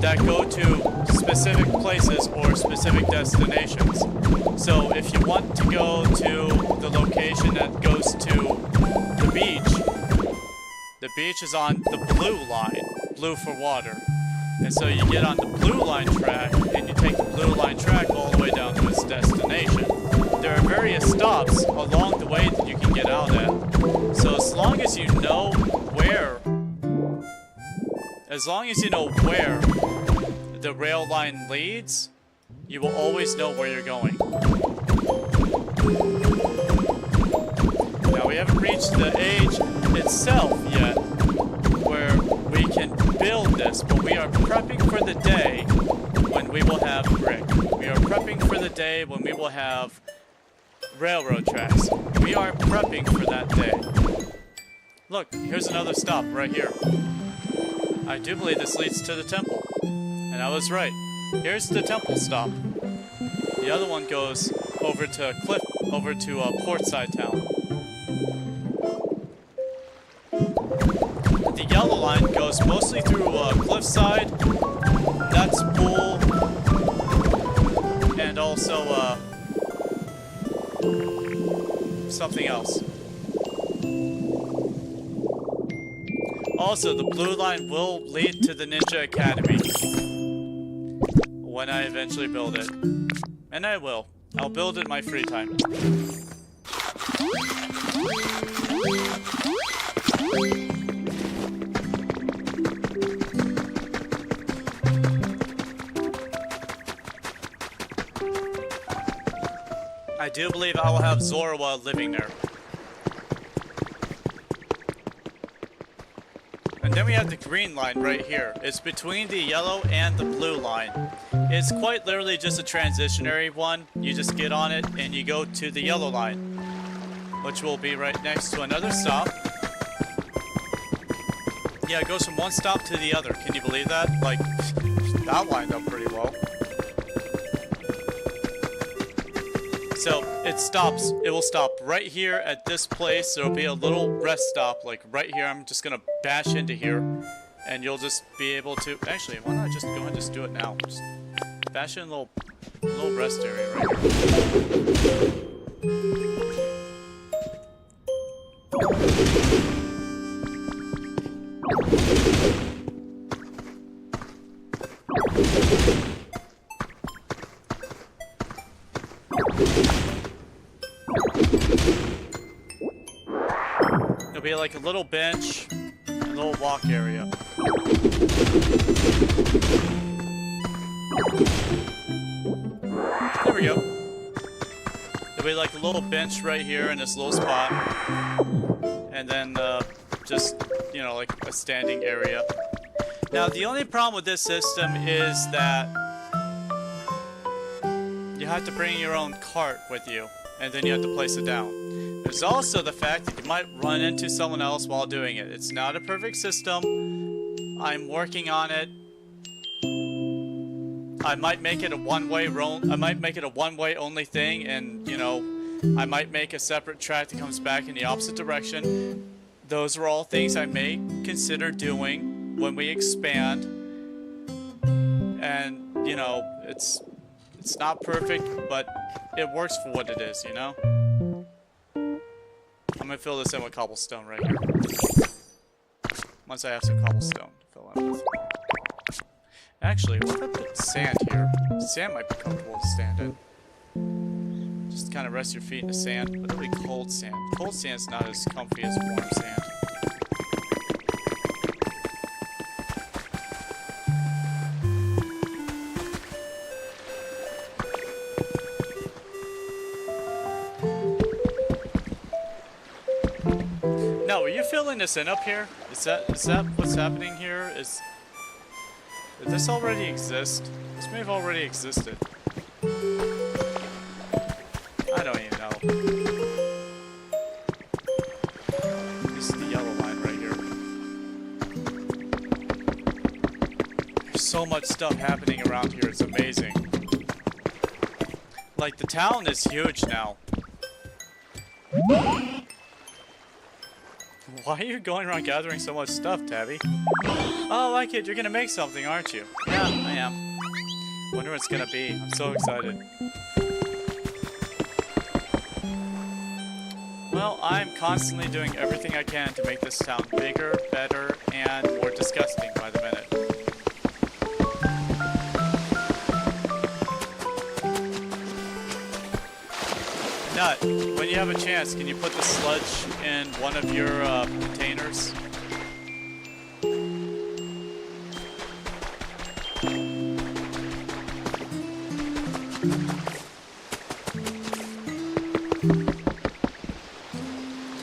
that go to specific places or specific destinations. So if you want to go to the location that goes to the beach is on the blue line, blue for water. And so you get on the blue line track, and you take the blue line track all the way down to its destination. There are various stops along the way that you can get out at. So as long as you know where the rail line leads, you will always know where you're going. Now we haven't reached the age itself yet where we can build this, but we are prepping for the day when we will have brick. We are prepping for the day when we will have railroad tracks. We are prepping for that day. Look, here's another stop right here. I do believe this leads to the temple. And I was right. Here's the temple stop. The other one goes over to Portside Town. The yellow line goes mostly through Cliffside, Nuts Pool, and also something else. Also, the blue line will lead to the Ninja Academy when I eventually build it. And I will. I'll build it in my free time. I do believe I will have Zorua living there. And then we have the green line right here. It's between the yellow and the blue line. It's quite literally just a transitionary one. You just get on it and you go to the yellow line, which will be right next to another stop. Yeah, it goes from one stop to the other. Can you believe that? Like, that lined up pretty well. So, it stops. It will stop right here at this place. There will be a little rest stop, like right here. I'm just gonna bash into here. And you'll just be able to... Actually, why not just go ahead and just do it now? Just bash in a little rest area right here. There'll be like a little bench, a little walk area. There we go. There'll be like a little bench right here in this little spot. And then just, you know, like a standing area. Now, the only problem with this system is that you have to bring your own cart with you, and then you have to place it down. There's also the fact that you might run into someone else while doing it. It's not a perfect system. I'm working on it. I might make it a one-way only thing, and, you know, I might make a separate track that comes back in the opposite direction. Those are all things I may consider doing when we expand. And, you know, it's not perfect, but it works for what it is, you know? I'm gonna fill this in with cobblestone right here. Once I have some cobblestone to fill in with. Actually, what if I put sand here? Sand might be comfortable to stand in. Just kind of rest your feet in the sand, but it'll be cold sand. Cold sand's not as comfy as warm sand. No, are you filling this in up here? Is that what's happening here? Did this already exist? This may have already existed. I don't even know. This is the yellow line right here. There's so much stuff happening around here, it's amazing. Like, the town is huge now. Why are you going around gathering so much stuff, Tabby? Oh, I like it. You're gonna make something, aren't you? Yeah, I am. Wonder what it's gonna be. I'm so excited. Well, I'm constantly doing everything I can to make this town bigger, better, and more disgusting by the minute. Nut, when you have a chance, can you put the sludge in one of your containers?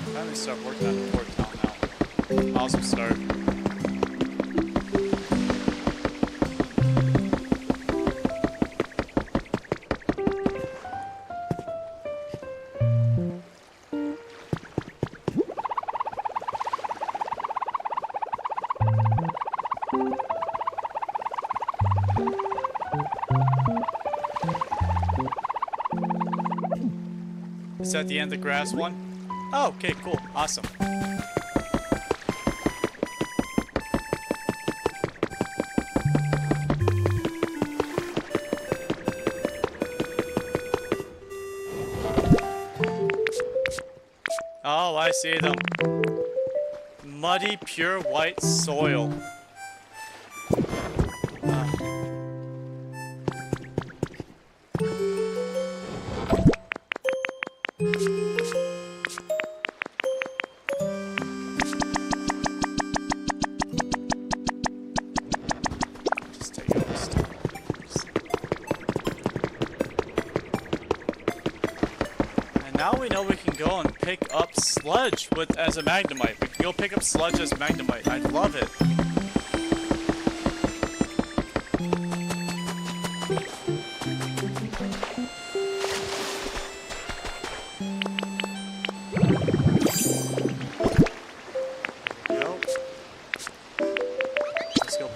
I'm gonna start working on the port town now. Awesome start. Is that the end of the grass one? Oh, okay, cool. Awesome. Oh, I see them. Muddy, pure white soil. Now we know we can go and pick up sludge as a magnemite. We can go pick up sludge as magnemite. I love it.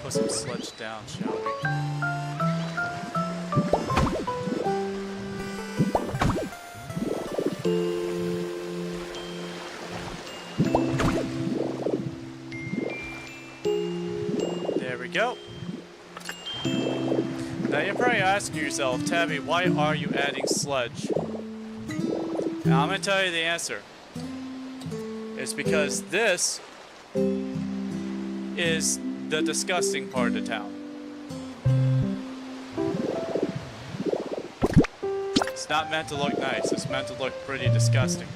Some sludge down, shall we? There we go. Now you're probably asking yourself, Tabby, why are you adding sludge? Now I'm gonna tell you the answer. It's because this is the disgusting part of town. It's not meant to look nice, it's meant to look pretty disgusting.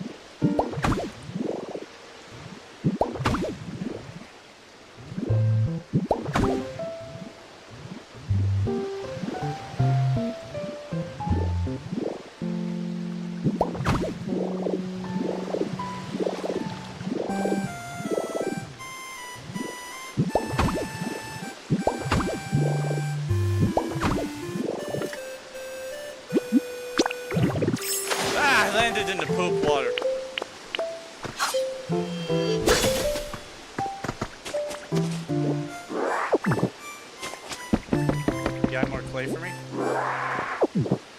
I landed in the poop water. You got more clay for me?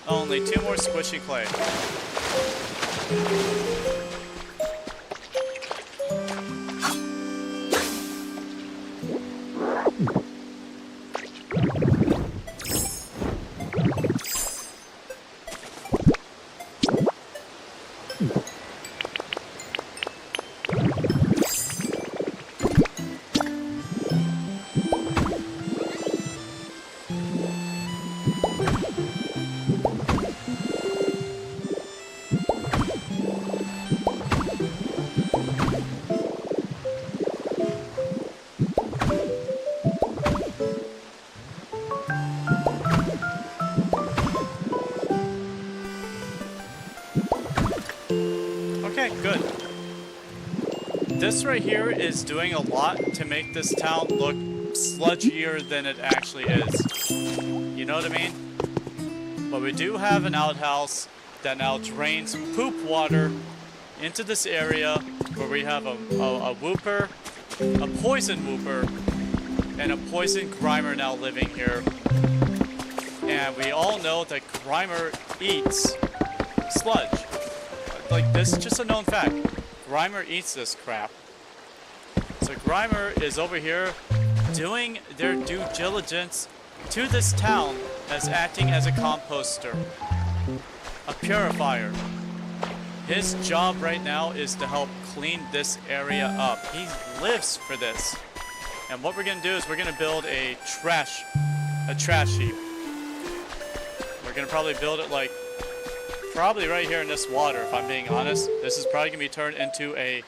Only 2 more squishy clay. Okay, good. This right here is doing a lot to make this town look sludgier than it actually is. You know what I mean? But we do have an outhouse that now drains poop water into this area where we have a whooper, a poison whooper, and a poison grimer now living here. And we all know that Grimer eats sludge. Like, this is just a known fact. Grimer eats this crap. So Grimer is over here doing their due diligence to this town as acting as a composter, a purifier. His job right now is to help clean this area up. He lives for this. And what we're gonna do is we're gonna build a trash heap. We're gonna probably build it like probably right here in this water, if I'm being honest. This is probably gonna be turned into a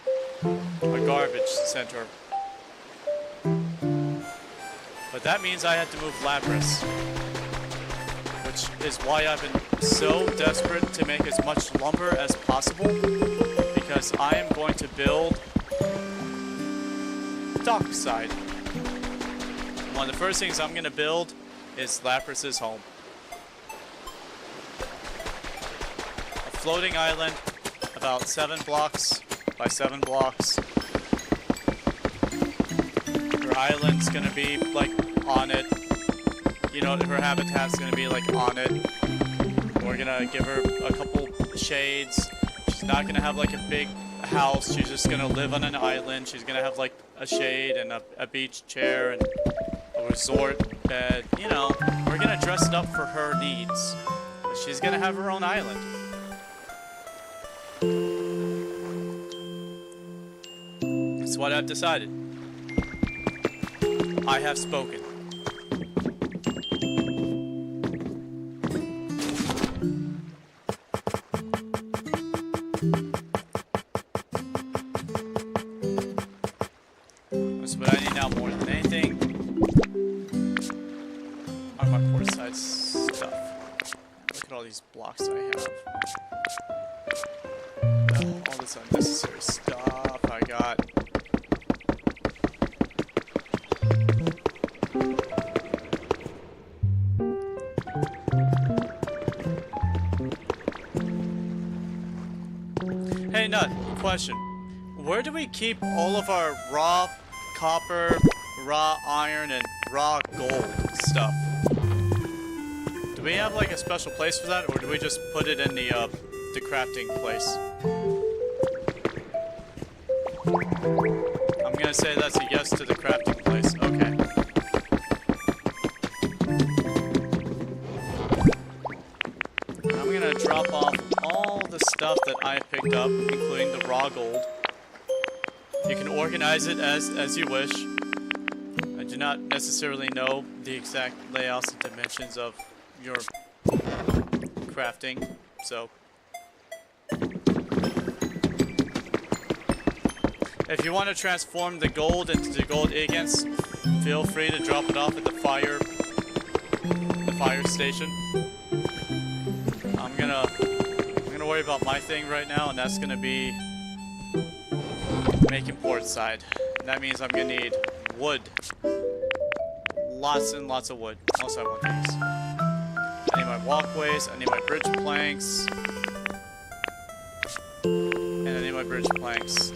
garbage center. But that means I had to move Lapras, which is why I've been so desperate to make as much lumber as possible, because I am going to build dockside. One of the first things I'm gonna build is Lapras's home. Floating island, about 7 blocks by 7 blocks. Her island's gonna be like on it. You know, her habitat's gonna be like on it. We're gonna give her a couple shades. She's not gonna have like a big house. She's just gonna live on an island. She's gonna have like a shade and a beach chair and a resort bed. You know, we're gonna dress it up for her needs. But she's gonna have her own island. That's what I've decided. I have spoken. That's what I need now more than anything. On my port side stuff. Look at all these blocks I have. this unnecessary stuff I got. Hey Nut, question. Where do we keep all of our raw copper, raw iron, and raw gold stuff? Do we have like a special place for that, or do we just put it in the crafting place? I'm gonna say that's a yes to the crafting place. Okay. I'm gonna drop off all the stuff that I picked up, including the raw gold. You can organize it as you wish. I do not necessarily know the exact layouts and dimensions of your crafting, so if you want to transform the gold into the gold ingots, feel free to drop it off at the fire station. I'm gonna worry about my thing right now, and that's gonna be making port side. That means I'm gonna need wood. Lots and lots of wood. Also, I want these. I need my walkways, I need my bridge planks. And I need my bridge planks.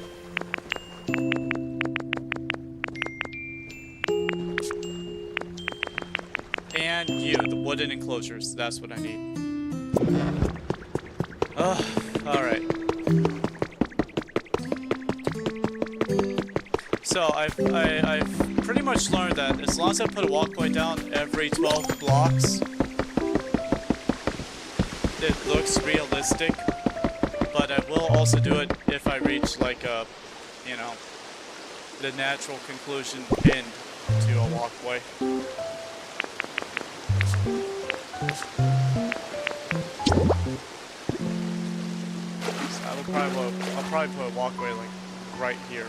And you, the wooden enclosures. That's what I need. Oh, alright. So I've pretty much learned that as long as I put a walkway down every 12 blocks, it looks realistic. But I will also do it if I reach like a, you know, the natural conclusion end to a walkway. So I'll probably put a walkway like right here.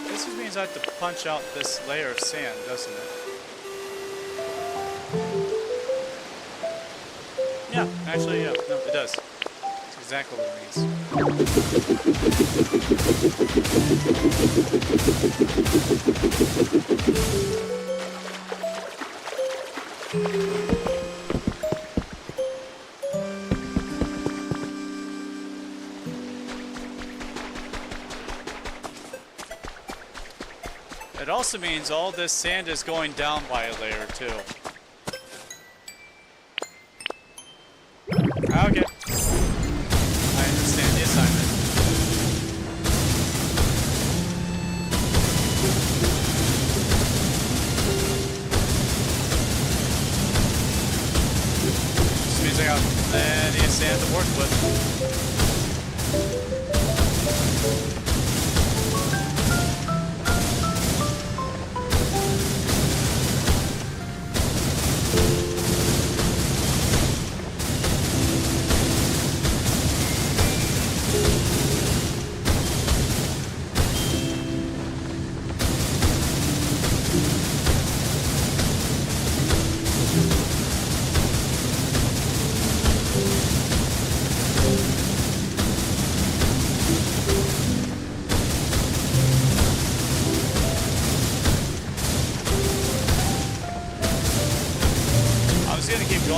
This just means I have to punch out this layer of sand, doesn't it? Yeah, actually, yeah. No, it does. That's exactly what it means. It also means all this sand is going down by a layer, too. Okay. I understand the assignment. This means I got plenty of sand to work with.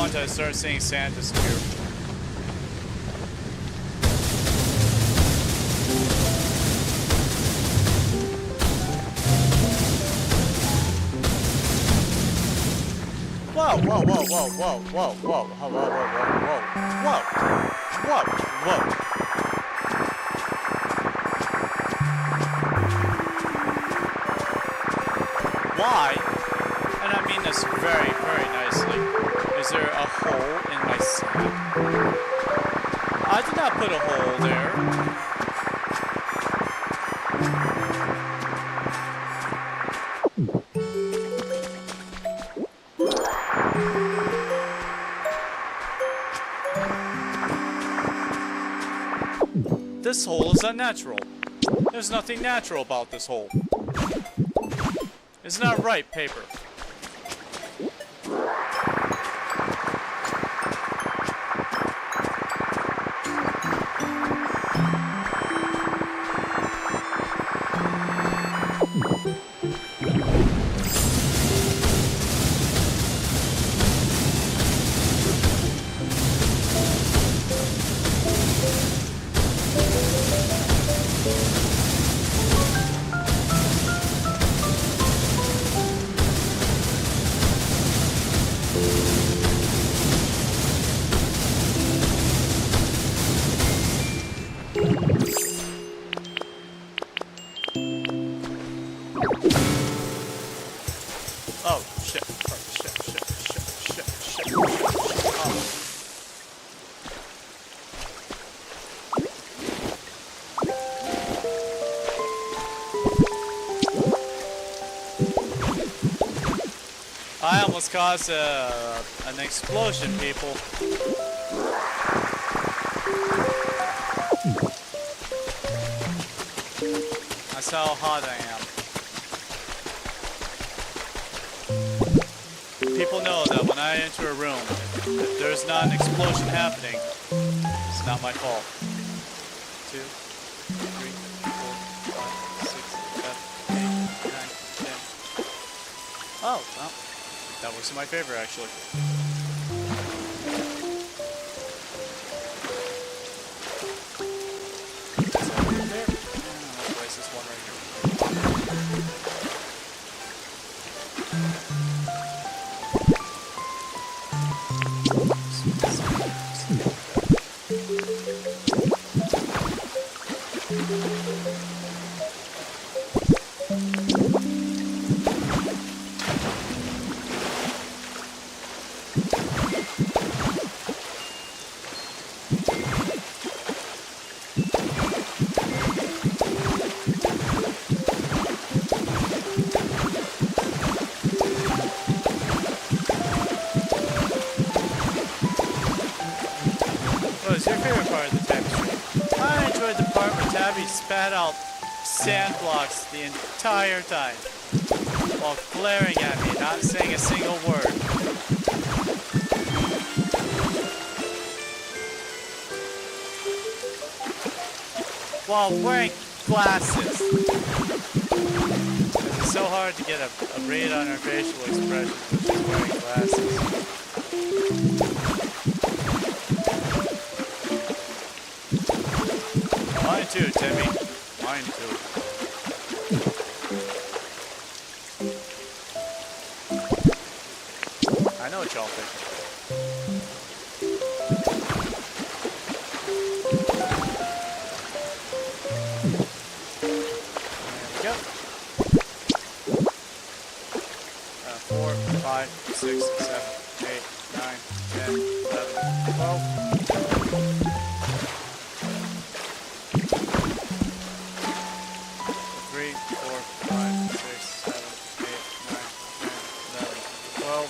Until I start seeing sand disappear. Whoa, whoa, whoa, whoa, whoa, whoa, whoa, whoa, whoa, whoa, whoa, whoa, whoa. Why, and I mean this very, very nicely, is there a hole in my sand? I did not put a hole there. This hole is unnatural. There's nothing natural about this hole. It's not right, paper. almost caused an explosion, people. That's how hot I am. People know that when I enter a room, if there's not an explosion happening, it's not my fault. 2, 3, 4, 5, 6, 7, 8, 9, 10. Oh, well, that works in my favor, actually. Is that right there? I'll place this one right here. What was your favorite part of the Tabby stream? I enjoyed the part where Tabby spat out sand blocks the entire time while glaring at me, not saying a single word. While wearing glasses. It's so hard to get a read on her facial expressions when she's wearing glasses. Mine too, Timmy. Mine too. I know what y'all think. There we go. 4, 5, 6, 7, 8, 9, 10, 11, 12. 3, 4, 5, 6, 7, 8, 9, 10, 11, 12.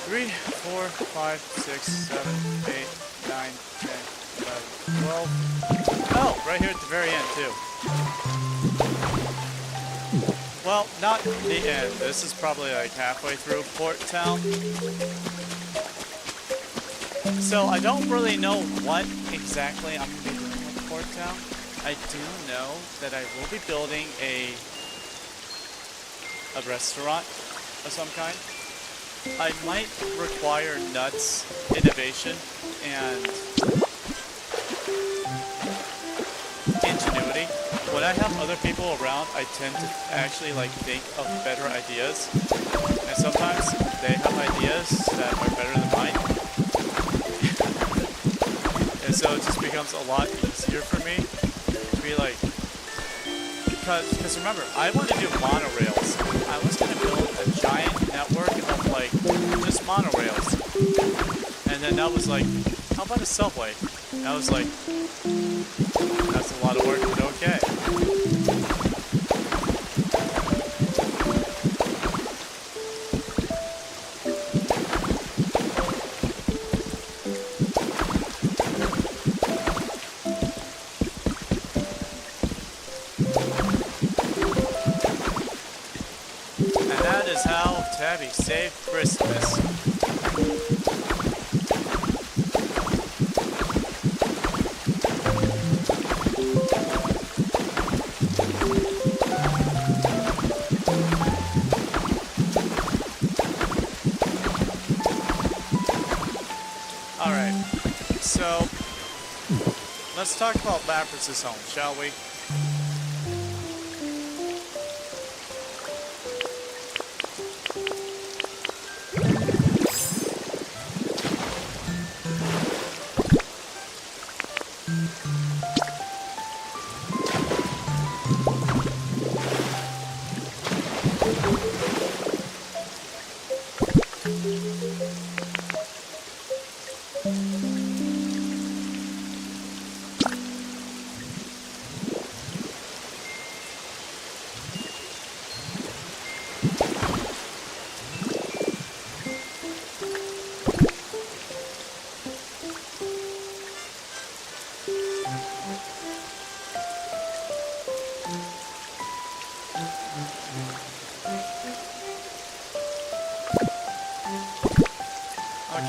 3, 4, 5, 6, 7, 8, 9, 10, 11, 12. Oh, right here at the very end, too. Well, not the end. This is probably like halfway through Port Town. So I don't really know what exactly I'm going to be doing with Port Town. I do know that I will be building a restaurant of some kind. I might require nuts, innovation, and ingenuity. When I have other people around, I tend to actually like think of better ideas. And sometimes they have ideas that are better than mine. And so it just becomes a lot easier for me to be like, because remember, I want to do monorails. I was going to build a giant network of like just monorails. And then that was like, how about a subway? And I was like, that's a lot of work, but okay. And that is how Tabby saved Christmas. Alright, so let's talk about Lapras' home, shall we?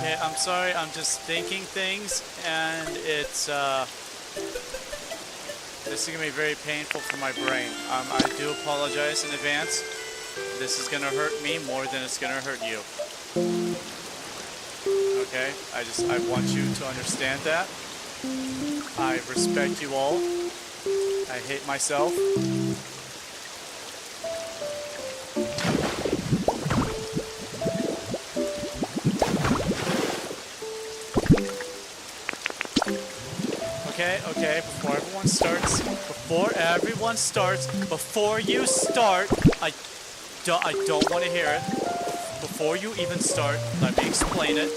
Okay, I'm sorry, I'm just thinking things, and this is gonna be very painful for my brain. I do apologize in advance. This is gonna hurt me more than it's gonna hurt you. Okay, I want you to understand that. I respect you all. I hate myself. Okay, before you start, I don't want to hear it. Before you even start, let me explain it.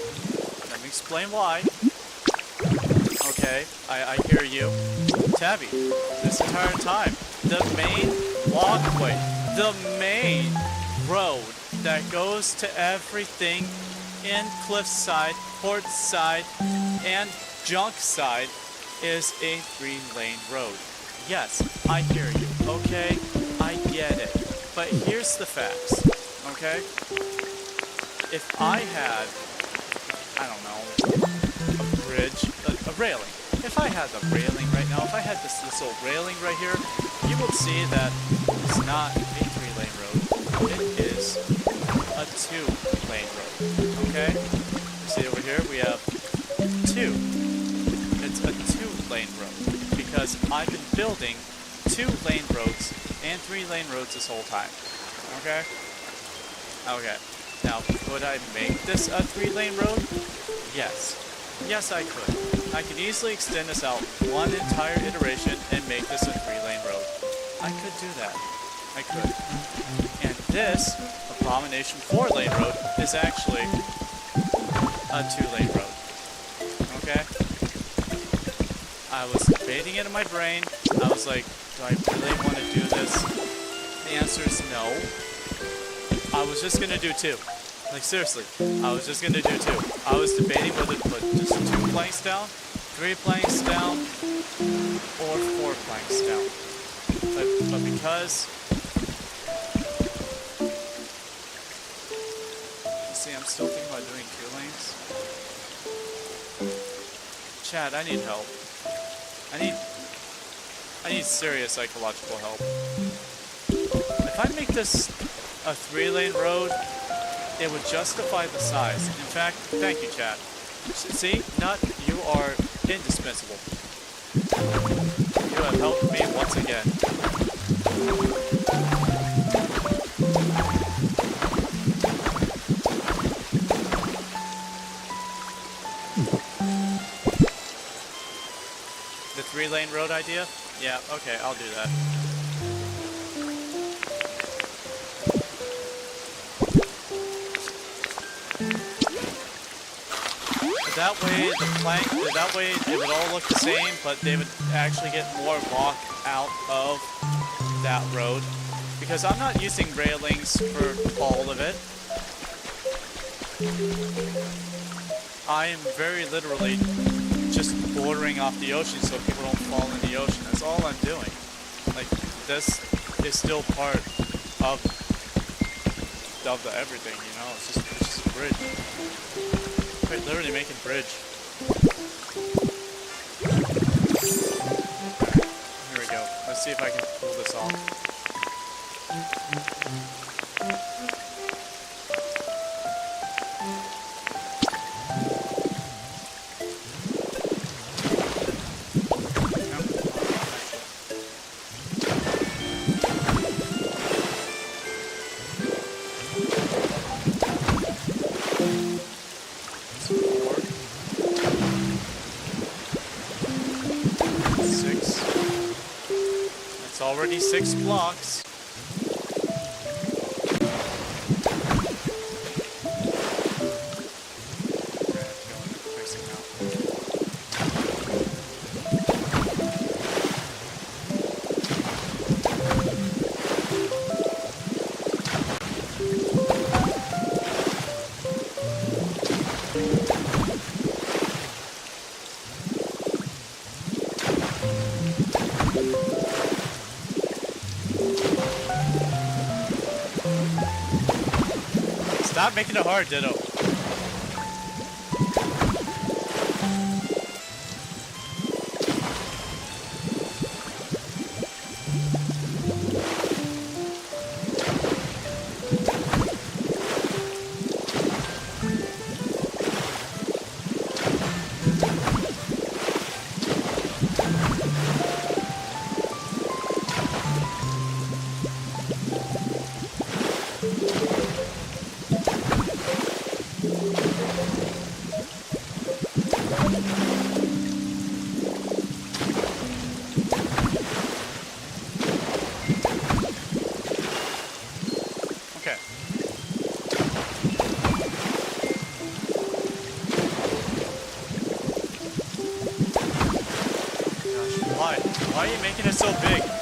Let me explain why. Okay, I hear you. Tabby, this entire time, the main walkway, the main road that goes to everything in Cliffside, Portside, and Junkside is a 3-lane road. Yes, I hear you, okay? I get it. But here's the facts, okay? If I had, I don't know, a bridge, a railing. If I had the railing right now, if I had this little railing right here, you would see that it's not a 3-lane road. It is a 2-lane road, okay? You see over here, we have 2. It's a 2-lane road because I've been building 2-lane roads and 3-lane roads this whole time. Okay? Okay. Now, could I make this a 3-lane road? Yes. Yes, I could. I could easily extend this out one entire iteration and make this a 3-lane road. I could do that. I could. And this Abomination 4-lane road is actually a 2-lane road. Okay? I was debating it in my brain. I was like, do I really want to do this? The answer is no. I was just gonna do 2. Like seriously, I was just gonna do 2. I was debating whether to put just 2 planks down, 3 planks down, or 4 planks down. But because you see, I'm still thinking about doing 2 lanes. Chad, I need help. I need serious psychological help. If I make this a 3-lane road, it would justify the size. In fact, thank you, chat. See, Nut, you are indispensable. You have helped me once again. The 3-lane road idea? Yeah, okay, I'll do that. That way it would all look the same, but they would actually get more walk out of that road. Because I'm not using railings for all of it. I am very literally just bordering off the ocean so people don't fall in the ocean. That's all I'm doing. Like, this is still part of the everything, you know? It's just a bridge. Quite literally making bridge. Here we go. Let's see if I can pull this off. Already 6 blocks. Stop making it hard, Ditto.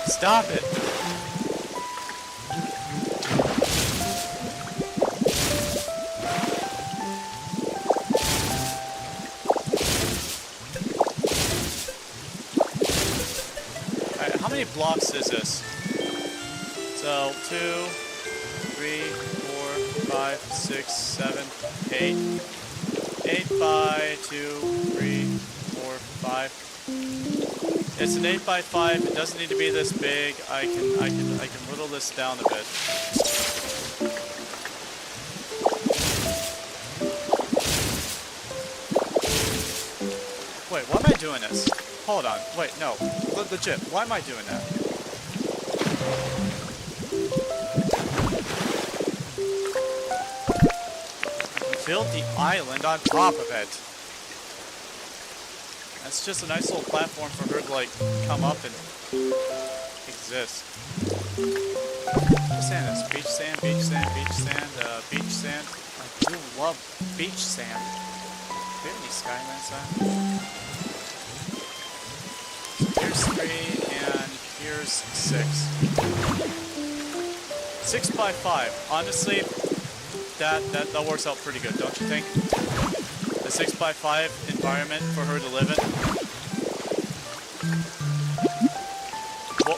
Stop it! Alright, how many blocks is this? So, 2, 3, 4, 5, 6, 7, 8. 8 by 2, 3, 4, 5. It's an 8 by 5. It doesn't need to be this big. I can whittle this down a bit. Wait, why am I doing this? Hold on. Wait, no. Legit, why am I doing that? Build the island on top of it. That's just a nice little platform for her to, like, come up and exist. What sand is? Beach sand, beach sand, beach sand, beach sand. I do love beach sand. Do you have any Skyline sand? Here's 3, and here's 6. 6 by 5. Honestly, that works out pretty good, don't you think? A 6 by 5 environment for her to live in.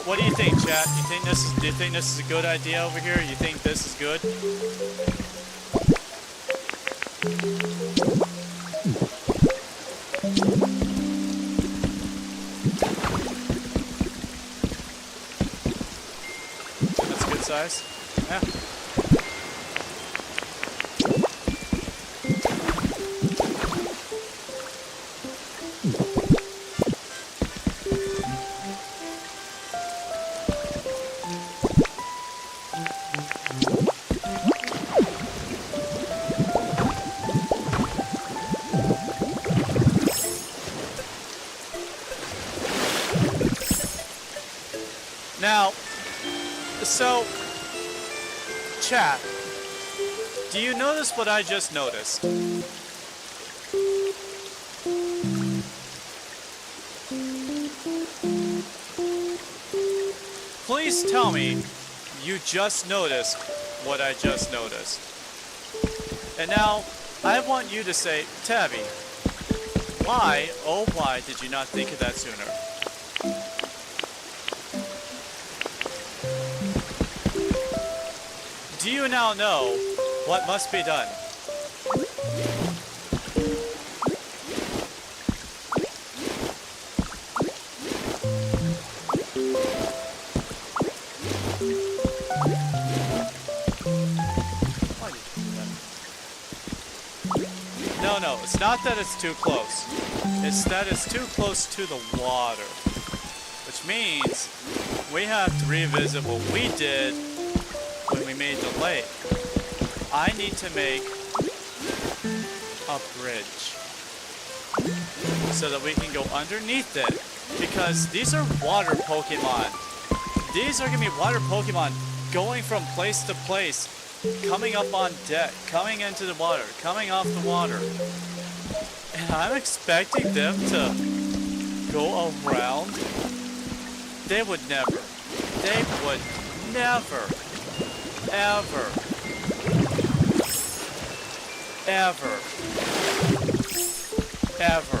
What do you think, chat? Do you think this is a good idea over here? You think this is good? That's a good size. Yeah. Now, so, chat, do you notice what I just noticed? Please tell me you just noticed what I just noticed. And now, I want you to say, Tabby, why, oh why did you not think of that sooner? Do you now know what must be done? No, it's not that it's too close. It's that it's too close to the water. Which means we have to revisit what we did when we made the lake. I need to make a bridge so that we can go underneath it, because these are water Pokemon. These are gonna be water Pokemon going from place to place, coming up on deck, coming into the water, coming off the water. And I'm expecting them to go around. They would never, ever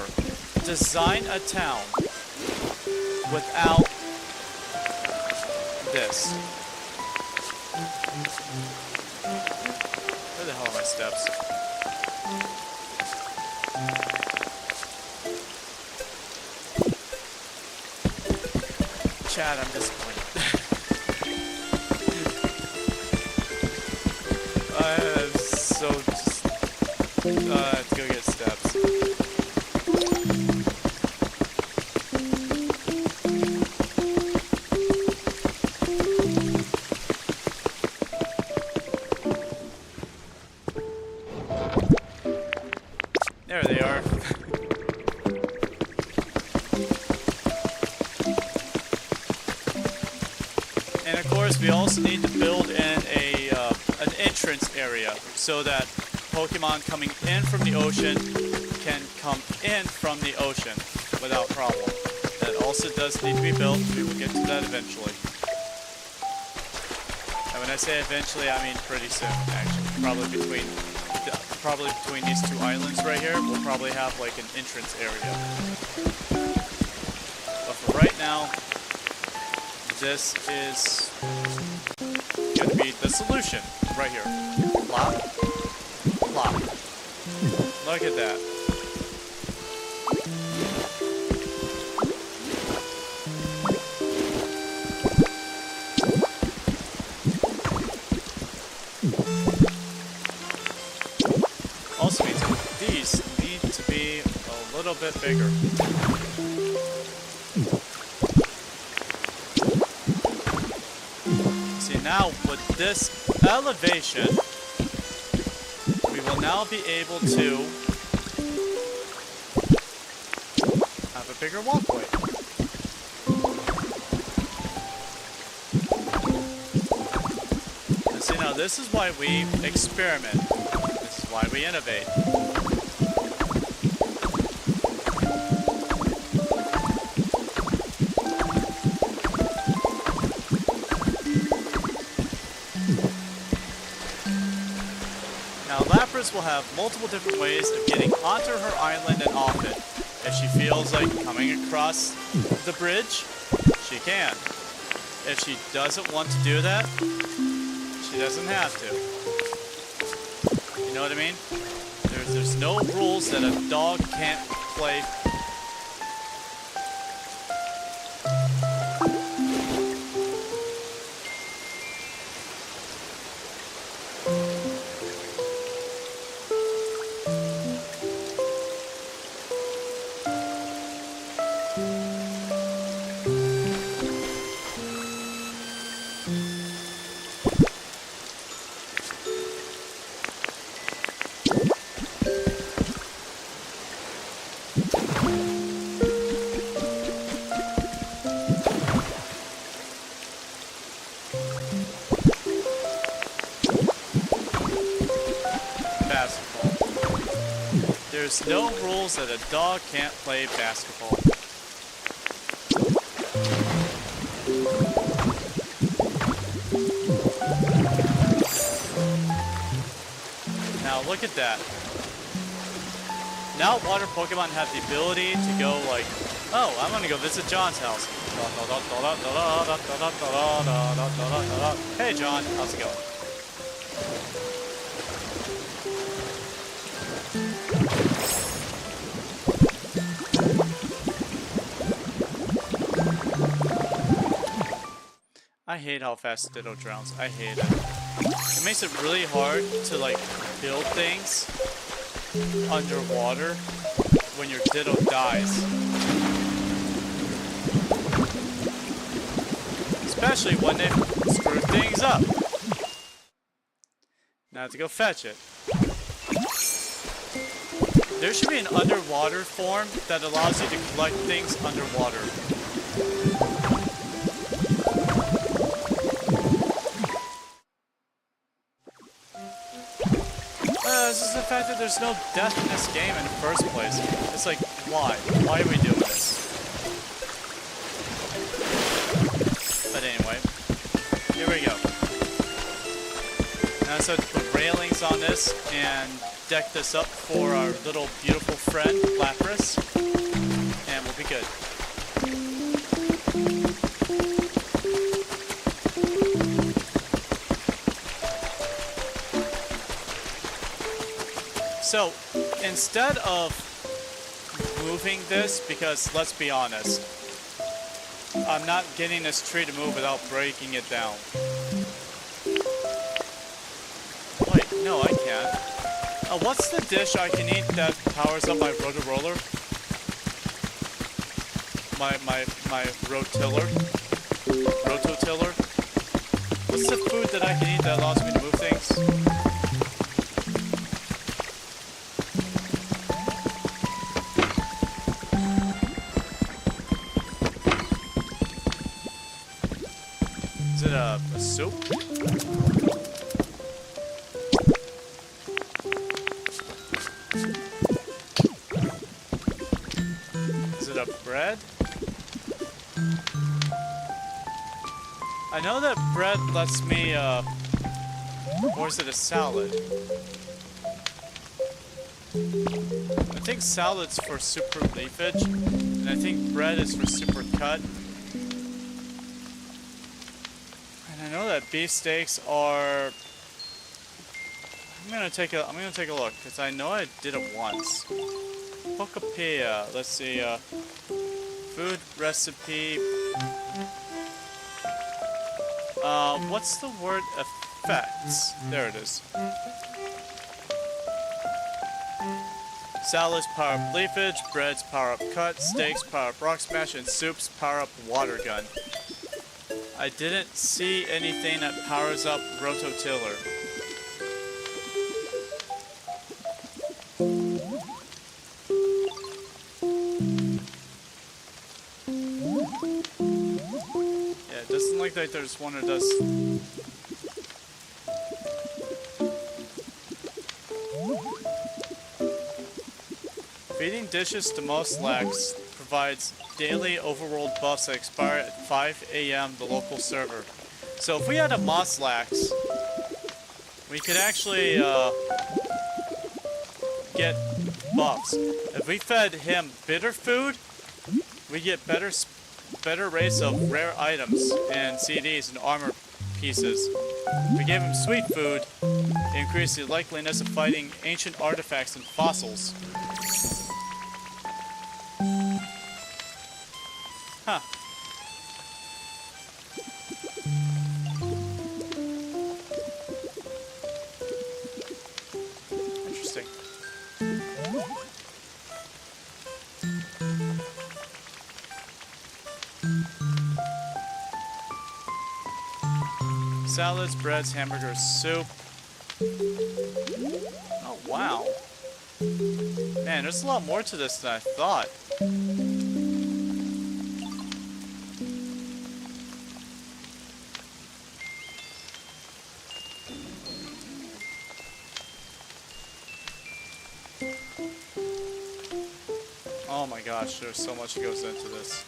design a town without this. Where the hell are my steps? Chad, I'm disappointed. I'm so just... let's go get steps. There they are. And of course, we also need to build in an entrance area so that Pokemon coming in from the ocean can come in from the ocean without problem. That also does need to be built. We will get to that eventually. And when I say eventually, I mean pretty soon, actually. Probably between these two islands right here, we'll probably have like an entrance area. But for right now, this is gonna be the solution right here. Plop, plop. Look at that. Also means that these need to be a little bit bigger. See, now with this elevation, we will now be able to have a bigger walkway. And see, now this is why we experiment. This is why we innovate. Now, Lapras will have multiple different ways of getting onto her island and off it. If she feels like coming across the bridge, she can. If she doesn't want to do that, she doesn't have to. You know what I mean? There's no rules that a dog can't play. Basketball. There's no rules that a dog can't play basketball. Now look at that. Now water Pokemon have the ability to go like, oh, I'm gonna go visit John's house. Hey John, how's it going? I hate how fast Ditto drowns. I hate it. It makes it really hard to like build things underwater when your Ditto dies. Especially when they screw things up. Now I have to go fetch it. There should be an underwater form that allows you to collect things underwater. This is the fact that there's no death in this game in the first place. It's like, why? Why are we doing this? But anyway, here we go. Now, so to put railings on this and deck this up for our little beautiful friend, Lapras, and we'll be good. So, instead of moving this, because let's be honest, I'm not getting this tree to move without breaking it down. Wait, no, I can't. What's the dish I can eat that powers up my roto-roller? My rotiller? Rototiller? What's the food that I can eat that allows me to move things? Is it a soup? Is it a bread? I know that bread lets me, or is it a salad? I think salad's for super leafage, and I think bread is for super cut. And I know that beef steaks are. I'm gonna take a look because I know I did it once. Pokopia. Let's see. Food recipe. What's the word? Effects. There it is. Salads power up leafage, breads power up cut, steaks power up rock smash, and soups power up water gun. I didn't see anything that powers up rototiller. Yeah, it doesn't look like there's one that does. Feeding dishes to Moslax provides daily overworld buffs that expire at 5 a.m. the local server. So if we had a Moslax, we could actually get buffs. If we fed him bitter food, we get better rates of rare items and CDs and armor pieces. If we gave him sweet food, it increased the likeliness of fighting ancient artifacts and fossils. Huh. Interesting. Salads, breads, hamburgers, soup. Oh, wow. Man, there's a lot more to this than I thought. Oh my gosh, there's so much that goes into this.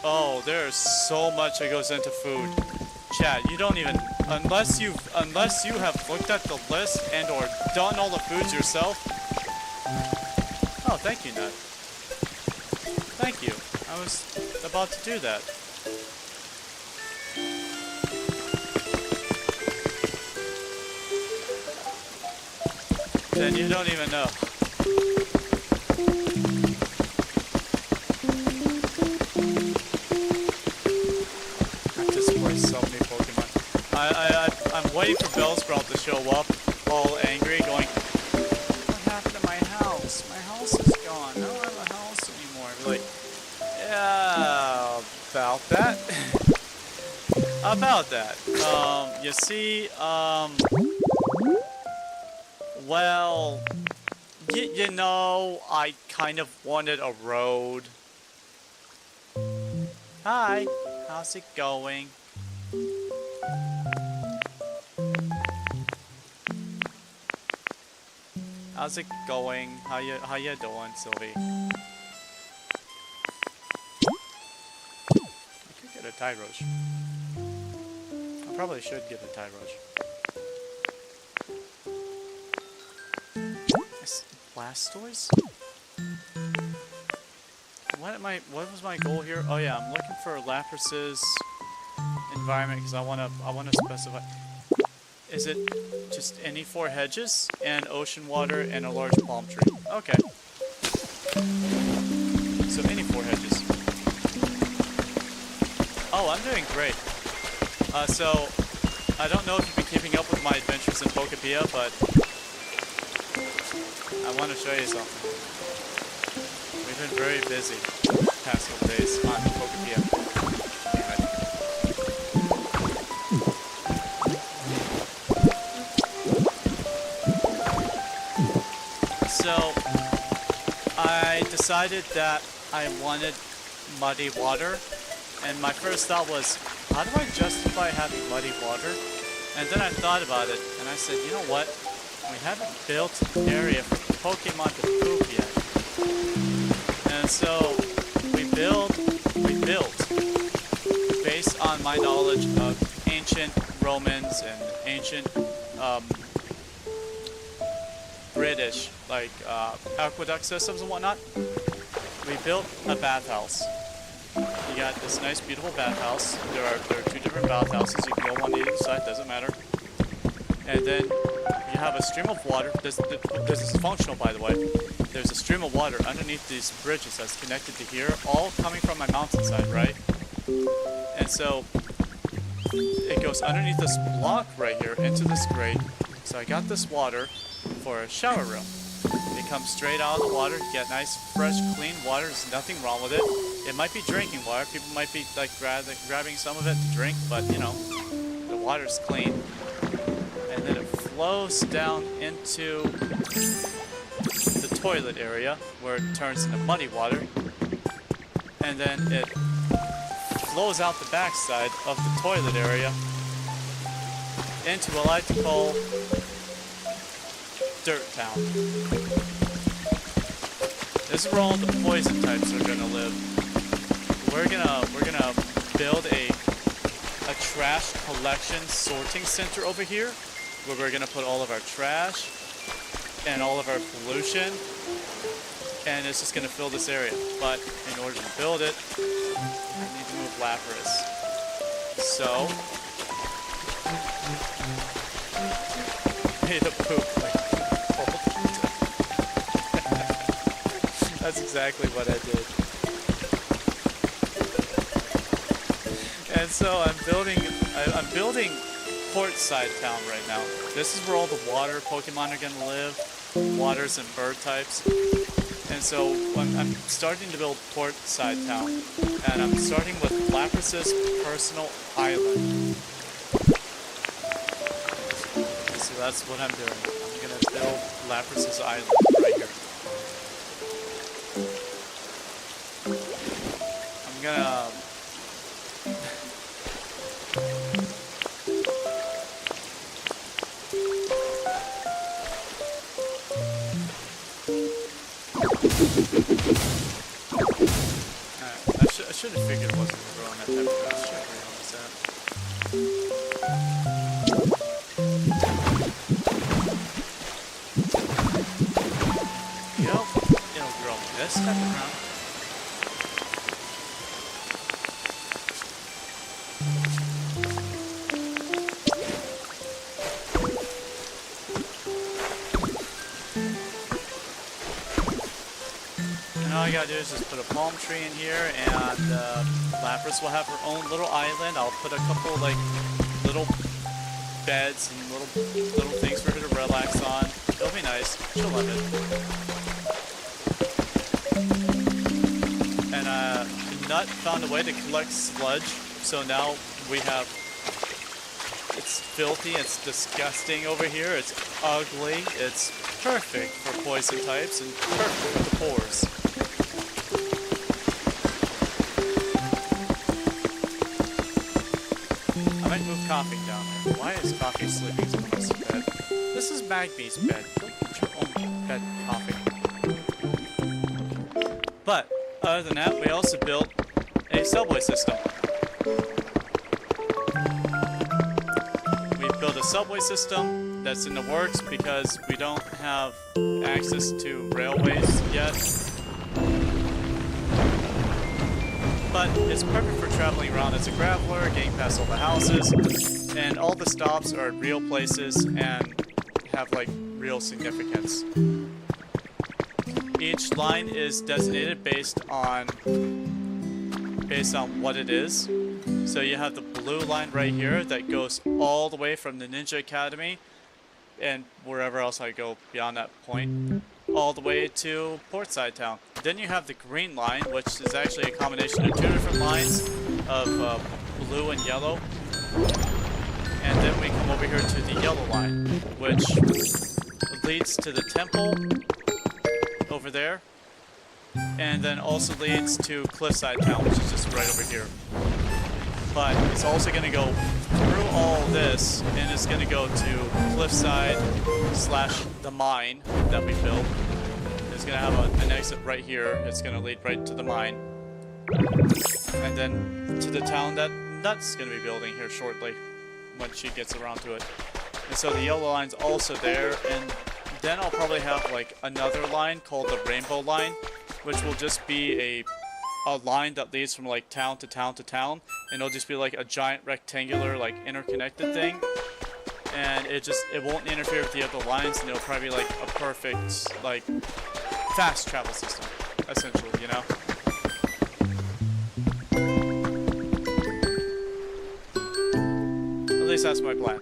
Oh, there's so much that goes into food. Chat, you don't even, unless you have looked at the list and or done all the foods yourself. Oh, thank you, Nut. Thank you. I was about to do that. Then you don't even know. So many Pokemon. I'm waiting for Bellsprout to show up, all angry, going, what happened to my house? My house is gone. I don't have a house anymore. I'd be like, yeah, about that. About that. You see, well, you know, I kind of wanted a road. Hi, how's it going? How's it going? How you doing, Sylvie? I could get a Tyrosh. I probably should get a Tyrosh. Blastoise? What was my goal here? Oh yeah, I'm looking for Lapras's environment because I wanna specify. Is it just any 4 hedges and ocean water and a large palm tree? Okay. So any 4 hedges. Oh, I'm doing great. So I don't know if you've been keeping up with my adventures in Pokopia, but I want to show you something. We've been very busy the past couple days on Pokopia. So I decided that I wanted muddy water, and my first thought was, how do I justify having muddy water? And then I thought about it, and I said, you know what? We haven't built an area for Pokemon to poop yet. And so we built based on my knowledge of ancient Romans and ancient British, like aqueduct systems and whatnot, we built a bathhouse. You got this nice, beautiful bathhouse. There are 2 different bathhouses. You can go one to either side, doesn't matter. And then you have a stream of water. This is functional, by the way. There's a stream of water underneath these bridges that's connected to here, all coming from my mountainside, right? And so it goes underneath this block right here into this grate. So I got this water for a shower room. It comes straight out of the water. You get nice, fresh, clean water. There's nothing wrong with it. It might be drinking water. People might be like grabbing some of it to drink, but you know, the water's clean. And then it flows down into the toilet area where it turns into muddy water. And then it flows out the backside of the toilet area into what I like to call Dirt Town. This is where all the poison types are gonna live. We're gonna build a trash collection sorting center over here, where we're gonna put all of our trash and all of our pollution, and it's just gonna fill this area. But in order to build it, I need to move Lapras. So made a poop like That's exactly what I did. And so I'm building Portside Town right now. This is where all the water Pokemon are gonna live, waters and bird types. And so I'm starting to build Portside Town, and I'm starting with Lapras's personal island. So that's what I'm doing. I'm gonna build Lapras's island right here. I'm gonna I should have figured it wasn't growing that type of grass. Should have realized that. Yep, it'll grow this type of ground. All you gotta do is just put a palm tree in here, and Lapras will have her own little island. I'll put a couple like little beds and little things for her to relax on. It'll be nice. She'll love it. And Nut found a way to collect sludge, so now we have. It's filthy. It's disgusting over here. It's ugly. It's perfect for poison types and perfect for the pores. Coffee down there. Why is Coffee sleeping in the bed? This is Magby's bed. Go get your own bed, Coffee. But other than that, we also built a subway system. We built a subway system that's in the works because we don't have access to railways yet. But it's perfect for traveling around as a graveler, getting past all the houses, and all the stops are at real places and have like real significance. Each line is designated based on what it is. So you have the blue line right here that goes all the way from the Ninja Academy and wherever else I go beyond that point, all the way to Portside Town. Then you have the green line, which is actually a combination of 2 different lines of blue and yellow. And then we come over here to the yellow line, which leads to the temple over there. And then also leads to Cliffside Town, which is just right over here. But it's also going to go through all this, and it's going to go to Cliffside / the mine that we built. It's going to have an exit right here. It's going to lead right to the mine. And then to the town that Nut's gonna be building here shortly, when she gets around to it. And so the yellow line's also there, and then I'll probably have like another line called the rainbow line, which will just be a line that leads from like town to town to town, and it'll just be like a giant rectangular like interconnected thing, and it won't interfere with the other lines, and it'll probably be like a perfect like fast travel system, essentially, you know. At least that's my plan.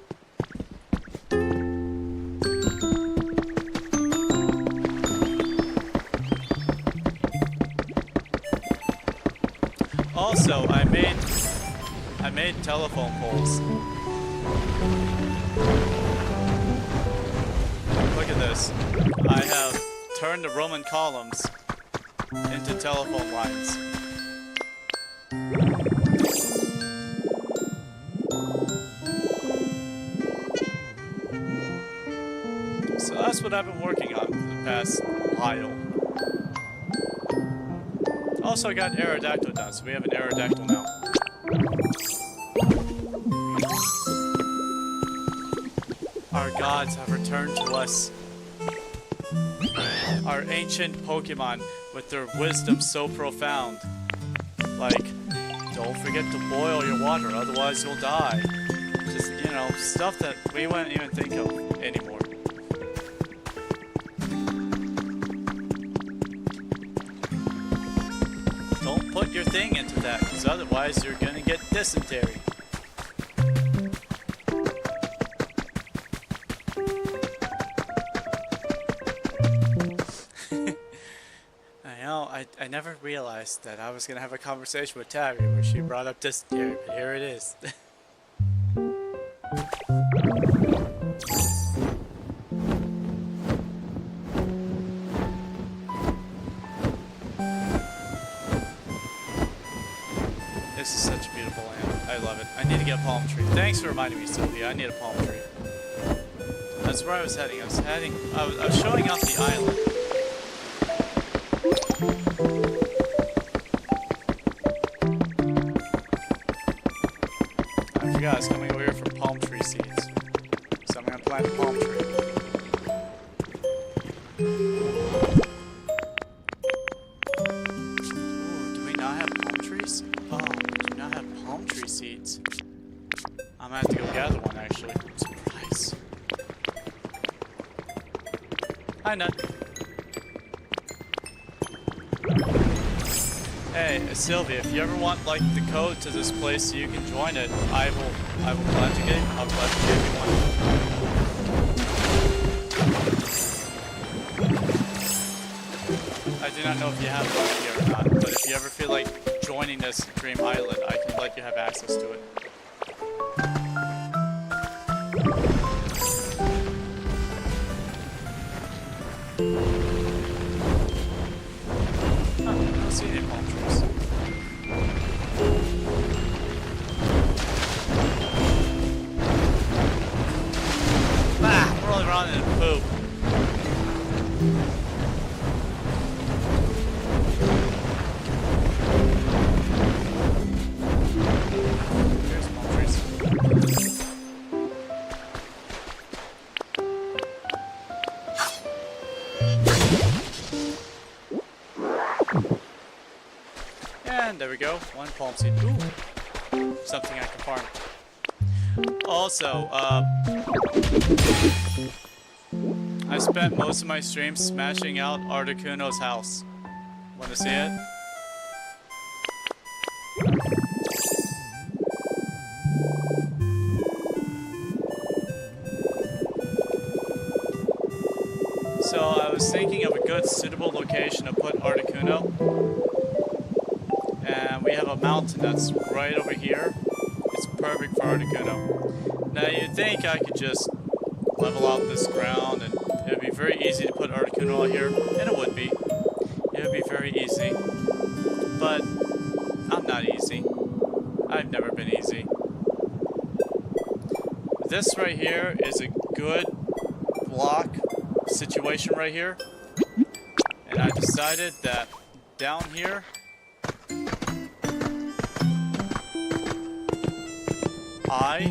Also, I made telephone poles. Look at this. I have turned the Roman columns into telephone lines. So that's what I've been working on for the past while. Also, I got Aerodactyl done, so we have an Aerodactyl now. Our gods have returned to us. Our ancient Pokemon with their wisdom so profound. Like, don't forget to boil your water, otherwise you'll die. Just, you know, stuff that we wouldn't even think of anymore. Don't put your thing into that, because otherwise you're gonna get dysentery. I never realized that I was gonna have a conversation with Tabby where she brought up dysentery, but here it is. This is such a beautiful land. I love it. I need to get a palm tree. Thanks for reminding me, Sylvia. I need a palm tree. That's where I was heading. I was showing off the island. I forgot I was coming over here for palm tree seeds. So I'm gonna plant a palm tree. Ooh, do we not have palm trees? Oh, we do not have palm tree seeds. I'm gonna have to go gather one actually. Surprise. Hi, Nut. Hey, Sylvia, if you ever want like the code to this place so you can join it, I'll gladly give you one. I do not know if you have one here or not, but if you ever feel like joining this Dream Island, I can let you have access to it. I don't see any palm trees. Ah, we're only running in poop. Here's palm trees. And there we go, one palm seed. Ooh, something I can farm. Also, I spent most of my stream smashing out Articuno's house. Want to see it? So I was thinking of a good suitable location to put Articuno. And we have a mountain that's right over here. It's perfect for Articuno. Now you'd think I could just level out this ground and it would be very easy to put Articuno out here. And it would be. It would be very easy. But I'm not easy. I've never been easy. This right here is a good block situation right here. And I decided that down here I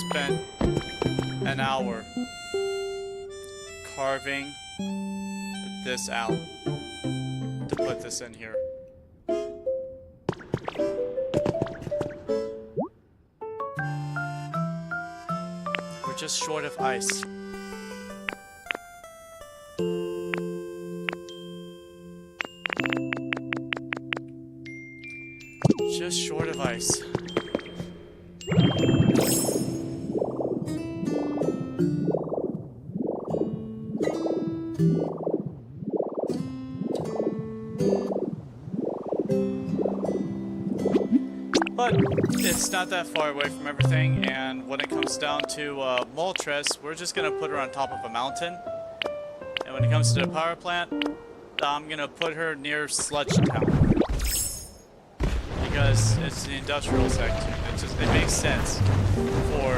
spent an hour carving this out to put this in here. We're just short of ice. Just short of ice. But it's not that far away from everything, and when it comes down to Moltres, we're just gonna put her on top of a mountain. And when it comes to the power plant, I'm gonna put her near Sludge Town. Because it's the industrial sector. It makes sense for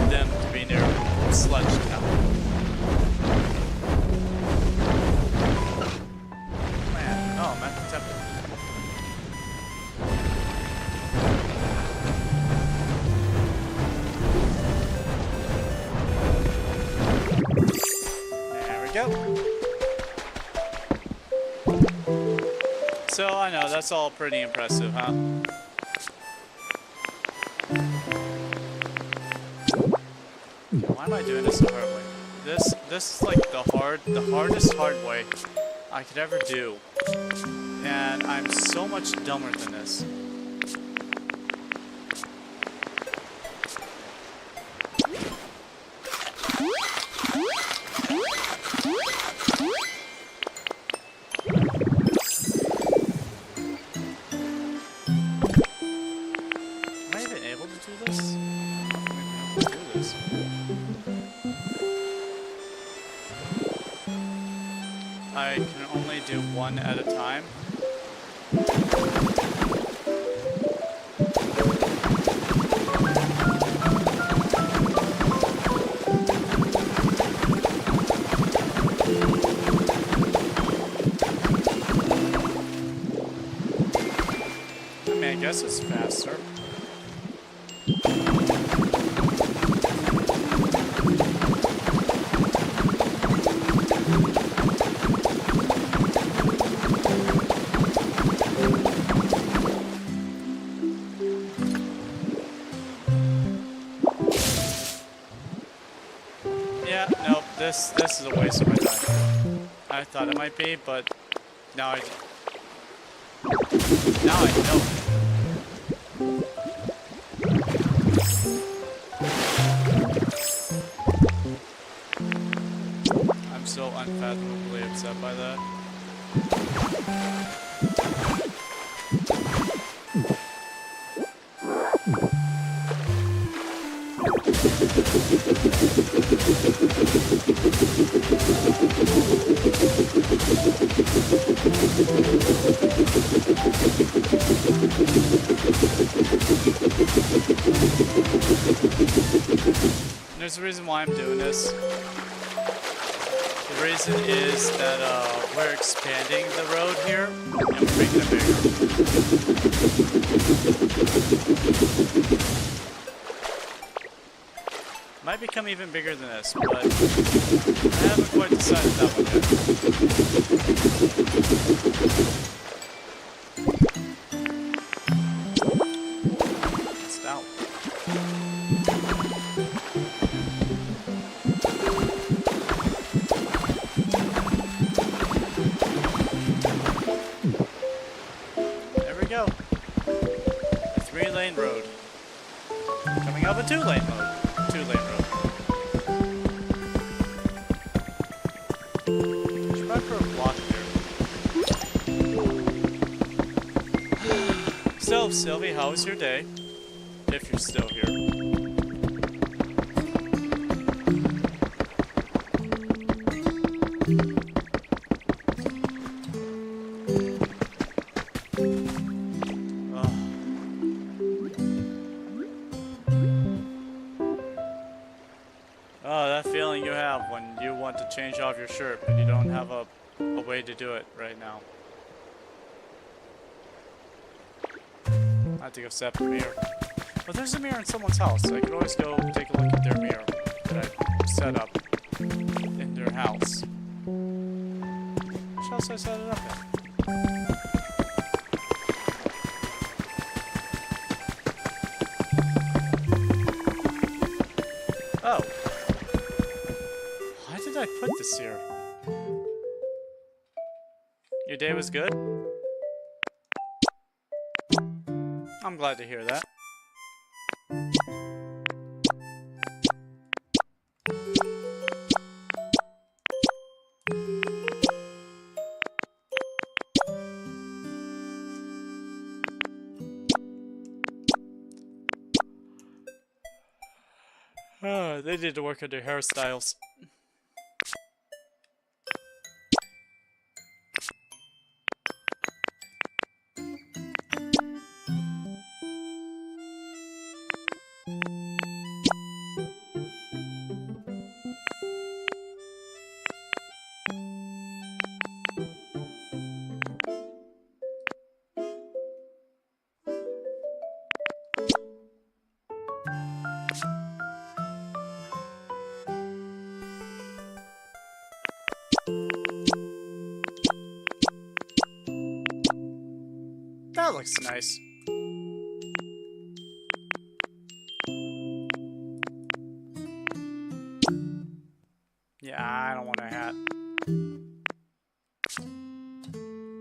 them to be near Sludge Town. Man, oh man, tempted. There we go. So, I know, that's all pretty impressive, huh? Why am I doing this the hard way? This is like the hardest hard way I could ever do. And I'm so much dumber than this. I can only do one at a time. I mean, I guess it's faster. Yeah, nope, this is a waste of my time. I thought it might be, but now I know. I'm so unfathomably upset by that. There's a reason why I'm doing this. The reason is that we're expanding the road here and we're making it bigger. Might become even bigger than this, but I haven't quite decided that one yet. It's out. There we go. A 3-lane road. Coming up a 2-lane road. 2-lane road. Should I put a block there? So, Sylvie, how was your day? If you're still here. Oh, that feeling you have when you want to change off your shirt, but you don't have a way to do it right now. I have to go step from here. Well, there's a mirror in someone's house. I could always go take a look at their mirror that I set up in their house. Which house I set it up in? Oh. Why did I put this here? Your day was good? I'm glad to hear that. They need to work on their hairstyles. That looks nice. Yeah, I don't want a hat.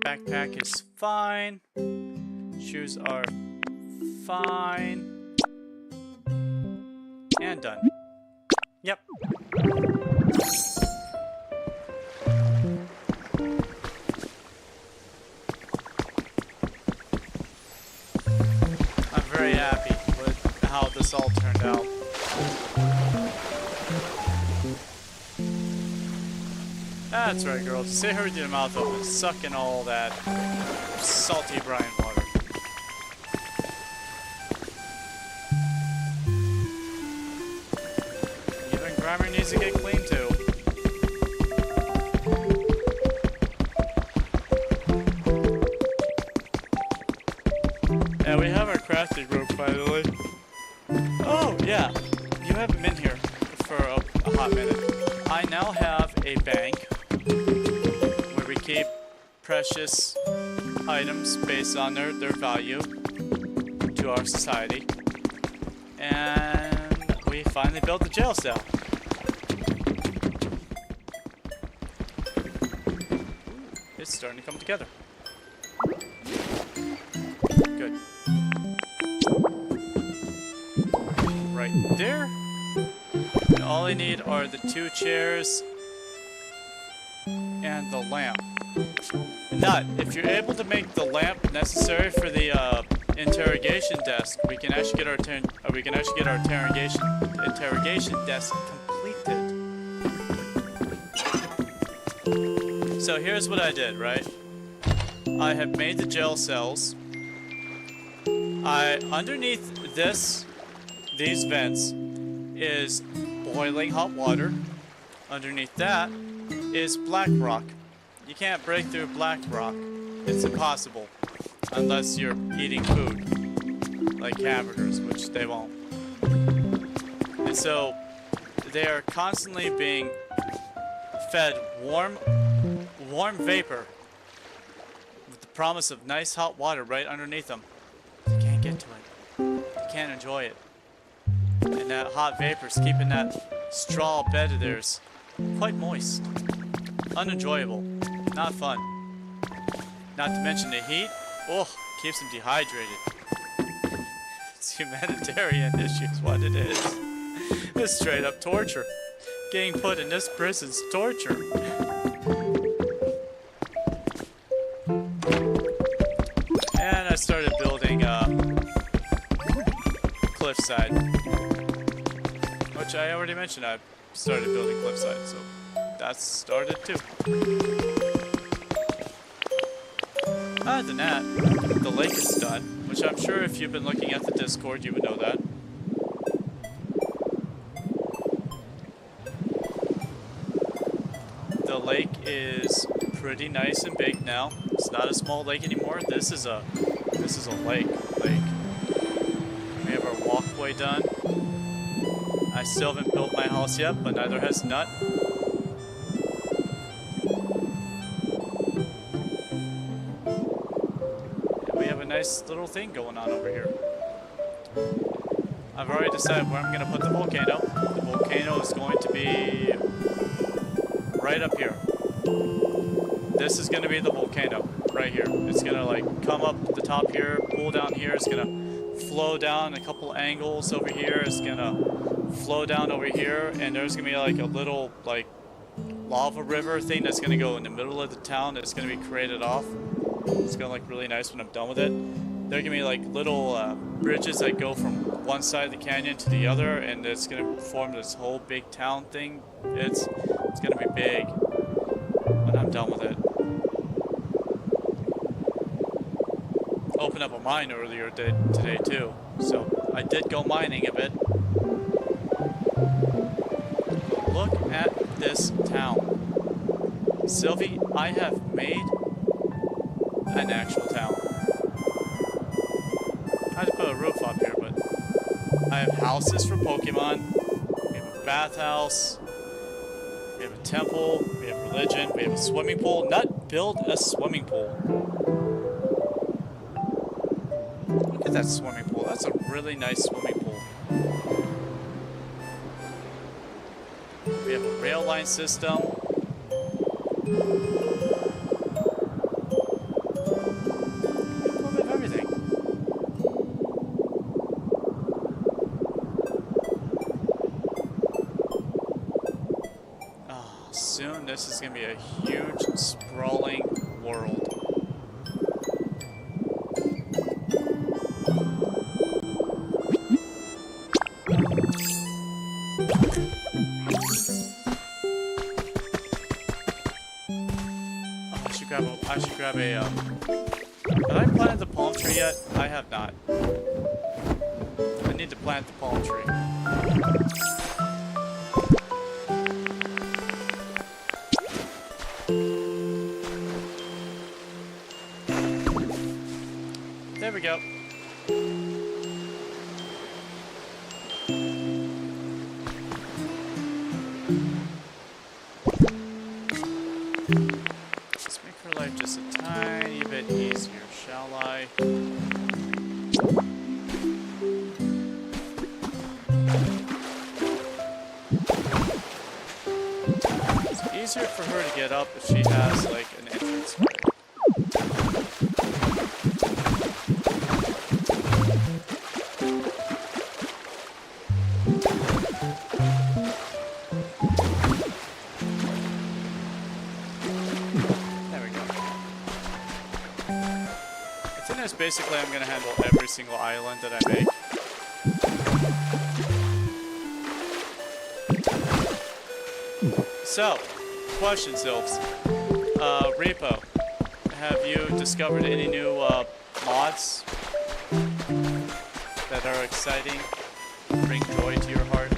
Backpack is fine. Shoes are fine. And done. Yep. I'm very happy with how this all turned out. That's right, girl. Just sit here with your mouth open, sucking all that salty brine water. Even grammar needs to get clean too. Yeah, we have our crafting room finally. Oh, yeah. You haven't been here for a hot minute. I now have a bank where we keep precious items based on their value to our society. And we finally built the jail cell. It's starting to come together. Good. Right there. And all I need are the 2 chairs and the lamp. Nut, if you're able to make the lamp necessary for the interrogation desk, we can actually get our interrogation desk completed. So here's what I did, right? I have made the jail cells. Underneath these vents is boiling hot water. Underneath that is black rock. You can't break through black rock. It's impossible. Unless you're eating food. Like hamburgers, which they won't. And so they are constantly being fed warm vapor with the promise of nice hot water right underneath them. You can't get to it. You can't enjoy it. And that hot vapor's keeping that straw bed of theirs quite moist. Unenjoyable. Not fun. Not to mention the heat. Oh, keeps them dehydrated. It's humanitarian issues, what it is. It's straight up torture. Getting put in this prison's torture. And I started building cliffside. Which I already mentioned, I started building cliffside, so that's started too. Other than that, the lake is done, which I'm sure if you've been looking at the Discord, you would know that. The lake is pretty nice and big now. It's not a small lake anymore. This is a lake. We have our halfway done. I still haven't built my house yet, but neither has Nut. And we have a nice little thing going on over here. I've already decided where I'm going to put the volcano. The volcano is going to be right up here. This is going to be the volcano right here. It's going to like come up the top here, pull down here. It's going to flow down a couple angles over here. It's going to flow down over here. And there's going to be like a little like lava river thing that's going to go in the middle of the town. That's going to be created off. It's going to look really nice when I'm done with it. There are going to be like little bridges that go from one side of the canyon to the other, and it's going to form this whole big town thing. It's going to be big when I'm done with it. Opened up a mine earlier today too, so I did go mining a bit. But look at this town. Sylvie, I have made an actual town. I had to put a roof up here, but I have houses for Pokemon. We have a bathhouse. We have a temple. We have religion. We have a swimming pool. Nut, build a swimming pool. Look at that swimming pool. That's a really nice swimming pool. We have a rail line system. We have a little bit of everything. Soon this is going to be a huge, sprawling world. Oh, I should grab a, Have I planted the palm tree yet? I have not. I need to plant the palm tree. There we go. Let's make her life just a tiny bit easier, shall I? It's easier for her to get up if she has like an entrance way. Basically, I'm going to handle every single island that I make. So, question, Sylphs. Repo, have you discovered any new mods that are exciting, bring joy to your heart?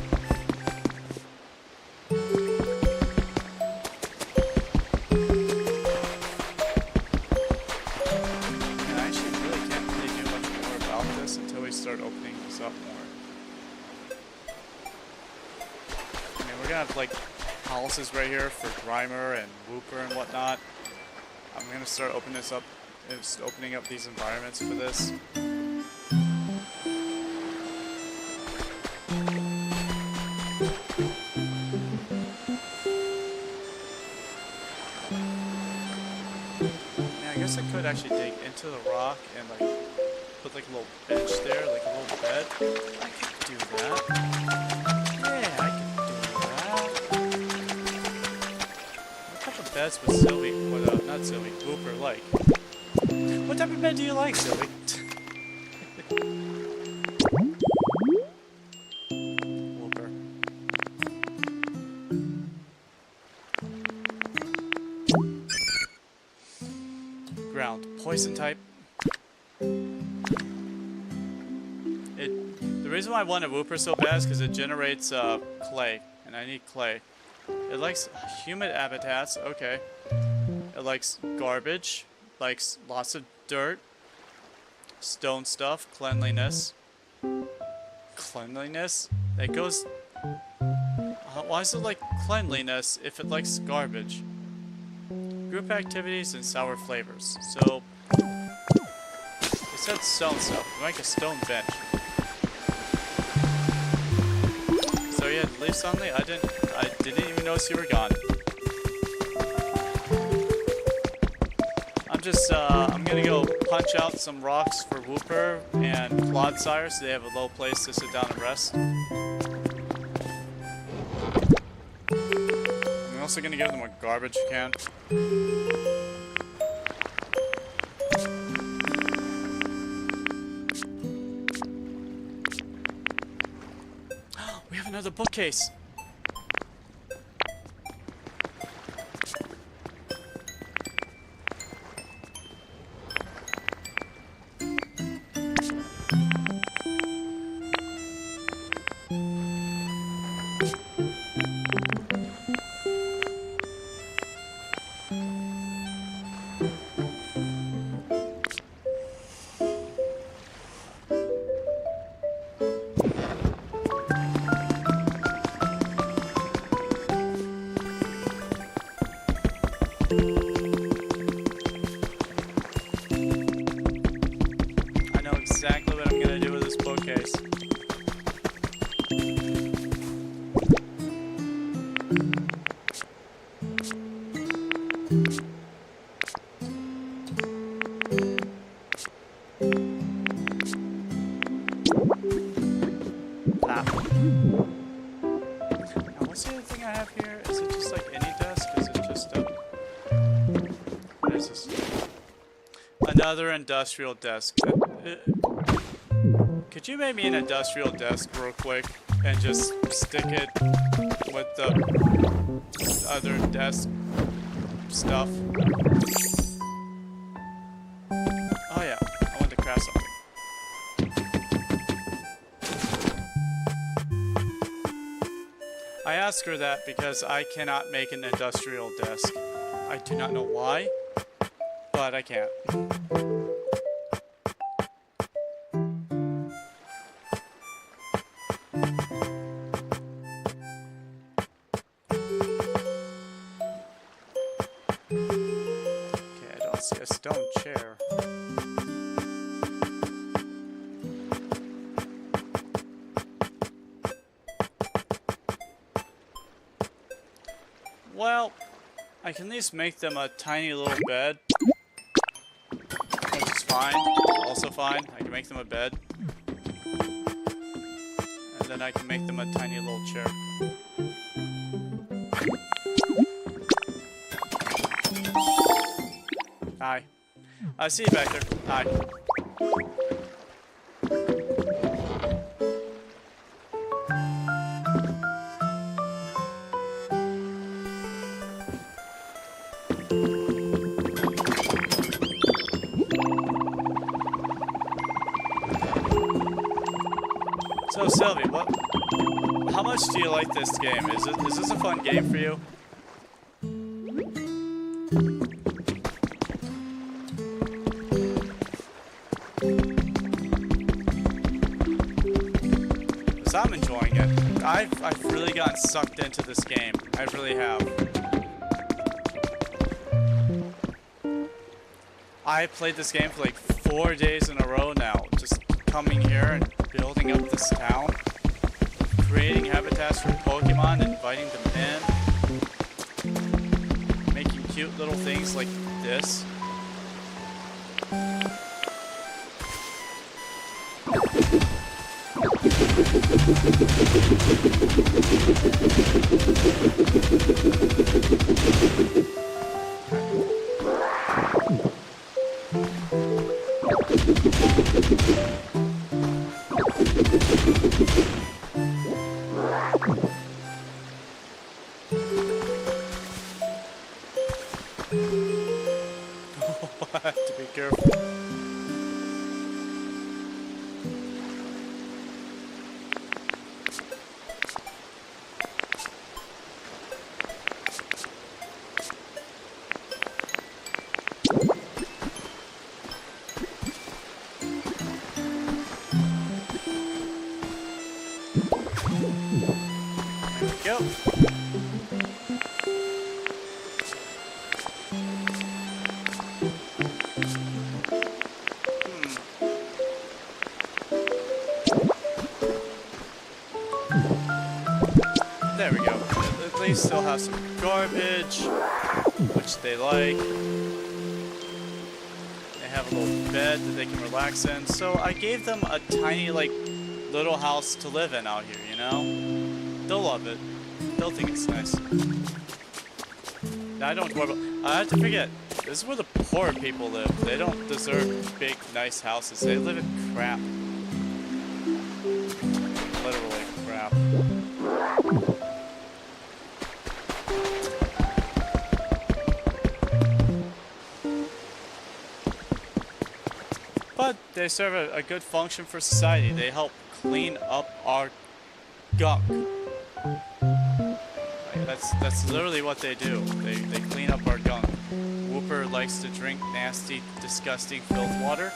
Start opening this up more. I mean, we're gonna have like houses right here for Grimer and Wooper and whatnot. I'm gonna start opening this up, just opening up these environments for this. Yeah, I guess I could actually dig into the rock and like put like a little bench there, like a little bed. I could do that. Yeah, I could do that. What type of beds would Sylvie, not Sylvie, Wooper like? What type of bed do you like, Sylvie? Wooper. Ground, poison type. The reason why I want a Wooper so bad is because it generates clay, and I need clay. It likes humid habitats, okay. It likes garbage, likes lots of dirt, stone stuff, cleanliness. cleanliness? It goes... why is it like cleanliness if it likes garbage? Group activities and sour flavors. So... it said stone stuff. Like a stone bench. So you had to leave suddenly? I didn't even notice you were gone. I'm gonna go punch out some rocks for Whooper and Clodsire so they have a low place to sit down and rest. I'm also gonna give them a garbage can. We have another bookcase! Exactly what I'm gonna do with this bookcase. Ah. Now, what's the other thing I have here? Is it just like any desk? Is it just what is this? Another industrial desk. Could you make me an industrial desk real quick and just stick it with the other desk stuff? Oh yeah, I want to craft something. I asked her that because I cannot make an industrial desk. I do not know why, but I can't. See a stone chair. Well, I can at least make them a tiny little bed, which is fine. Also fine. I can make them a bed. And then I can make them a tiny little chair. Hi. I see you back there. Hi. So Sylvie, how much do you like this game? Is this a fun game for you? I'm enjoying it. I've really gotten sucked into this game. I really have. I played this game for like 4 days in a row now. Just coming here and building up this town. Creating habitats for Pokemon, inviting them in. Making cute little things like this. I have to be careful. There we go. There we go. At least they'll have some garbage, which they like. They have a little bed that they can relax in. So I gave them a tiny, like, little house to live in out here, you know? They'll love it. They'll think it's nice. Now I don't worry about. I have to forget. This is where the poor people live. They don't deserve big, nice houses. They live in crap. Literally crap. But they serve a good function for society. They help clean up our gunk. Like, that's literally what they do. They clean up our gunk. Whooper likes to drink nasty, disgusting filth water,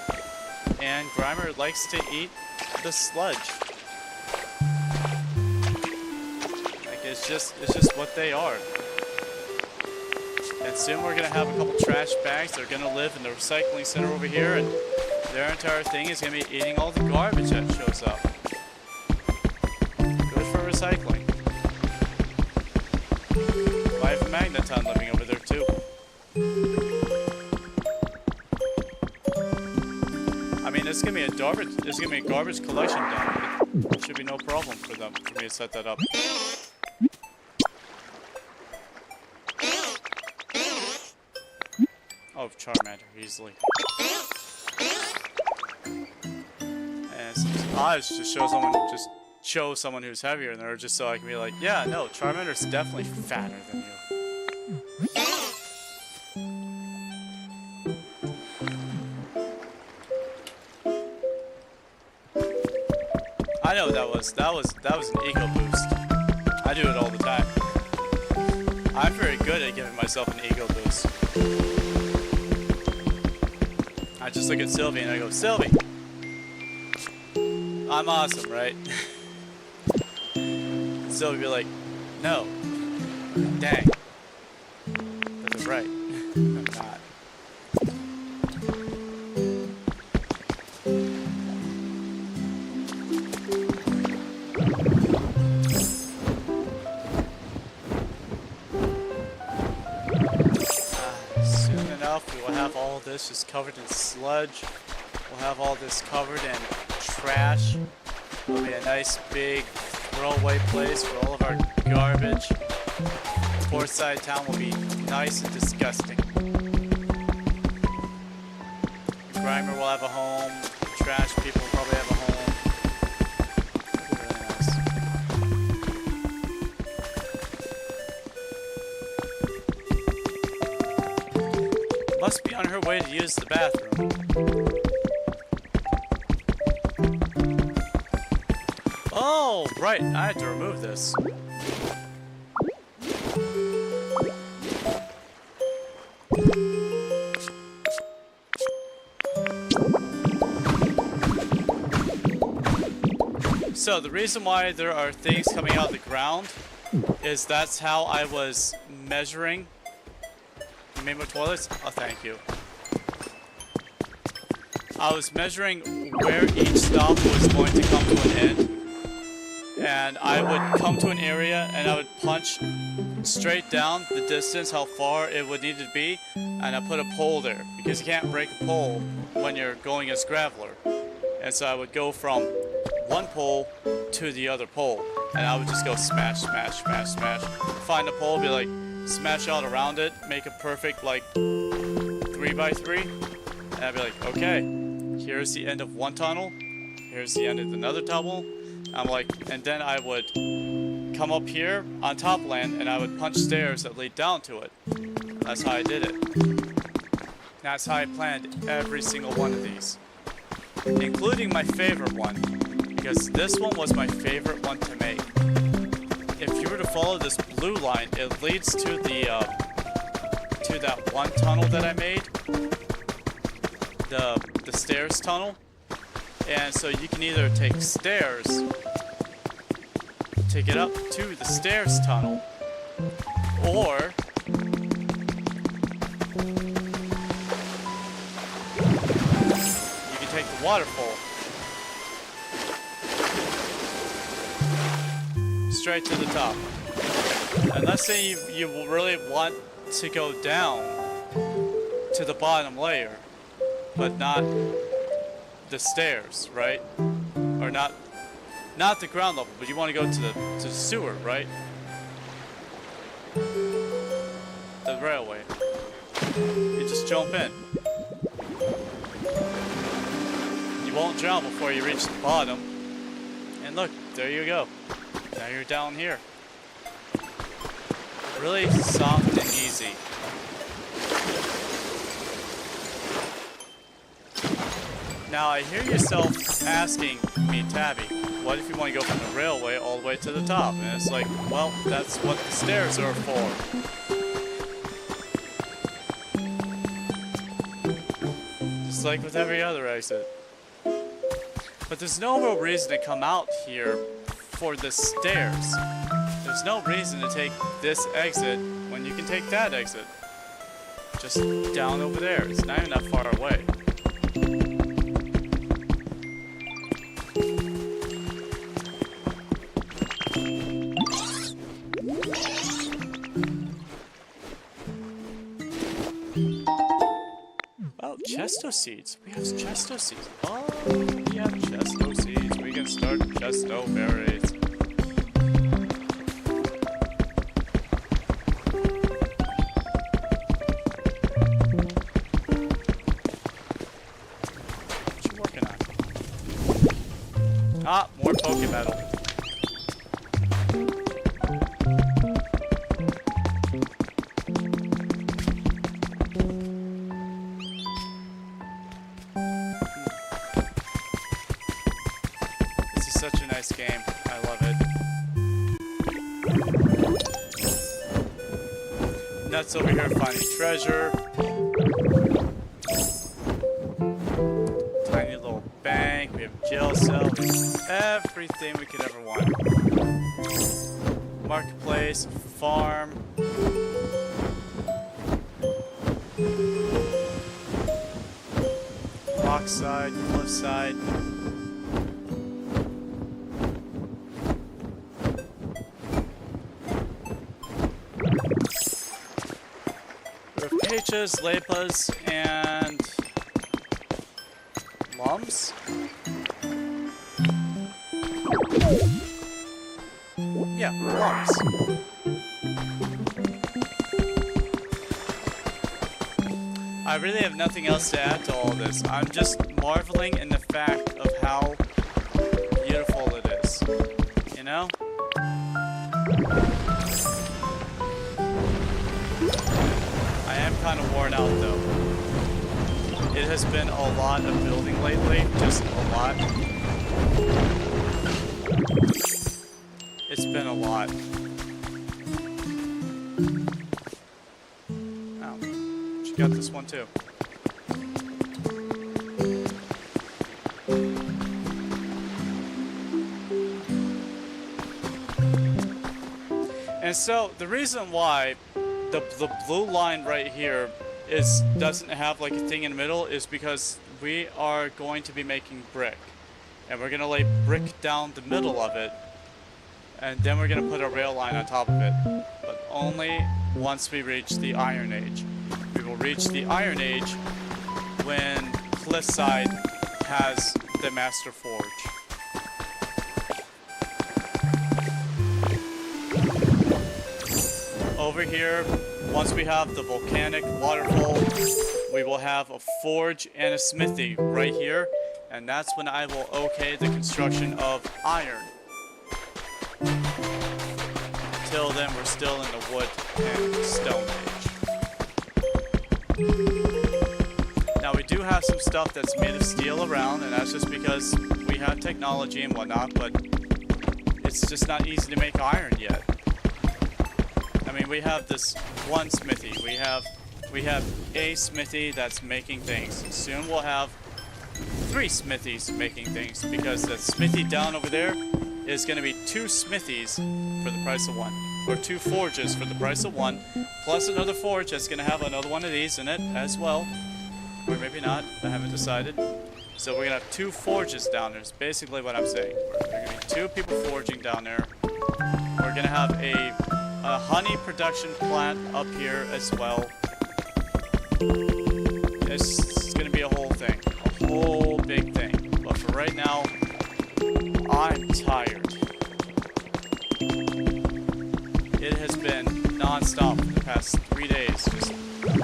and Grimer likes to eat the sludge. Like it's just what they are. And soon we're gonna have a couple trash bags. They're gonna live in the recycling center over here, and their entire thing is gonna be eating all the garbage that shows up. Good for recycling. I have a magneton living over there too. I mean, it's gonna be a garbage collection dump. It should be no problem for me to set that up. Oh, Charmander, easily. And I just show someone who's heavier than her, just so I can be like, yeah, no, Charmander's definitely fatter than you. I know that was an ego boost. I do it all the time. I'm very good at giving myself an ego boost. I just look at Sylvie and I go, Sylvie, I'm awesome, right? And Sylvie be like, no. Dang. But they're right. I'm not. Soon enough, we will have all this just covered in sludge. We'll have all this covered in trash. It'll be a nice big throwaway place for all of our garbage. The poor side of town will be nice and disgusting. The Grimer will have a home. The trash people will probably have a home. It'll be really nice. Must be on her way to use the bathroom. Oh, right, I had to remove this. So the reason why there are things coming out of the ground is that's how I was measuring. You made more toilets? Oh, thank you. I was measuring where each stop was going to come to an end. And I would come to an area and I would punch straight down the distance, how far it would need to be, and I put a pole there because you can't break a pole when you're going as Graveler. And so I would go from one pole to the other pole, and I would just go smash, smash, smash, smash. Find a pole, be like, smash out around it, make a perfect like 3x3, and I'd be like, okay, here's the end of one tunnel, here's the end of another tunnel. I'm like, and then I would come up here on top land and I would punch stairs that lead down to it. That's how I did it. That's how I planned every single one of these, including my favorite one, because this one was my favorite one to make. If you were to follow this blue line, it leads to the to that one tunnel that I made, the stairs tunnel. And so you can either take stairs to get up to the stairs tunnel, or you can take the waterfall straight to the top. And let's say you really want to go down to the bottom layer, but not the stairs, right? Or not the ground level, but you want to go to the sewer, right? The railway. You just jump in. You won't drown before you reach the bottom. And look, there you go. Now you're down here. Really soft and easy. Now I hear yourself asking me, Tabby, what if you want to go from the railway all the way to the top? And it's like, well, that's what the stairs are for. Just like with every other exit. But there's no real reason to come out here for the stairs. There's no reason to take this exit when you can take that exit. Just down over there. It's not even that far away. Oh, chesto seeds. We have chesto seeds. Oh, we have chesto seeds. We can start chesto berries. Ah, more Pokemetal. This is such a nice game. I love it. Nuts over here finding treasure. Tiny little bank. We have jail cell. Everything we could ever want. Marketplace, farm. Rockside, cliffside. We have peaches, lepas, and lumps. Yeah, lumps. I really have nothing else to add to all this. I'm just marveling in the fact of how beautiful it is. You know? I am kind of worn out though. It has been a lot of building lately, just a lot. It's been a lot. Oh, she got this one too. And so the reason why the blue line right here doesn't have like a thing in the middle is because we are going to be making brick, and we're gonna lay brick down the middle of it. And then we're going to put a rail line on top of it. But only once we reach the Iron Age. We will reach the Iron Age when Cliffside has the Master Forge. Over here, once we have the volcanic waterfall, we will have a forge and a smithy right here. And that's when I will okay the construction of iron. Until then, we're still in the wood and stone age. Now, we do have some stuff that's made of steel around, and that's just because we have technology and whatnot, but it's just not easy to make iron yet. I mean, we have this one smithy. We have a smithy that's making things. Soon we'll have 3 smithies making things, because the smithy down over there is going to be 2 smithies for the price of 1. Or 2 forges for the price of 1. Plus another forge that's going to have another one of these in it as well. Or maybe not. I haven't decided. So we're going to have 2 forges down there. Is basically what I'm saying. There are going to be 2 people forging down there. We're going to have a honey production plant up here as well. It's going to be a whole thing. A whole big thing. But for right now, I'm tired. It has been non-stop for the past 3 days. Just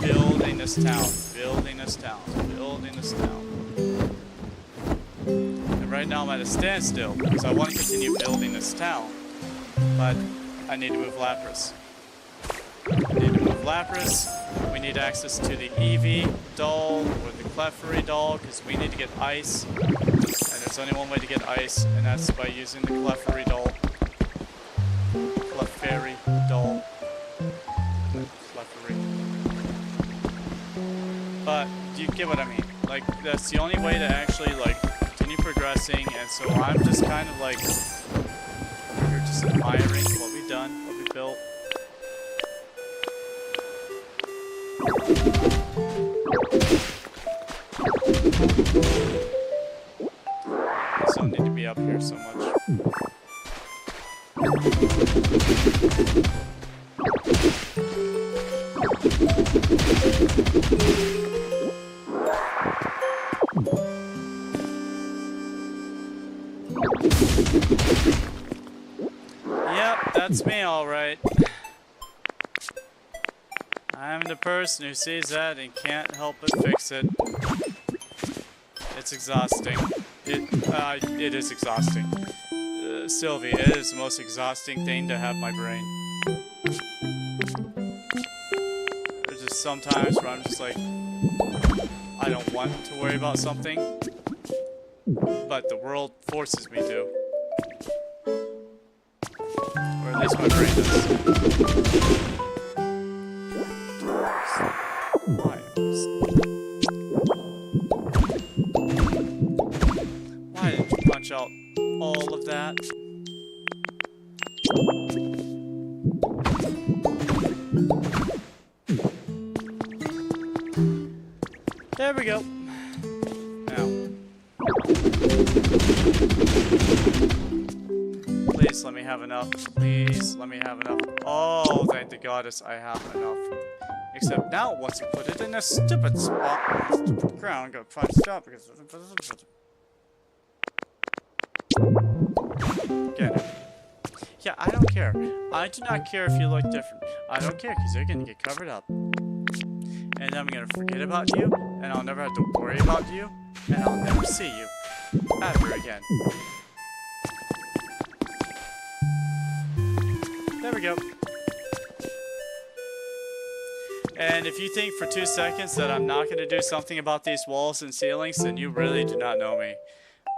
building this town. Building this town. Building this town. And right now I'm at a standstill because I want to continue building this town. But I need to move Lapras. I need to move Lapras. We need access to the Eevee doll or the Clefairy doll because we need to get ice. And there's only one way to get ice, and that's by using the Clefairy doll. Clefairy doll. Clefairy. But do you get what I mean? Like, that's the only way to actually, like, continue progressing, and so I'm just kind of like, we're just admiring what we've done, what we built. I don't need to be up here so much. Yep, that's me alright. I'm the person who sees that and can't help but fix it. It's exhausting. It is exhausting. Sylvie, it is the most exhausting thing to have my brain. There's just sometimes where I'm just like, I don't want to worry about something, but the world forces me to. Or at least my brain does. Why did you punch out all of that? There we go. Now. Please let me have enough. Please let me have enough. Oh, thank the goddess I have enough. Except now, once you put it in a stupid spot, stupid ground, I'm gonna punch out because. Get it. Yeah, I don't care. I do not care if you look different. I don't care because you're gonna get covered up. And then I'm gonna forget about you, and I'll never have to worry about you, and I'll never see you ever again. There we go. And if you think for 2 seconds that I'm not gonna do something about these walls and ceilings, then you really do not know me.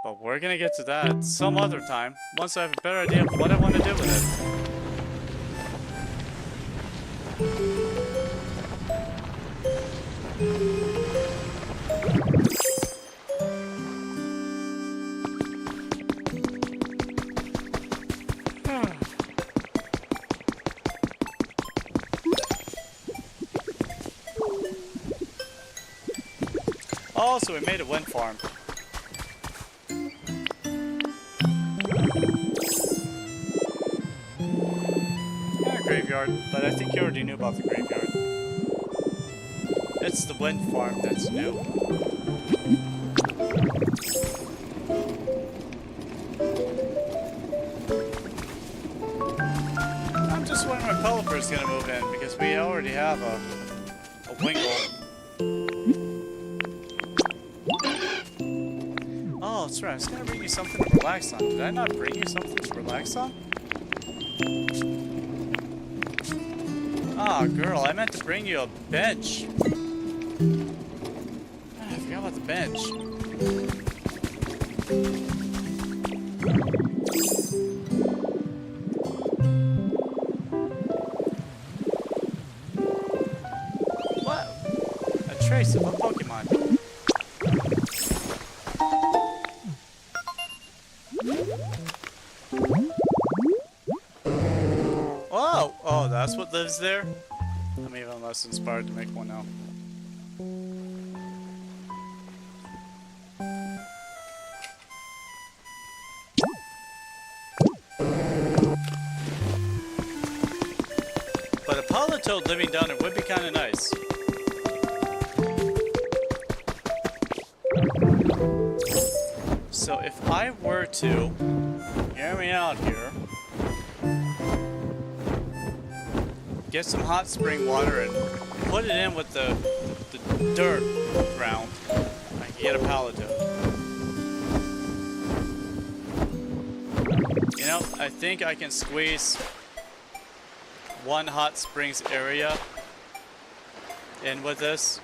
But we're gonna get to that some other time, once I have a better idea of what I want to do with it. Oh, so we made a wind farm. Yeah, graveyard, but I think you already knew about the graveyard. It's the wind farm that's new. I'm just wondering when Pelipper's gonna move in, because we already have a Wingle. Oh, that's right. I was gonna bring you something to relax on. Did I not bring you something to relax on? Ah, girl, I meant to bring you a bench. Ah, I forgot about the bench. What? A trace of a Pokemon. Oh, that's what lives there? I'm even less inspired to make one now. But a Politoad living down there would be kind of nice. So if I were to, hear me out here, get some hot spring water and put it in with the dirt ground, I can get a Politoad. You know, I think I can squeeze one hot springs area in with this.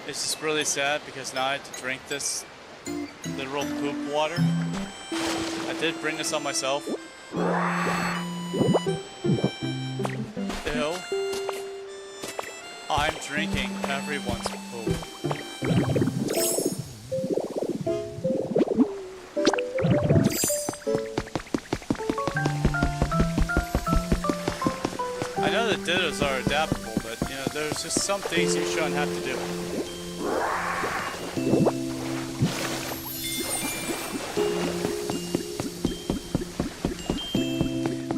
It's just really sad because now I have to drink this literal poop water. I did bring this on myself. Ew. I'm drinking everyone's poop. I know that dittos are adaptable, but you know, there's just some things you shouldn't have to do.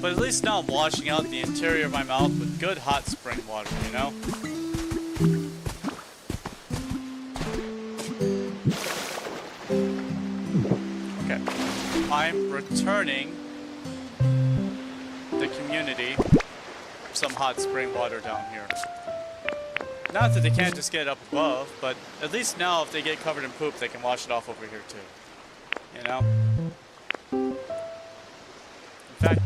But at least now I'm washing out the interior of my mouth with good hot spring water, you know? Okay. I'm returning the community some hot spring water down here. Not that they can't just get it up above, but at least now if they get covered in poop, they can wash it off over here too. You know? In fact,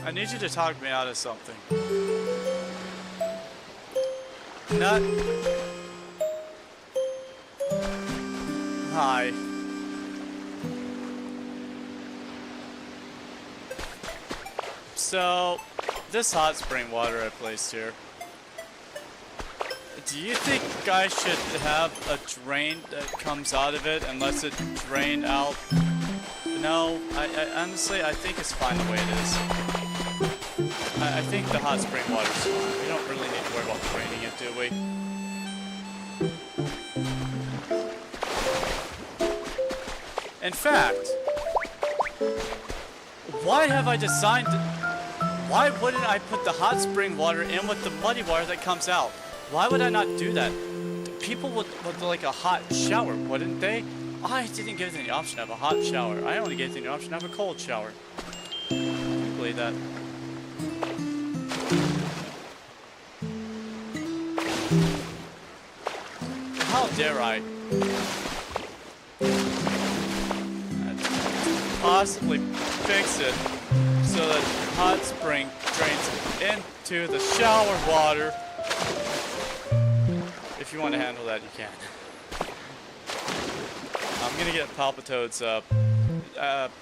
I need you to talk me out of something. Nut. Hi. So, this hot spring water I placed here. Do you think I should have a drain that comes out of it and lets it drain out? No, I honestly, I think it's fine the way it is. I think the hot spring water's fine. We don't really need to worry about draining it, do we? In fact, why have I decided... Why wouldn't I put the hot spring water in with the muddy water that comes out? Why would I not do that? People would like a hot shower, wouldn't they? I didn't give them the option of a hot shower. I only gave them the option of a cold shower. I can't believe that. How dare I? Possibly fix it so that hot spring drains into the shower water. If you want to handle that, you can. I'm gonna get Palpitoad's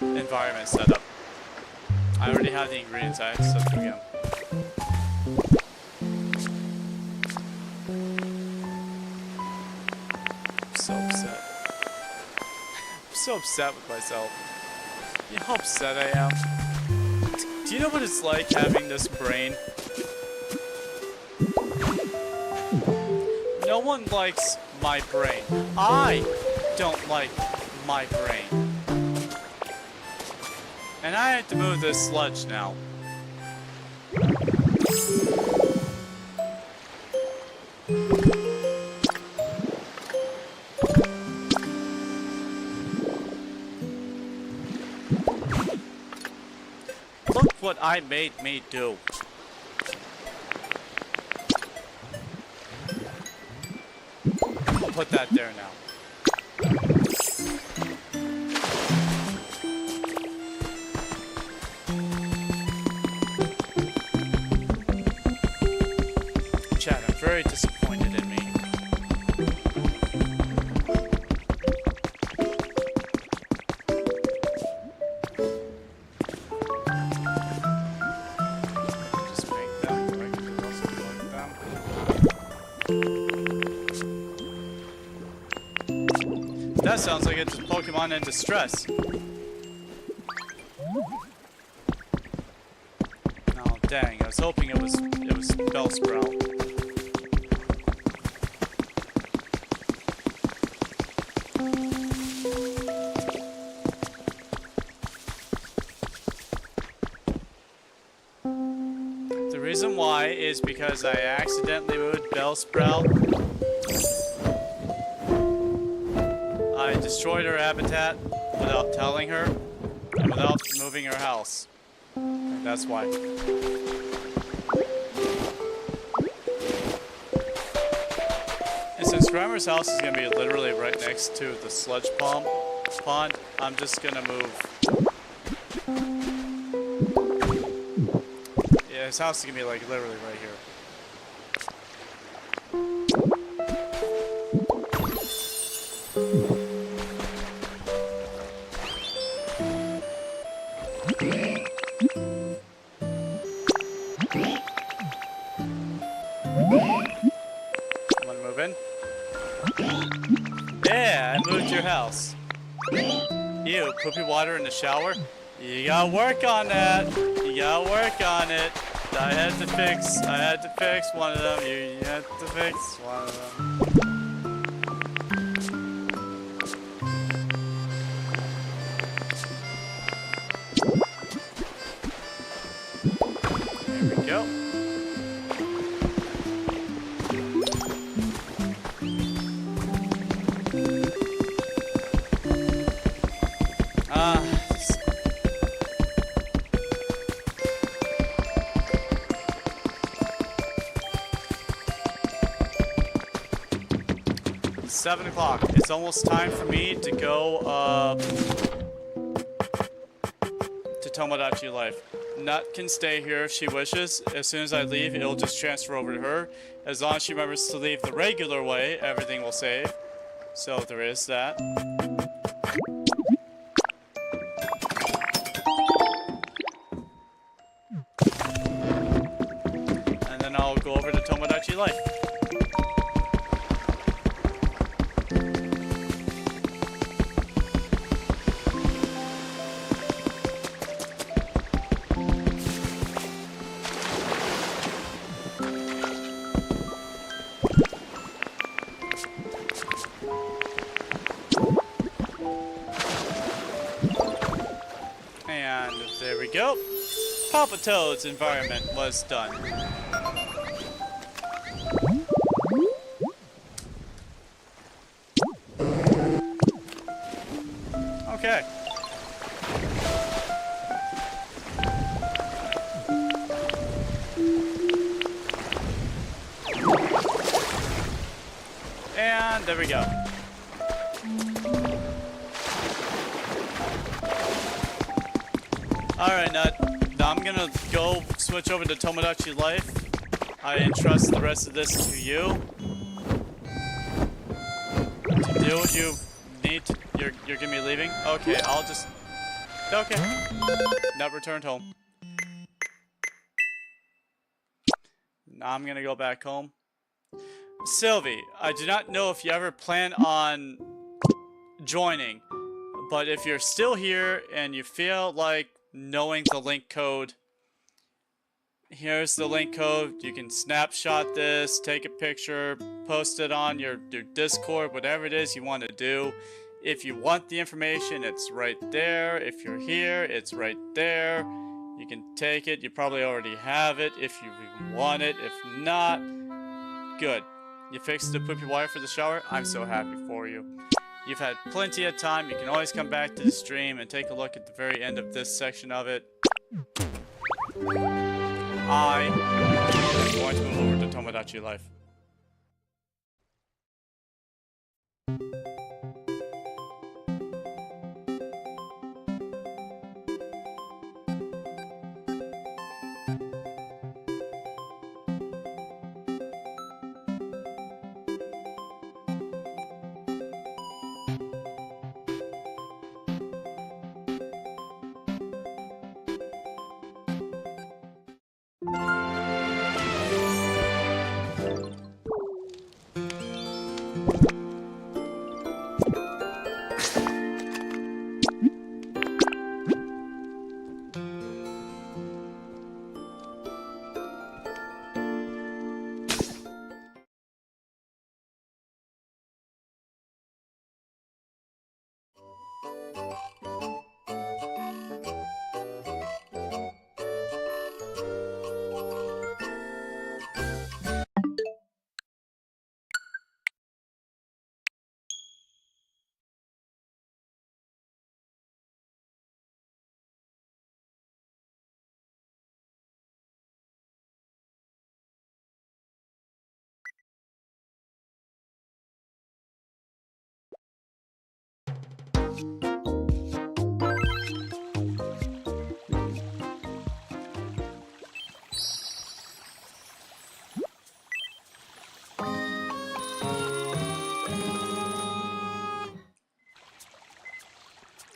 environment set up. I already have the ingredients. I have to set them again. I'm so upset. I'm so upset with myself. You know how upset I am? Do you know what it's like having this brain? No one likes my brain. I don't like my brain. And I have to move this sludge now. Look what I made me do. Put that there now. very disappointed in me. Just make them like them. That sounds like it's a Pokemon in distress. Oh dang, I was hoping it was Bellsprout. The reason why is because I accidentally moved Bellsprout. I destroyed her habitat without telling her and without moving her house. That's why. And since Grimer's house is going to be literally right next to the sludge pond, I'm just going to move. Yeah, his house is going to be like literally right here. Want to move in? Yeah, I moved your house. Ew, poopy water in the shower? You gotta work on that. You gotta work on it. I had to fix one of them. You had to fix one of them. There we go. It's 7 o'clock. It's almost time for me to go to Tomodachi Life. Nut can stay here if she wishes. As soon as I leave, it'll just transfer over to her. As long as she remembers to leave the regular way, everything will save. So there is that. And then I'll go over to Tomodachi Life. And there we go. Papa Toad's environment was done. Okay. And there we go. Alright, Nut. Now I'm gonna go switch over to Tomodachi Life. I entrust the rest of this to you. To do what you need to, you're gonna be leaving? Okay, I'll just... Okay. Nut returned home. Now I'm gonna go back home. Sylvie, I do not know if you ever plan on joining, but if you're still here and you feel like knowing the link code, here's the link code. You can snapshot this, take a picture, post it on your Discord, whatever it is you want to do. If you want the information, it's right there. If you're here, it's right there. You can take it. You probably already have it if you want it. If not, good. You fixed the poopy wire for the shower? I'm so happy for you. You've had plenty of time. You can always come back to the stream and take a look at the very end of this section of it. I am going to move over to Tomodachi Life.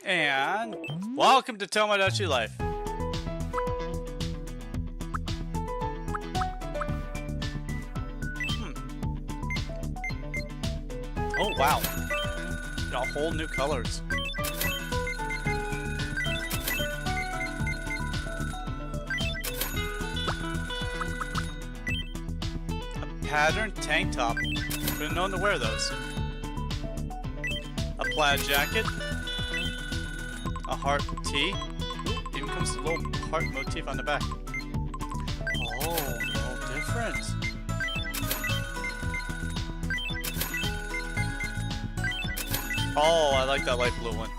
And welcome to Tomodachi Life. Oh wow, got whole new colors. A patterned tank top. Been known to wear those. A plaid jacket. A heart tee. Ooh, even comes with a little heart motif on the back. Oh, a little different. Oh, I like that light blue one.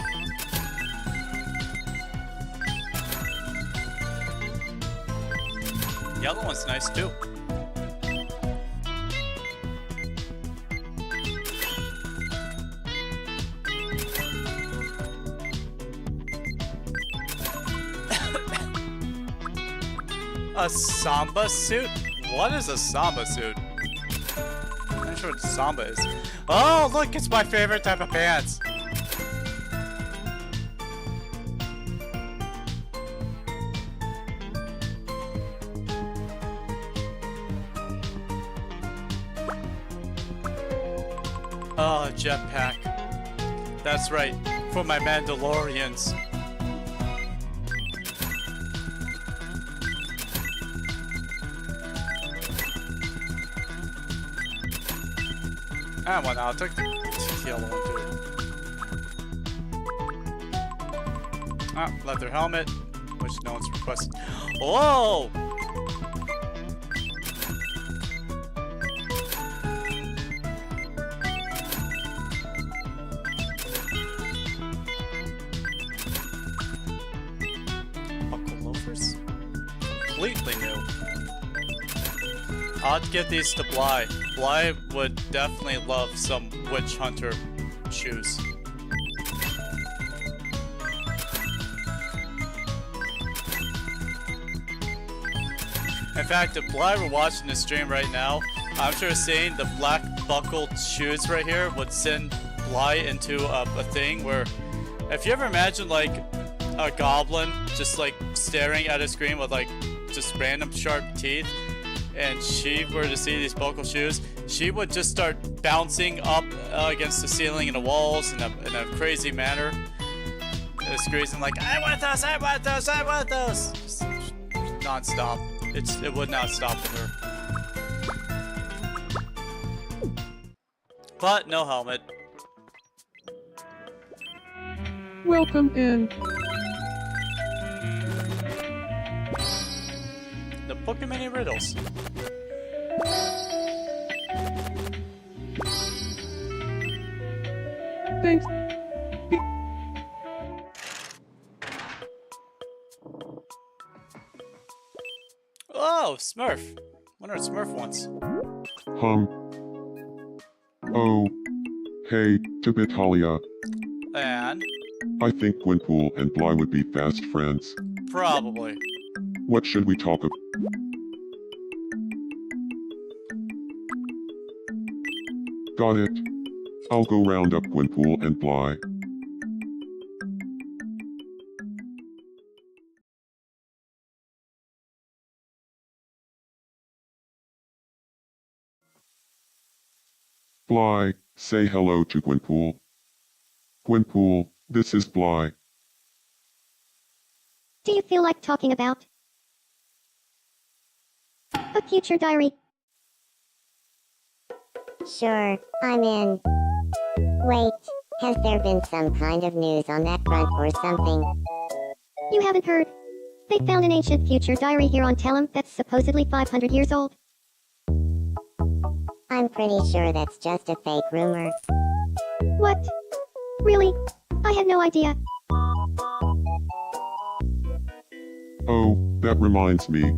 Yellow one's nice too. A samba suit? What is a samba suit? I'm not sure what samba is. Oh, look, it's my favorite type of pants. Oh, jetpack. That's right, for my Mandalorians. Ah, well, I'll take the yellow one too. Ah, leather helmet, which no one's requested. Whoa! Buckle loafers? Completely new. I'll get these to Bly. Bly would definitely love some witch hunter shoes. In fact, if Bly were watching this stream right now, I'm sure seeing the black buckled shoes right here would send Bly into a thing where, if you ever imagine like a goblin just like staring at a screen with like just random sharp teeth, and she were to see these buckle shoes, she would just start bouncing up against the ceiling and the walls in a crazy manner, screaming like, "I want those! I want those! I want those!" Just non-stop. It would not stop with her. But no helmet. Welcome in. The Pokemon riddles. Thanks. Oh, Smurf. Wonder what Smurf wants. Oh. Hey, Tibetalia. And I think Gwynpool and Bly would be fast friends. probably. What should we talk about? Got it. I'll go round up Gwynpool and Bly. Bly, say hello to Gwynpool. Gwynpool, this is Bly. Do you feel like talking about a future diary? Sure, I'm in. Wait, has there been some kind of news on that front or something? You haven't heard? They found an ancient future diary here on Telem that's supposedly 500 years old. I'm pretty sure that's just a fake rumor. What? Really? I had no idea. Oh, that reminds me.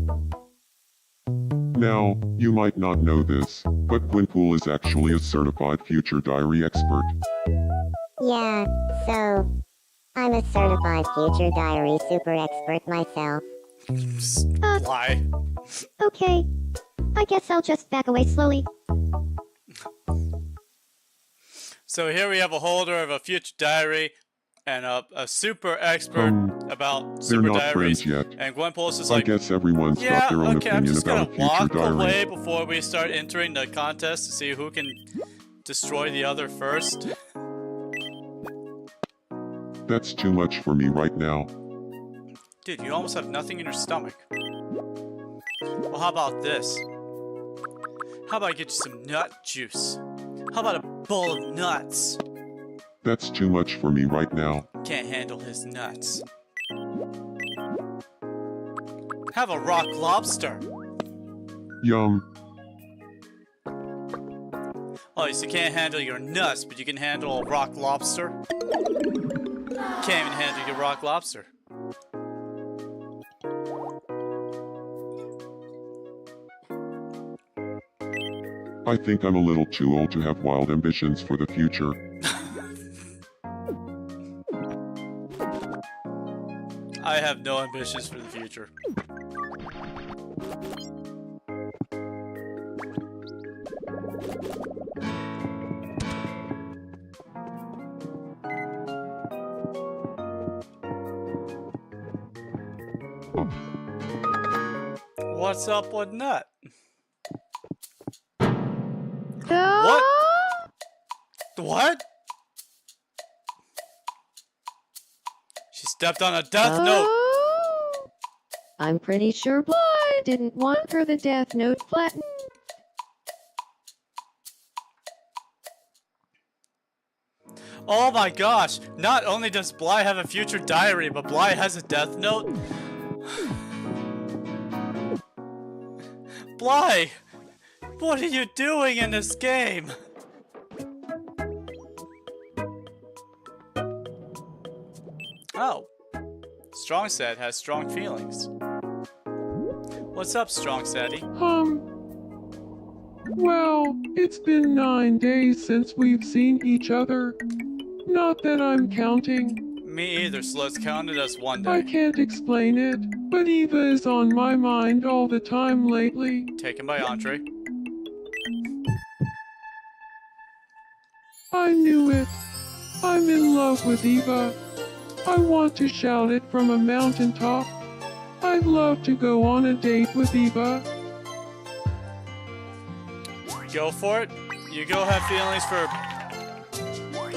Now, you might not know this, but Gwynpool is actually a certified future diary expert. Yeah, so I'm a certified future diary super expert myself. Why? Okay. I guess I'll just back away slowly. So here we have a holder of a future diary and a super expert about They're super not diaries. friends yet. And Gwenpolis is I like, guess everyone's yeah, got their own okay, I'm opinion just about gonna a future walk diary. away before we start entering the contest to see who can destroy the other first. That's too much for me right now. Dude, you almost have nothing in your stomach. Well, how about this? How about I get you some nut juice? How about a bowl of nuts? That's too much for me right now. Can't handle his nuts. Have a rock lobster. Yum. Oh, so you can't handle your nuts, but you can handle a rock lobster? Can't even handle your rock lobster. I think I'm a little too old to have wild ambitions for the future. I have no ambitions for the future. What's up with nut? What? What? She stepped on a death note. I'm pretty sure Bly didn't want her the death note flattened. Oh my gosh! Not only does Bly have a future diary, but Bly has a death note? Bly! What are you doing in this game? Oh. Strong Sad has strong feelings. What's up, Strong Saddy? Well, it's been 9 days since we've seen each other. Not that I'm counting. Me either, so let's count it as one I day. can't explain it, but Eva is on my mind all the time lately. Taken by Andre. I knew it. I'm in love with Eva. I want to shout it from a mountaintop. I'd love to go on a date with Eva. Go for it. You go have feelings for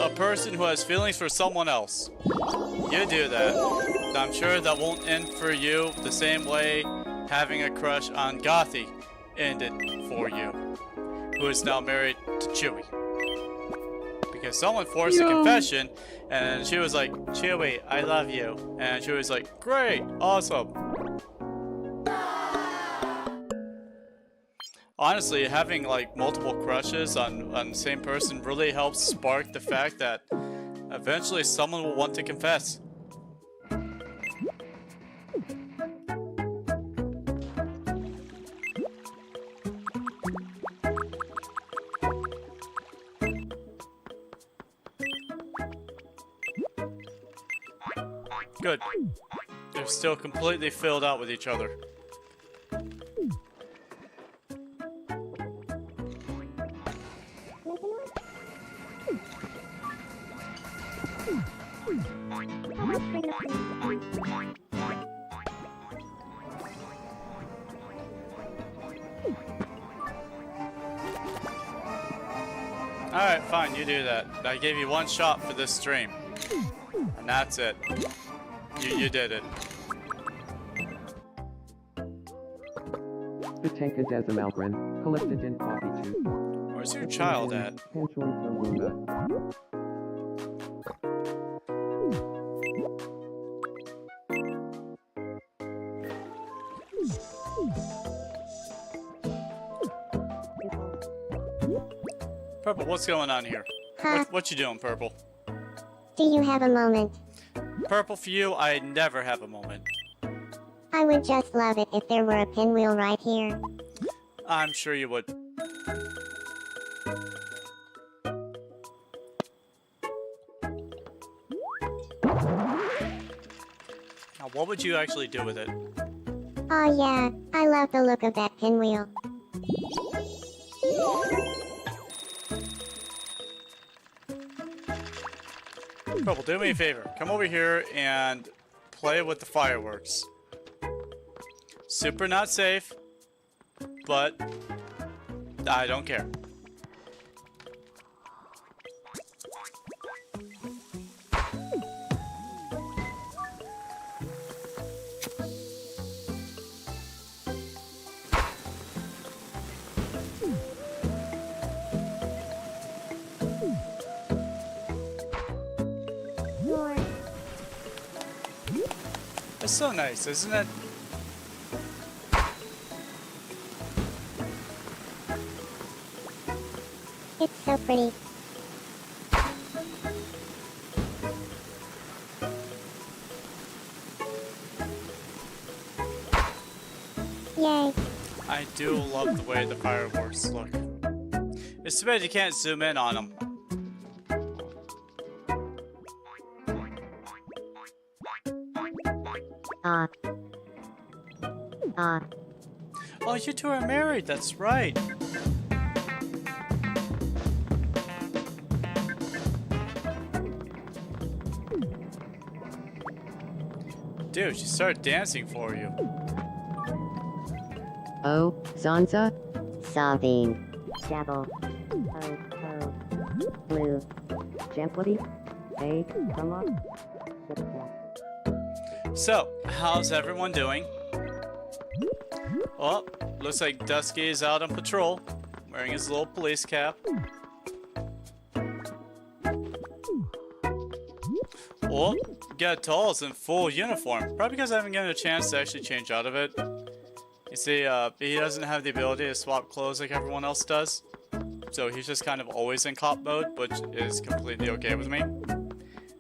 a person who has feelings for someone else. You do that. I'm sure that won't end for you the same way having a crush on Gothi ended for you, who is now married to Chewie. Because someone forced a Yeah. confession, and she was like, Chewie, I love you. And she was like, great, awesome. Honestly, having like multiple crushes on the same person really helps spark the fact that eventually someone will want to confess. Good. They're still completely filled out with each other. Alright, fine, you do that. I gave you one shot for this stream. And that's it. You did it. The tank is as a Malgrin, collected in coffee juice. Where's your child at? Purple, what's going on here? Huh? What you doing, Purple? Do you have a moment? Purple, for you, I never have a moment. I would just love it if there were a pinwheel right here. I'm sure you would. what would you actually do with it? Oh yeah, I love the look of that pinwheel. Purple, do me a favor. Come over here and play with the fireworks. Super not safe, but I don't care. It's so nice, isn't it? It's so pretty. Yay. I do love the way the fireworks look. It's too bad you can't zoom in on them. Oh, you two are married, that's right. Dude, she started dancing for you. Oh, Zanza? Sobbing. Dabble. Oh. Blue. Gently? Hey, come on. So, how's everyone doing? Oh, looks like Dusky is out on patrol, wearing his little police cap. Oh, Gatol's in full uniform. Probably because I haven't gotten a chance to actually change out of it. You see, he doesn't have the ability to swap clothes like everyone else does. So he's just kind of always in cop mode, which is completely okay with me.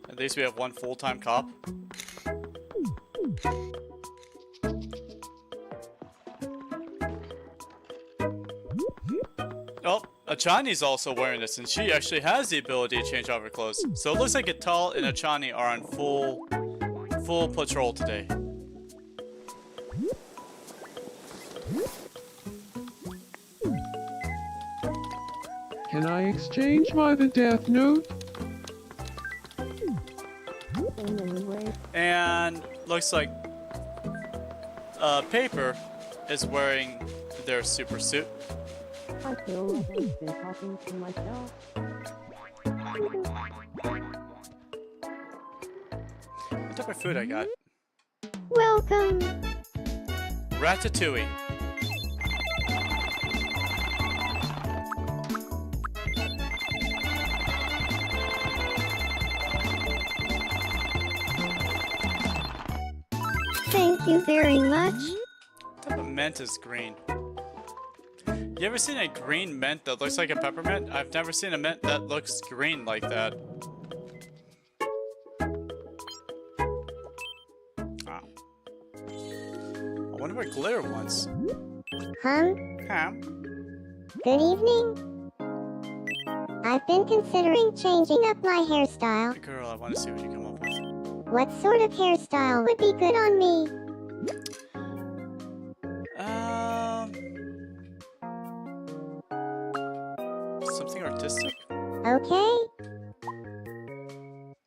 At least we have one full-time cop. Oh, Achani's also wearing this, and she actually has the ability to change out her clothes. So it looks like Gatal and Achani are on full patrol today. Can I exchange the death note? And looks like Paper is wearing their super suit. I feel like I've been talking to myself. What type of food I got? Welcome. Ratatouille. Thank you very much. What type of mint is green? You ever seen a green mint that looks like a peppermint? I've never seen a mint that looks green like that. Oh. I wonder what glitter wants. Huh? Good evening. I've been considering changing up my hairstyle. Girl, I want to see what you come up with. What sort of hairstyle would be good on me? Something artistic? Okay.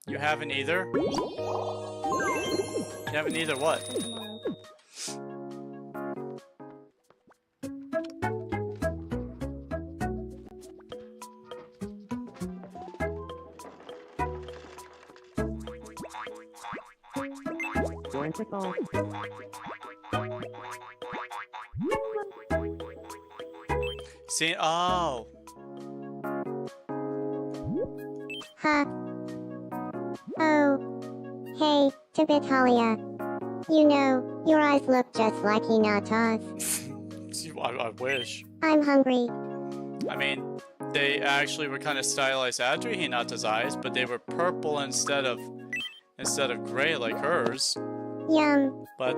You haven't either? You haven't either what? Wonderful. See? Oh. Huh. Oh. Hey, Tabitalia. You know, your eyes look just like Hinata's. I wish. I'm hungry. I mean, they actually were kind of stylized after Hinata's eyes, but they were purple instead of gray like hers. Yum. But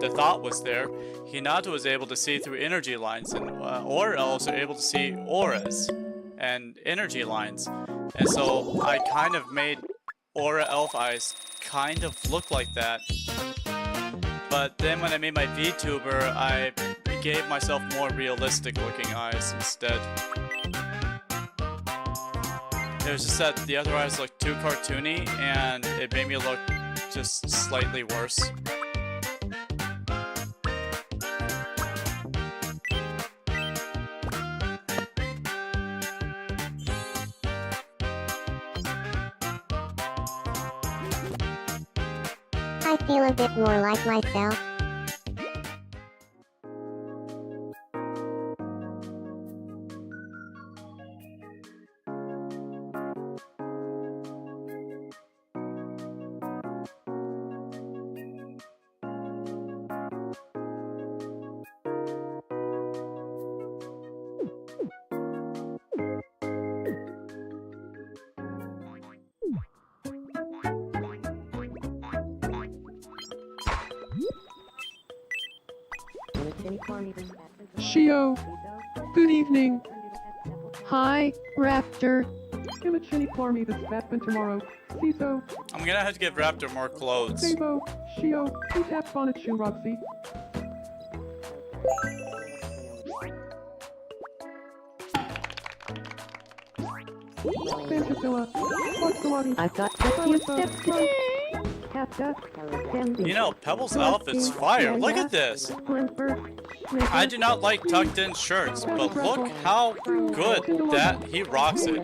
the thought was there. Hinata was able to see through energy lines, and Aura also able to see auras and energy lines. And so I kind of made Aura Elf eyes kind of look like that. But then when I made my VTuber, I gave myself more realistic looking eyes instead. It was just that the other eyes looked too cartoony and it made me look just slightly worse. I feel a bit more like myself. Shio, good evening. Hi, Raptor. Imagine for me this Batman tomorrow. Ciso, I'm gonna have to give Raptor more clothes. Sabo, Shio, who taps on it, Shoe Roxy? Fantasilla, what's the one? I've got a few steps today. You know, Pebble's outfit's fire. Look at this. I do not like tucked in shirts, but look how good that he rocks it.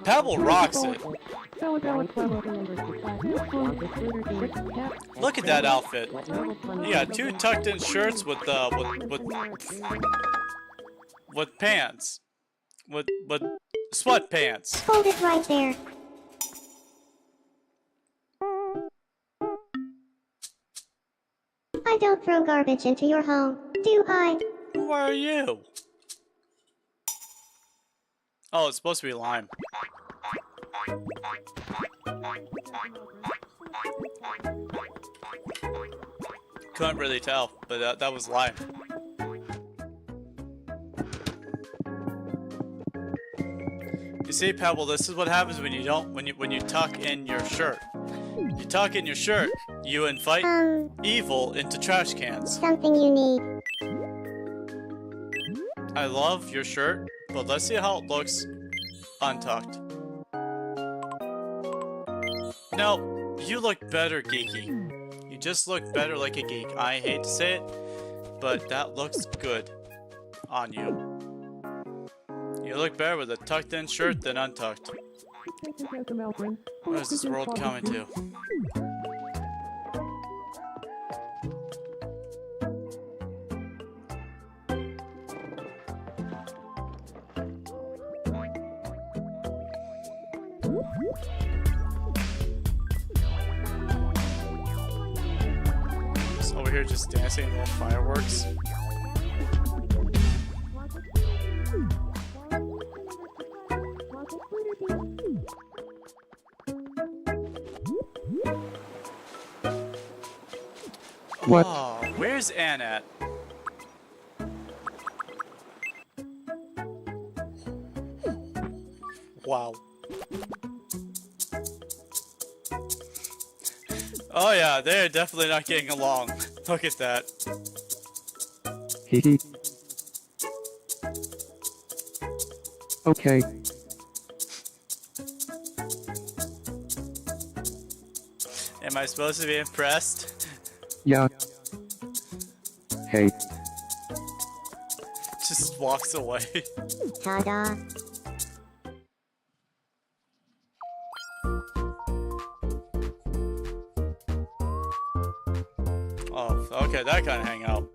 Pebble rocks it. Look at that outfit. You got two tucked in shirts with pants. With sweatpants. Hold it right there. I don't throw garbage into your home, do I? Who are you? Oh, it's supposed to be lime. Couldn't really tell, but that was lime. You see, Pebble, this is what happens when you tuck in your shirt. You tuck in your shirt, you invite evil into trash cans. Something you need. I love your shirt, but let's see how it looks untucked. No, you look better, Geeky. You just look better like a geek. I hate to say it, but that looks good on you. You look better with a tucked in shirt than untucked. What is this world coming to? Just over here just dancing with fireworks. What? Oh, where's Ann at? Wow. Oh yeah, they're definitely not getting along. Look at that. Hee. Okay. Am I supposed to be impressed? Yeah. Hey. Just walks away. Ta-da. Oh, okay, that kind of hangout.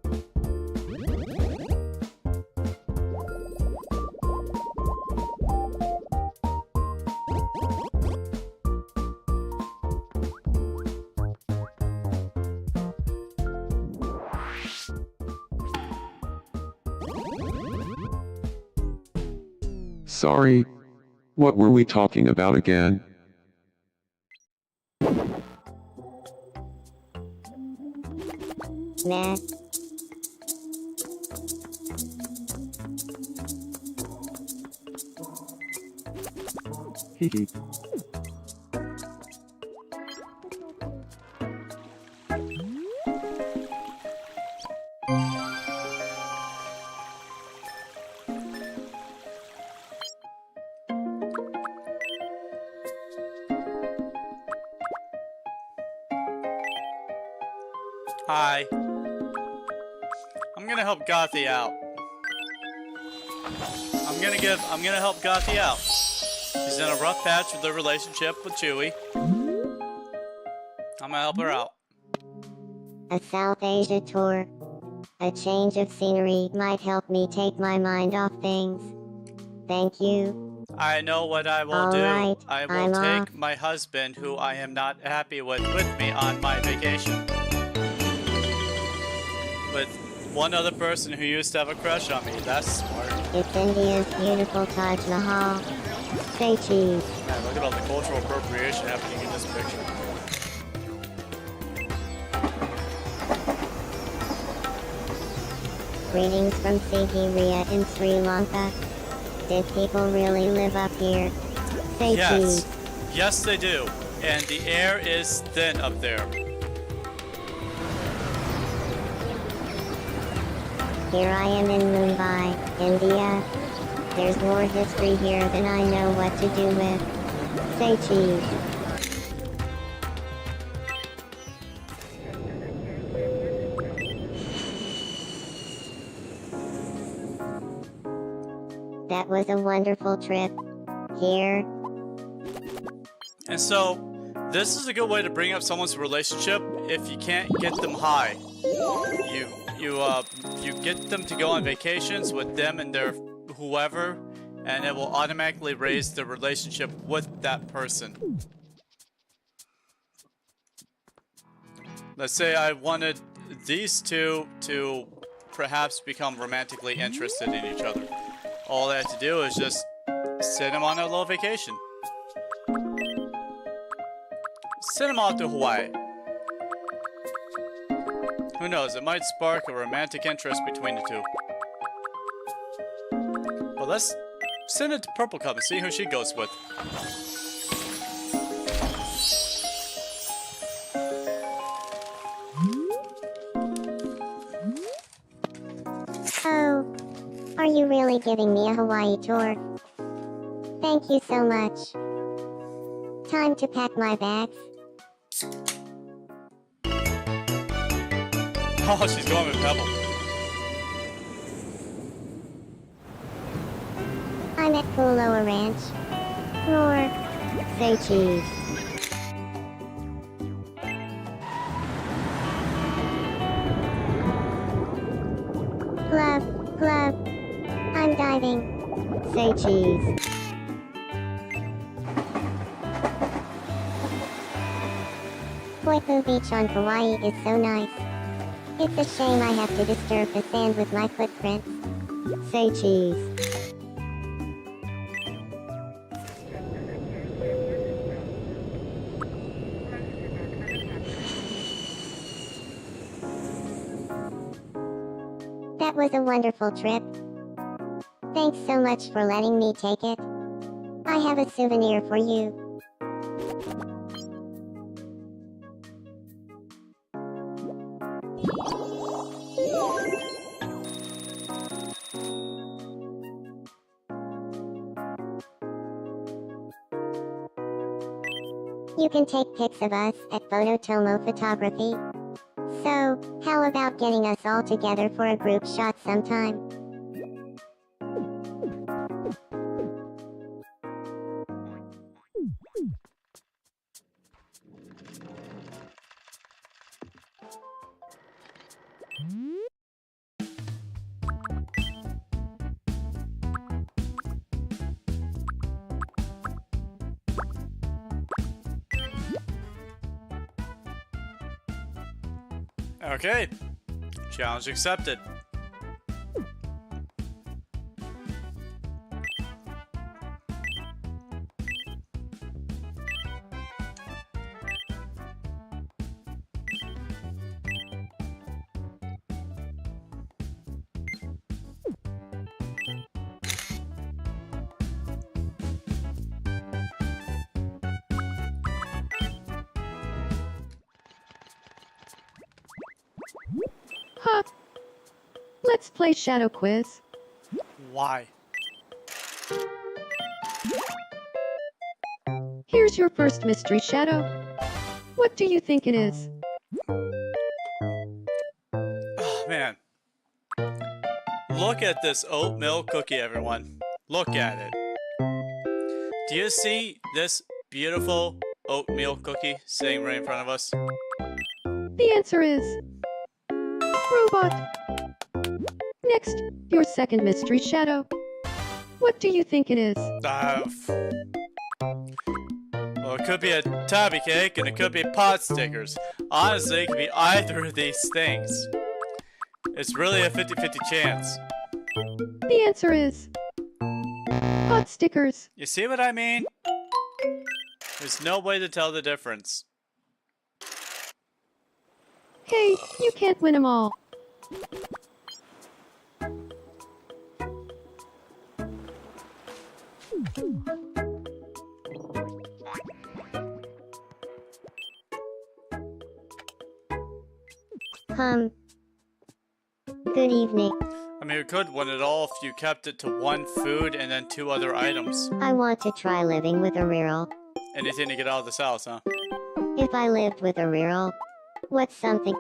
Sorry. What were we talking about again? Nah. Hee. Hi. I'm gonna help Gothy out. I'm gonna help Gothy out. She's in a rough patch with her relationship with Chewie. I'm gonna help her out. A South Asia tour. A change of scenery might help me take my mind off things. Thank you. I know what I will All do. right, I will I'm take off. my husband, who I am not happy with me on my vacation. With one other person who used to have a crush on me. That's smart. It's India's beautiful Taj Mahal. Say cheese. Man, look at all the cultural appropriation happening in this picture. Greetings from Sigiriya in Sri Lanka. Did people really live up here? Say Yes. cheese. Yes, they do. And the air is thin up there. Here I am in Mumbai, India. There's more history here than I know what to do with. Say cheese. That was a wonderful trip. Here. And so, this is a good way to bring up someone's relationship if you can't get them high. You get them to go on vacations with them and their whoever, and it will automatically raise the relationship with that person. Let's say I wanted these two to perhaps become romantically interested in each other. All I have to do is just send them on a little vacation. Send them off to Hawaii. Who knows, it might spark a romantic interest between the two. Well, let's send it to Purple Cup and see who she goes with. Oh, are you really giving me a Hawaii tour? Thank you so much. Time to pack my bags. Oh, she's going with Pebble. I'm at Kualoa Ranch. Roar. Say cheese. Club. I'm diving. Say cheese. Koipu Beach on Kauai is so nice. It's a shame I have to disturb the sand with my footprints. Say cheese. That was a wonderful trip. Thanks so much for letting me take it. I have a souvenir for you. You can take pics of us at Phototomo Photography. So, how about getting us all together for a group shot sometime? Okay. Challenge accepted. Huh. Let's play Shadow Quiz. Why? Here's your first mystery shadow. What do you think it is? Oh, man. Look at this oatmeal cookie, everyone. Look at it. Do you see this beautiful oatmeal cookie sitting right in front of us? The answer is robot. Next, your second mystery shadow. What do you think it is? Well, it could be a tabby cake and it could be pot stickers. Honestly, it could be either of these things. It's really a 50-50 chance. The answer is pot stickers. You see what I mean? There's no way to tell the difference. Hey, you can't win them all. Good evening. I mean, we could win it all if you kept it to one food and then 2 other items. I want to try living with a reroll. Anything to get out of this house, huh? If I lived with a reroll, what's something?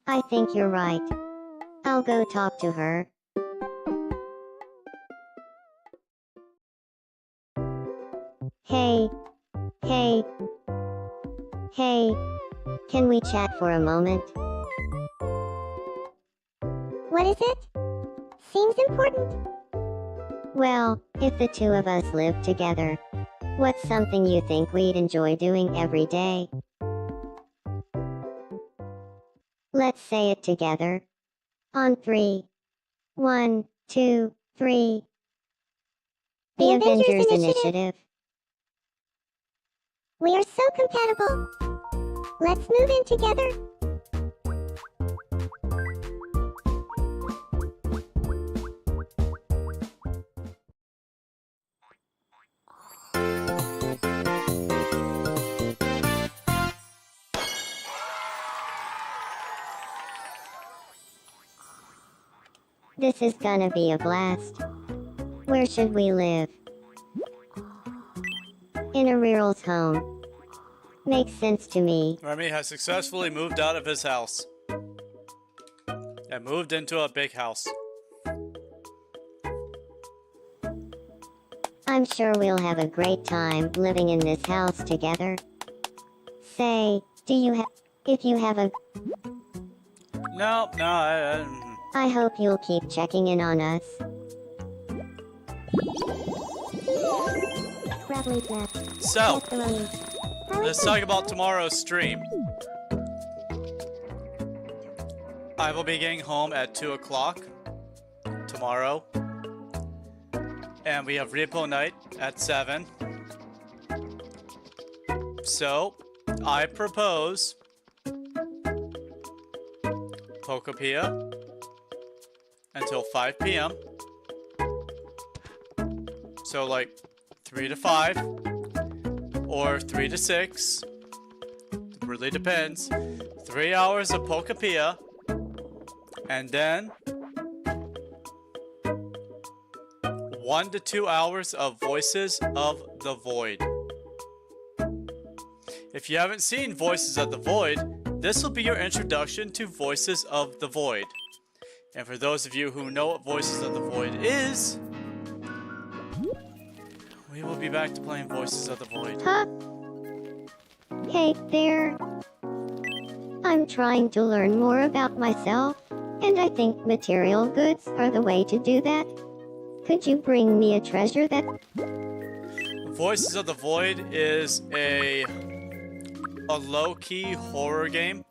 I think you're right. I'll go talk to her. Hey. Hey. Hey. Can we chat for a moment? What is it? Seems important. Well, if the two of us lived together, what's something you think we'd enjoy doing every day? Let's say it together. On 3. 1, 2, 3. The Avengers Initiative. We are so compatible. Let's move in together. This is gonna be a blast. Where should we live? In a rural's home. Makes sense to me. Remy has successfully moved out of his house. And moved into a big house. I'm sure we'll have a great time living in this house together. Say, if you have a... No, I hope you'll keep checking in on us. So, let's talk about tomorrow's stream. I will be getting home at 2 o'clock tomorrow. And we have repo night at 7. So, I propose Pokopia until 5 p.m. So like 3 to 5 or 3 to 6. Really depends. 3 hours of Pokopia and then 1 to 2 hours of Voices of the Void. If you haven't seen Voices of the Void, this will be your introduction to Voices of the Void. And for those of you who know what Voices of the Void is, we will be back to playing Voices of the Void. Huh? Hey there. I'm trying to learn more about myself, and I think material goods are the way to do that. Could you bring me a treasure that... Voices of the Void is a low-key horror game.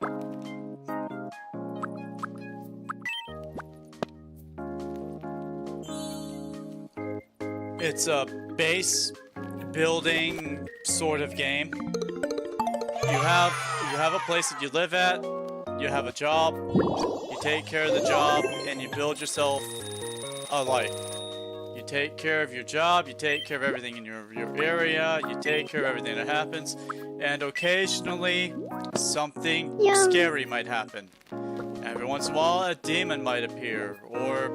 It's a base building sort of game. You have a place that you live at, you have a job, you take care of the job, and you build yourself a life. You take care of your job, you take care of everything in your area, you take care of everything that happens, and occasionally something scary might happen. Every once in a while a demon might appear, or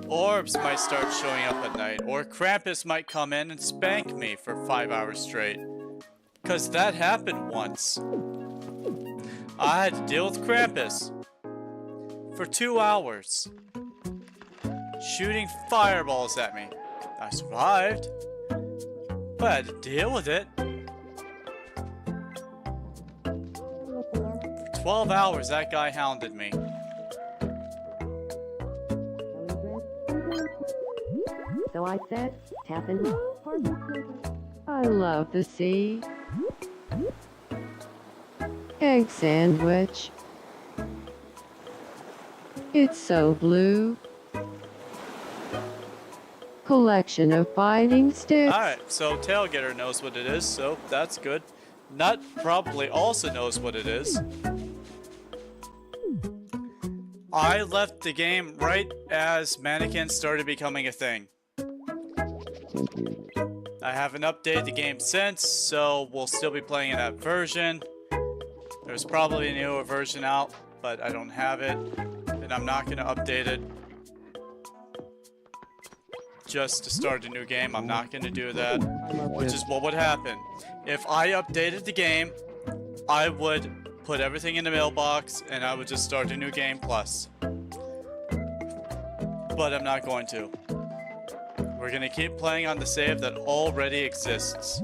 orbs might start showing up at night, or Krampus might come in and spank me for 5 hours straight. Because that happened once. I had to deal with Krampus for 2 hours, shooting fireballs at me. I survived, but I had to deal with it. For 12 hours, that guy hounded me. So I said, tap in. I love the sea. Egg sandwich. It's so blue. Collection of fighting sticks. Alright, so Tailgater knows what it is, so that's good. Nut probably also knows what it is. I left the game right as mannequins started becoming a thing. I haven't updated the game since, so we'll still be playing in that version. There's probably a newer version out, but I don't have it, and I'm not going to update it just to start a new game. I'm not going to do that, which is what would happen. If I updated the game, I would put everything in the mailbox, and I would just start a new game plus. But I'm not going to. We're going to keep playing on the save that already exists.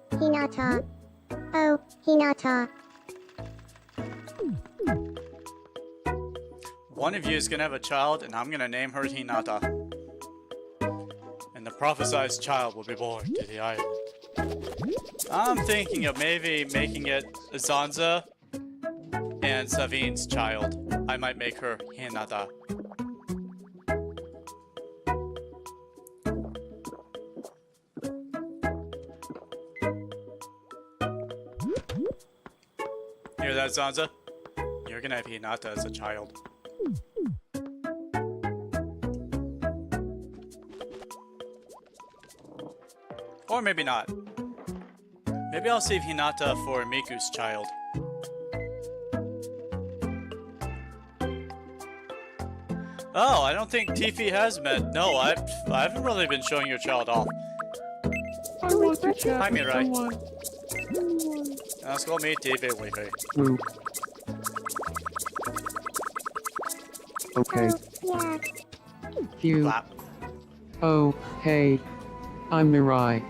Hinata. Oh, Hinata. One of you is going to have a child, and I'm going to name her Hinata. And the prophesized child will be born to the island. I'm thinking of maybe making it Zanza and Savine's child. I might make her Hinata. Hear that, Zanza? You're gonna have Hinata as a child. Or maybe not. Maybe I'll save Hinata for Miku's child. Oh, I don't think Tiffy has met. No, I haven't really been showing your child off. I want to chat Hi, with Mirai. someone. Let's go meet Tiffy. Wait. Woo. Okay. Yeah. Phew. Flap. Oh, hey. I'm Mirai.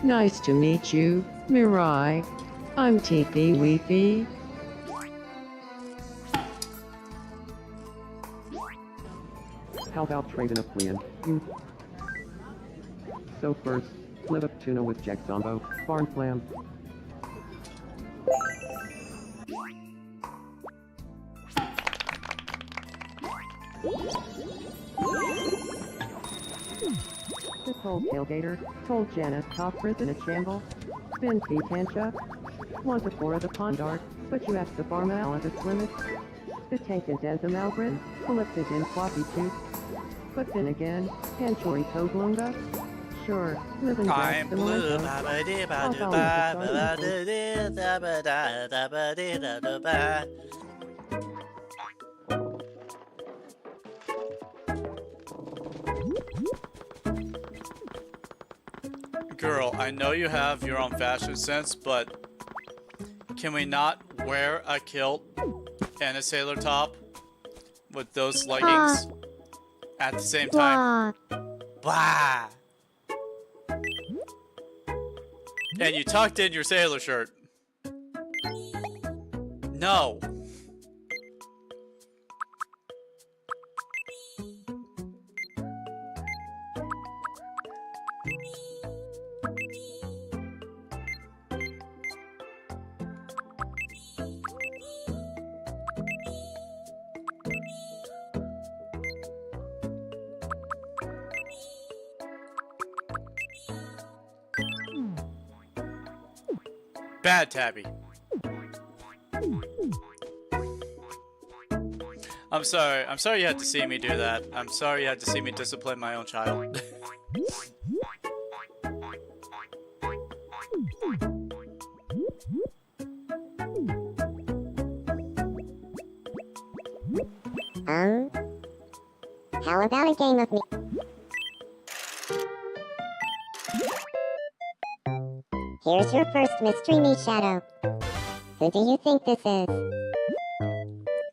Nice to meet you, Mirai. I'm Teepee Weepy. How about trading a plan? So first, split up tuna with Jack Zombo, Barn Flam. This whole tailgater told Janice top prison a shamble. Spin fee tancha. Want to pour the pond art, but you asked the farm out at its limit. The tank and Denza Malgrin, elliptic in floppy tooth. But then again, Panchori Toglunga? Sure, live and I'm the blue. memento. Girl, I know you have your own fashion sense, but can we not wear a kilt and a sailor top with those leggings at the same time? Blah! And you tucked in your sailor shirt. No. Bad, Tabby. I'm sorry. I'm sorry you had to see me do that. I'm sorry you had to see me discipline my own child. How about a game of me? Here's your first mystery me shadow. Who do you think this is?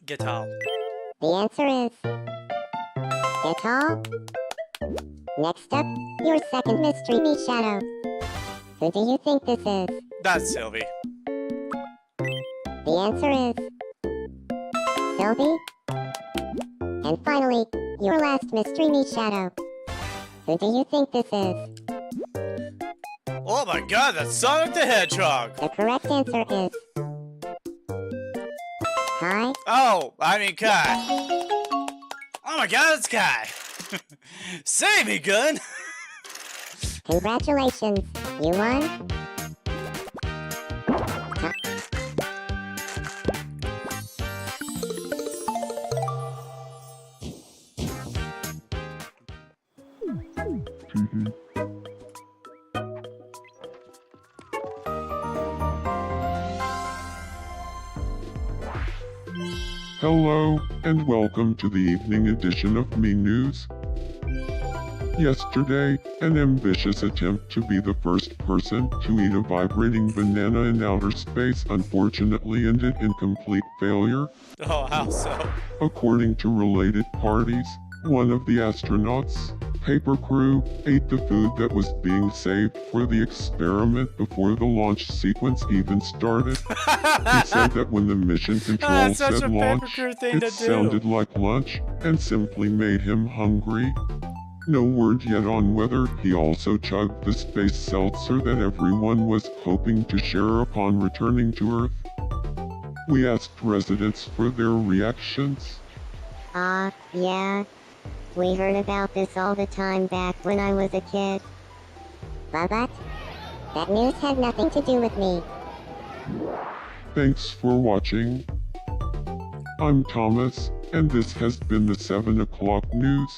Guitar. The answer is Guitar. Next up, your second mystery me shadow. Who do you think this is? That's Sylvie. The answer is Sylvie. And finally, your last mystery me shadow. Who do you think this is? Oh my god, that's Sonic the Hedgehog! The correct answer is Kai. Oh, I mean Kai. Oh my god, it's Kai! Save me, gun! Congratulations, you won. Hello, and welcome to the evening edition of Me News. Yesterday, an ambitious attempt to be the first person to eat a vibrating banana in outer space unfortunately ended in complete failure. Oh, how so? According to related parties, one of the astronauts, paper crew, ate the food that was being saved for the experiment before the launch sequence even started. He said that when the mission control That's such said a paper launch, crew thing to it do. sounded like lunch and simply made him hungry. No word yet on whether he also chugged the space seltzer that everyone was hoping to share upon returning to Earth. We asked residents for their reactions. Yeah. We heard about this all the time back when I was a kid. But that news had nothing to do with me. Thanks for watching. I'm Thomas, and this has been the 7 o'clock news.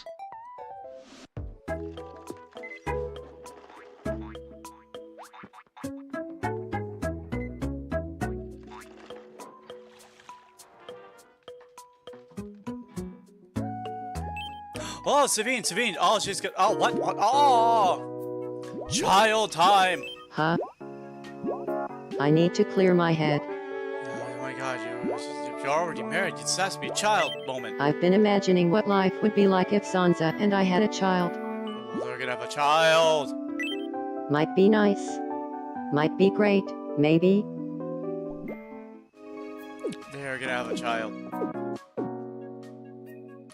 Oh, Savine, oh, she's good. Oh, what, oh! Child time! Huh? I need to clear my head. Oh my god, you're already married, it has to be a child moment. I've been imagining what life would be like if Sansa and I had a child. Oh, they're gonna have a child! Might be nice. Might be great, maybe. They're gonna have a child.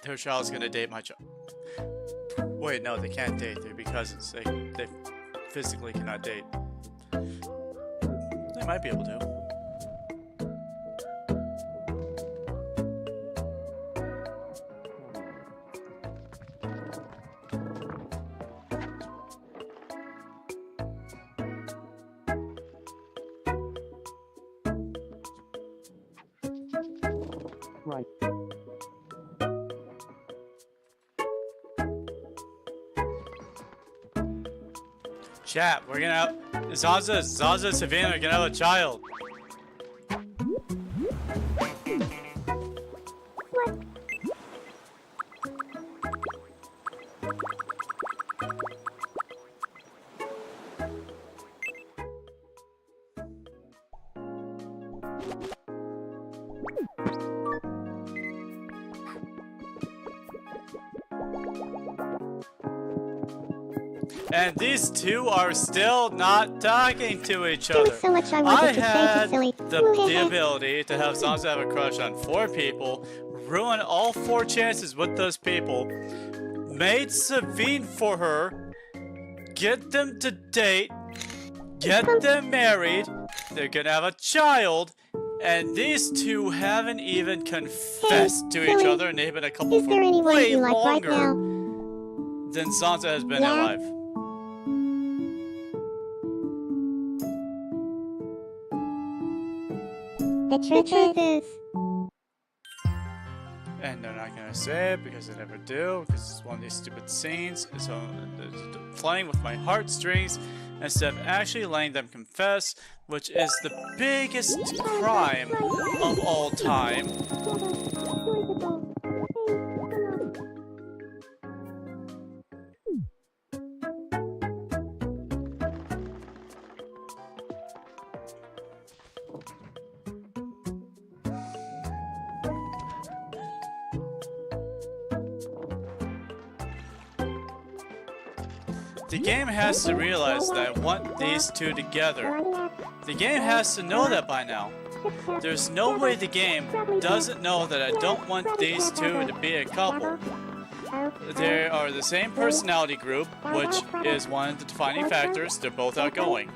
Their child's gonna date my child. Wait, no, they can't date. They're be cousins. They physically cannot date. They might be able to. Right. Chat, we're gonna have Zaza and Savannah are gonna have a child. And these two are still not talking to each There other. was so much I I wanted to say had to Silly. the ability to have Sansa have a crush on 4 people, ruin all 4 chances with those people, made Savine for her, get them to date, get them married, they're gonna have a child, and these two haven't even confessed to each Silly. other, and they've been a couple Is there for anyone way you like right longer now? than Sansa has been Yeah? alive. The truth is, And they're not gonna say it because they never do, because it's one of these stupid scenes. So they're playing with my heartstrings instead of actually letting them confess, which is the biggest crime of all time. The game has to realize that I want these two together. The game has to know that by now. There's no way the game doesn't know that I don't want these two to be a couple. They are the same personality group, which is one of the defining factors. They're both outgoing.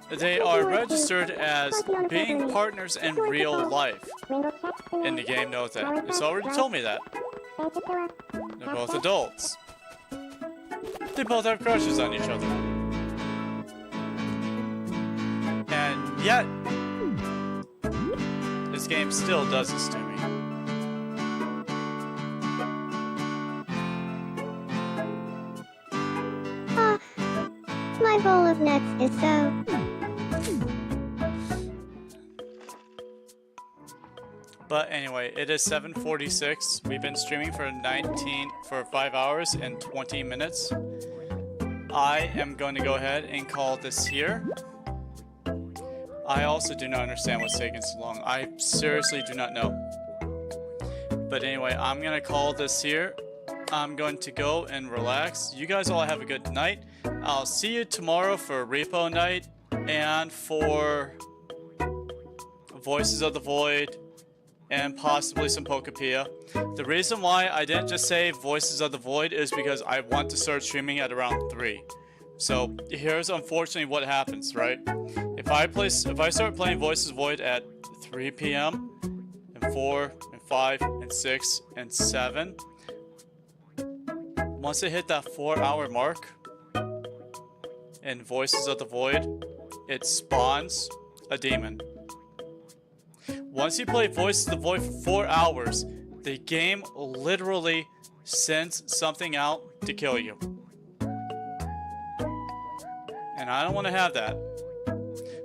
They are registered as being partners in real life. And the game knows that. It's already told me that. They're both adults. They both have crushes on each other. And yet, this game still does this to me. My bowl of nuts is so... But anyway, it is 7:46. We've been streaming for 5 hours and 20 minutes. I am going to go ahead and call this here. I also do not understand what's taking so long. I seriously do not know. But anyway, I'm going to call this here. I'm going to go and relax. You guys all have a good night. I'll see you tomorrow for Repo Night and for Voices of the Void and possibly some Pokopia. The reason why I didn't just say Voices of the Void is because I want to start streaming at around 3. So here's unfortunately what happens, right? If I start playing Voices of the Void at 3 p.m. and 4 and 5 and 6 and 7, once I hit that 4-hour mark in Voices of the Void, it spawns a demon. Once you play Voices of the Void for 4 hours, the game literally sends something out to kill you. And I don't want to have that.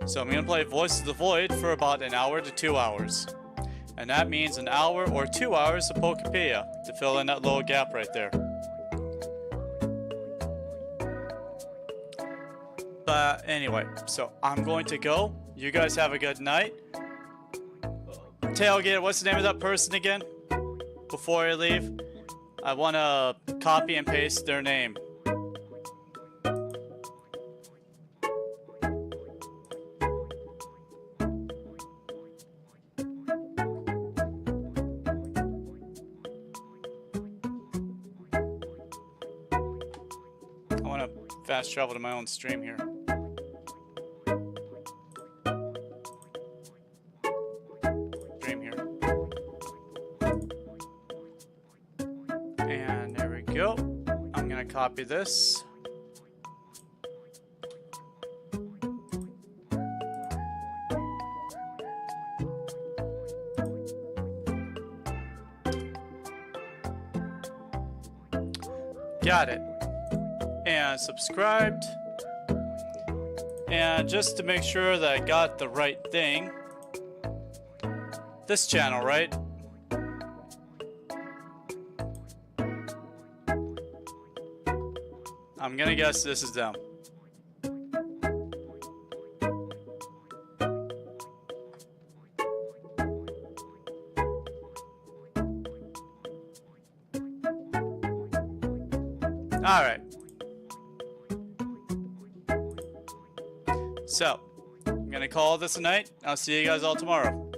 So I'm going to play Voices of the Void for about an hour to 2 hours. And that means an hour or 2 hours of Pokopia to fill in that little gap right there. But anyway, so I'm going to go. You guys have a good night. Tailgater, what's the name of that person again? Before I leave, I want to copy and paste their name. I want to fast travel to my own stream here. And there we go. I'm gonna copy this. Got it. And subscribed. And just to make sure that I got the right thing, this channel, right? I'm gonna guess this is them. Alright. So, I'm gonna call this a night. I'll see you guys all tomorrow.